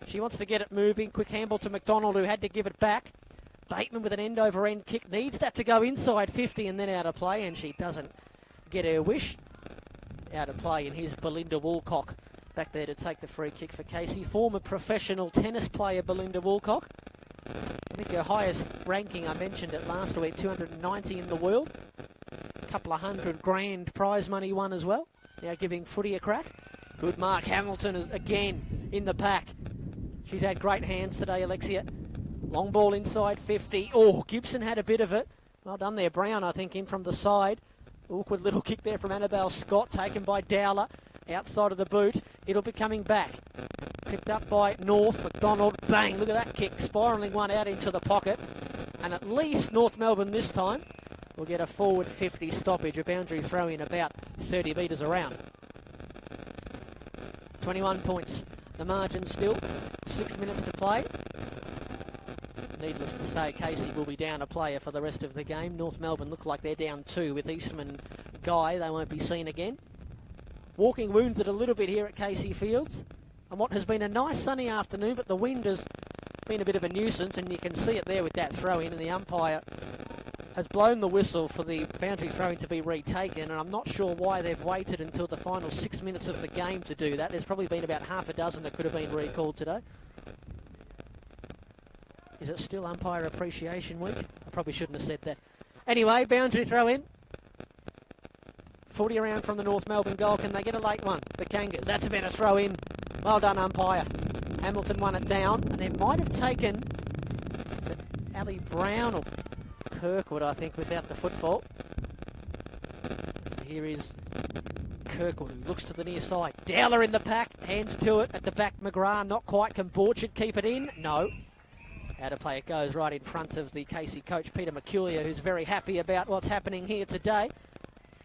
S14: She wants to get it moving. Quick handball to McDonald, who had to give it back. Bateman with an end-over-end kick. Needs that to go inside 50 and then out of play, and she doesn't get her wish. Out of play, and here's Belinda Woolcock back there to take the free kick for Casey. Former professional tennis player Belinda Woolcock. I think her highest ranking, I mentioned it last week, 290 in the world. A couple of $100,000 prize money won as well. Now giving footy a crack. Good mark. Hamilton is again in the pack. She's had great hands today, Alexia. Long ball inside 50. Oh, Gibson had a bit of it. Well done there, Brown, I think, in from the side. Awkward little kick there from Annabelle Scott, taken by Dowler. Outside of the boot, it'll be coming back. Picked up by North, McDonald, bang, look at that kick, spiralling one out into the pocket. And at least North Melbourne this time will get a forward 50 stoppage, a boundary throw in about 30 metres around. 21 points, the margin still, 6 minutes to play. Needless to say, Casey will be down a player for the rest of the game. North Melbourne look like they're down 2 with Eastman Guy. They won't be seen again. Walking wounded a little bit here at Casey Fields. And what has been a nice sunny afternoon, but the wind has been a bit of a nuisance, and you can see it there with that throw-in, and the umpire has blown the whistle for the boundary throw-in to be retaken, and I'm not sure why they've waited until the final 6 minutes of the game to do that. There's probably been about half a dozen that could have been recalled today. Is it still Umpire Appreciation Week? I probably shouldn't have said that. Anyway, boundary throw-in. 40 around from the North Melbourne goal. Can they get a late one? The Kangas. That's a better throw-in. Well done, umpire. Hamilton won it down, and they might have taken... Is it Ali Brown or Kirkwood, I think, without the football? So here is Kirkwood, who looks to the near side. Dowler in the pack. Hands to it. At the back, McGrath. Not quite. Can Borchard keep it in? No. Out of play it goes right in front of the Casey coach, Peter McCulier, who's very happy about what's happening here today.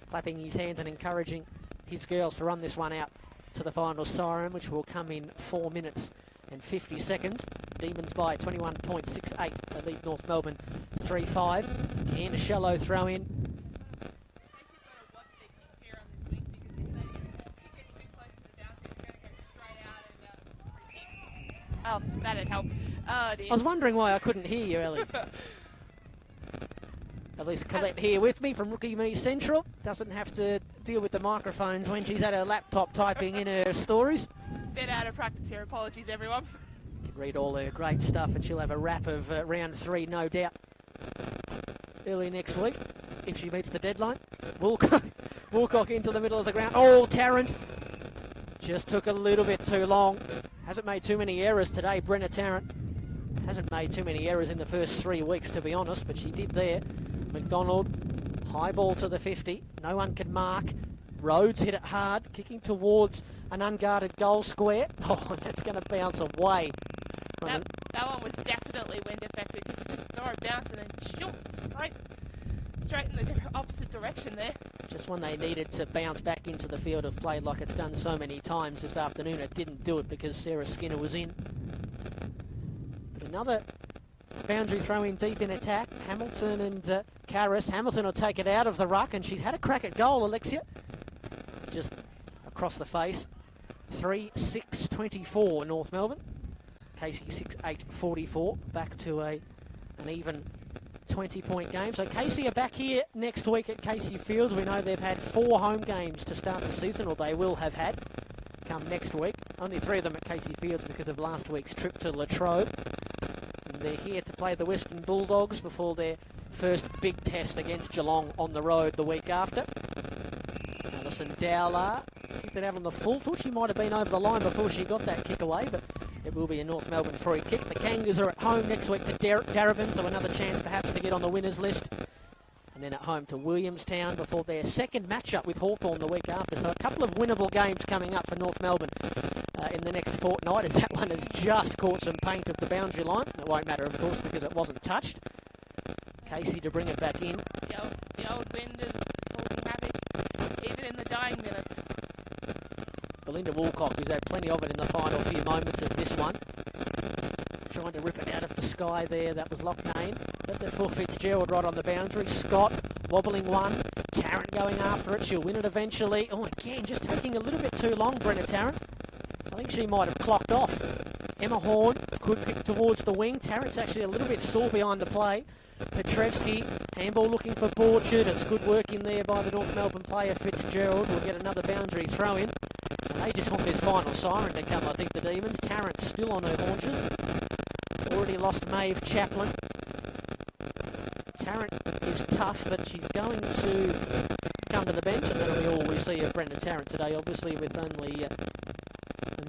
S14: Clapping his hands and encouraging his girls to run this one out to the final siren, which will come in 4 minutes and 50 seconds. Demons by 21.68. They lead North Melbourne 3-5. And a shallow throw in.
S28: Oh, that'd help. Oh, dear.
S14: I was wondering why I couldn't hear you, Ellie. At least Colette here with me from Rookie Me Central. Doesn't have to deal with the microphones when she's at her laptop typing in her stories.
S28: Bit out of practice here. Apologies, everyone.
S14: You can read all her great stuff, and she'll have a wrap of round 3, no doubt, early next week, if she meets the deadline. Woolcock into the middle of the ground. Oh, Tarrant just took a little bit too long. Hasn't made too many errors today, Brenna Tarrant. Hasn't made too many errors in the first 3 weeks, to be honest, but she did there. McDonald, high ball to the 50. No one can mark. Rhodes hit it hard, kicking towards an unguarded goal square. Oh, that's going to bounce away.
S28: That one was definitely wind affected because you just saw it bounce and then shoot, straight in the opposite direction there.
S14: Just when they needed to bounce back into the field of play like it's done so many times this afternoon, it didn't do it because Sarah Skinner was in. But another boundary throw in deep in attack. Hamilton and Karras. Hamilton will take it out of the ruck, and she's had a crack at goal, Alexia. Just across the face. 3-6-24 North Melbourne. Casey 6-8-44. Back to an even 20-point game. So Casey are back here next week at Casey Fields. We know they've had 4 home games to start the season, or they will have had come next week. Only 3 of them at Casey Fields because of last week's trip to Latrobe. And they're here to play the Western Bulldogs before their first big test against Geelong on the road the week after. Alison Dowler kicked it out on the full. Thought she might have been over the line before she got that kick away, but It will be a North Melbourne free kick. The Kangas are at home next week to Darebin, so another chance perhaps to get on the winners list. And then at home to Williamstown before their second matchup with Hawthorn the week after. So a couple of winnable games coming up for North Melbourne in the next fortnight, as that one has just caught some paint of the boundary line. It won't matter, of course, because it wasn't touched. Casey to bring it back in.
S28: The old wind is causing havoc, even in the dying minutes.
S14: Belinda Woolcock, who's had plenty of it in the final few moments of this one. Trying to rip it out of the sky there. That was Locknane. But the for Fitzgerald right on the boundary. Scott wobbling one. Tarrant going after it. She'll win it eventually. Oh, again, just taking a little bit too long, Brenna Tarrant. I think she might have clocked off. Emma Horn could kick towards the wing. Tarrant's actually a little bit sore behind the play. Petrevsky, handball looking for Borchard. It's good work in there by the North Melbourne player Fitzgerald. We'll get another boundary throw in. And they just want this final siren to come, I think, the Demons. Tarrant still on her haunches. Already lost Maeve Chaplin. Tarrant is tough, but she's going to come to the bench, and that'll be all we see of Brenda Tarrant today, obviously, with only a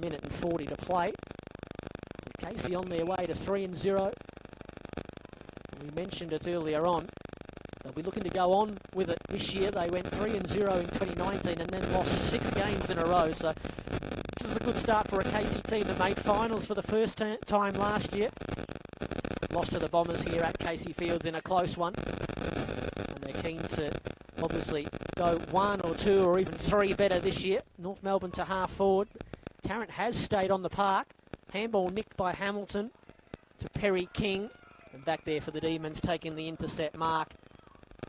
S14: minute and 40 to play. Casey on their way to 3-0. We mentioned it earlier on. They'll be looking to go on with it this year. They went 3-0 in 2019 and then lost 6 games in a row. So this is a good start for a Casey team that made finals for the first time last year. Lost to the Bombers here at Casey Fields in a close one. And they're keen to obviously go 1 or 2 or even 3 better this year. North Melbourne to half forward. Tarrant has stayed on the park. Handball nicked by Hamilton to Perry King. And back there for the Demons, taking the intercept mark,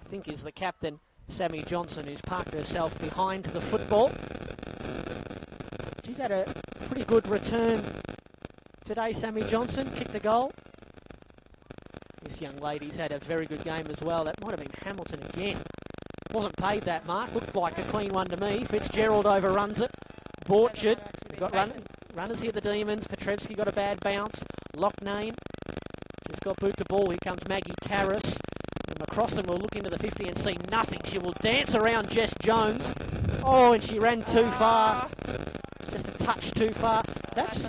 S14: I think is the captain, Sammy Johnson, who's parked herself behind the football. She's had a pretty good return today, Sammy Johnson. Kicked the goal. This young lady's had a very good game as well. That might have been Hamilton again. Wasn't paid that mark. Looked like a clean one to me. Fitzgerald overruns it. Borchard. We've got runners here, the Demons. Petrevsky got a bad bounce. Locknane. Just got boot to ball. Here comes Maggie Karras. And McCrossan will look into the 50 and see nothing. She will dance around Jess Jones. Oh, and she ran too far. Just a touch too far. That's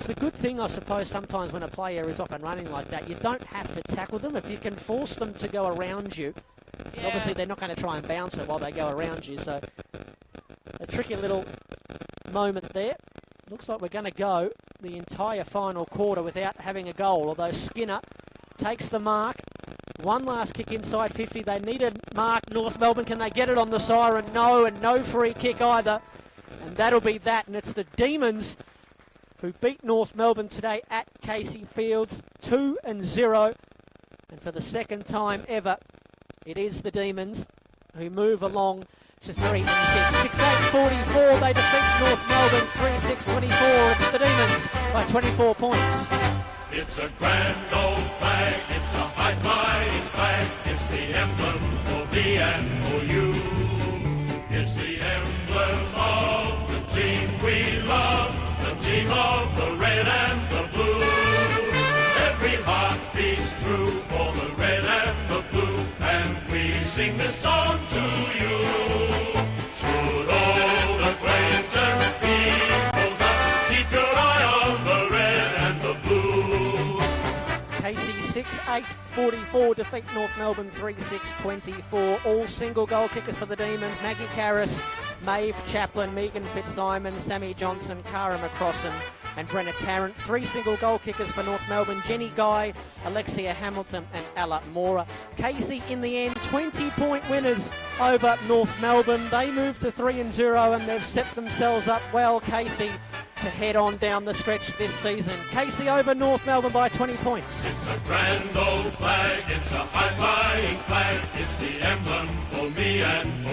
S14: the good thing, I suppose, sometimes when a player is off and running like that. You don't have to tackle them. If you can force them to go around you, obviously they're not going to try and bounce it while they go around you. So a tricky little moment there. Looks like we're going to go the entire final quarter without having a goal, although Skinner takes the mark. One last kick inside 50. They need a mark. North Melbourne, can they get it on the siren? No, and no free kick either. And that'll be that, and it's the Demons who beat North Melbourne today at Casey Fields 2-0. And for the second time ever, it is the Demons who move along to 3-6. 6-8-44, they defeat North Melbourne 3-6-24. It's the Demons by 24 points.
S4: It's a grand old flag, it's a high-flying flag, it's the emblem for me and for you. It's the emblem of the team we love, the team of the red and the blue. Every heart beats true for the red and the blue, and we sing this song to you. Should old acquaintance be forgotten, keep your eye on the red and the blue.
S14: Casey 6-8-44 defeat North Melbourne 3-6-24. All single goal kickers for the Demons. Maggie Karras, Maeve Chaplin, Megan Fitzsimons, Sammy Johnson, Cara McCrossan and Brenna Tarrant. 3 single goal kickers for North Melbourne. Jenny Guy, Alexia Hamilton and Ella Mora. Casey in the end 20-point winners over North Melbourne. They move to 3-0 and they've set themselves up well, Casey, to head on down the stretch this season. Casey over North Melbourne by 20 points.
S4: It's a grand old flag, it's a high-flying flag, it's the emblem for me and for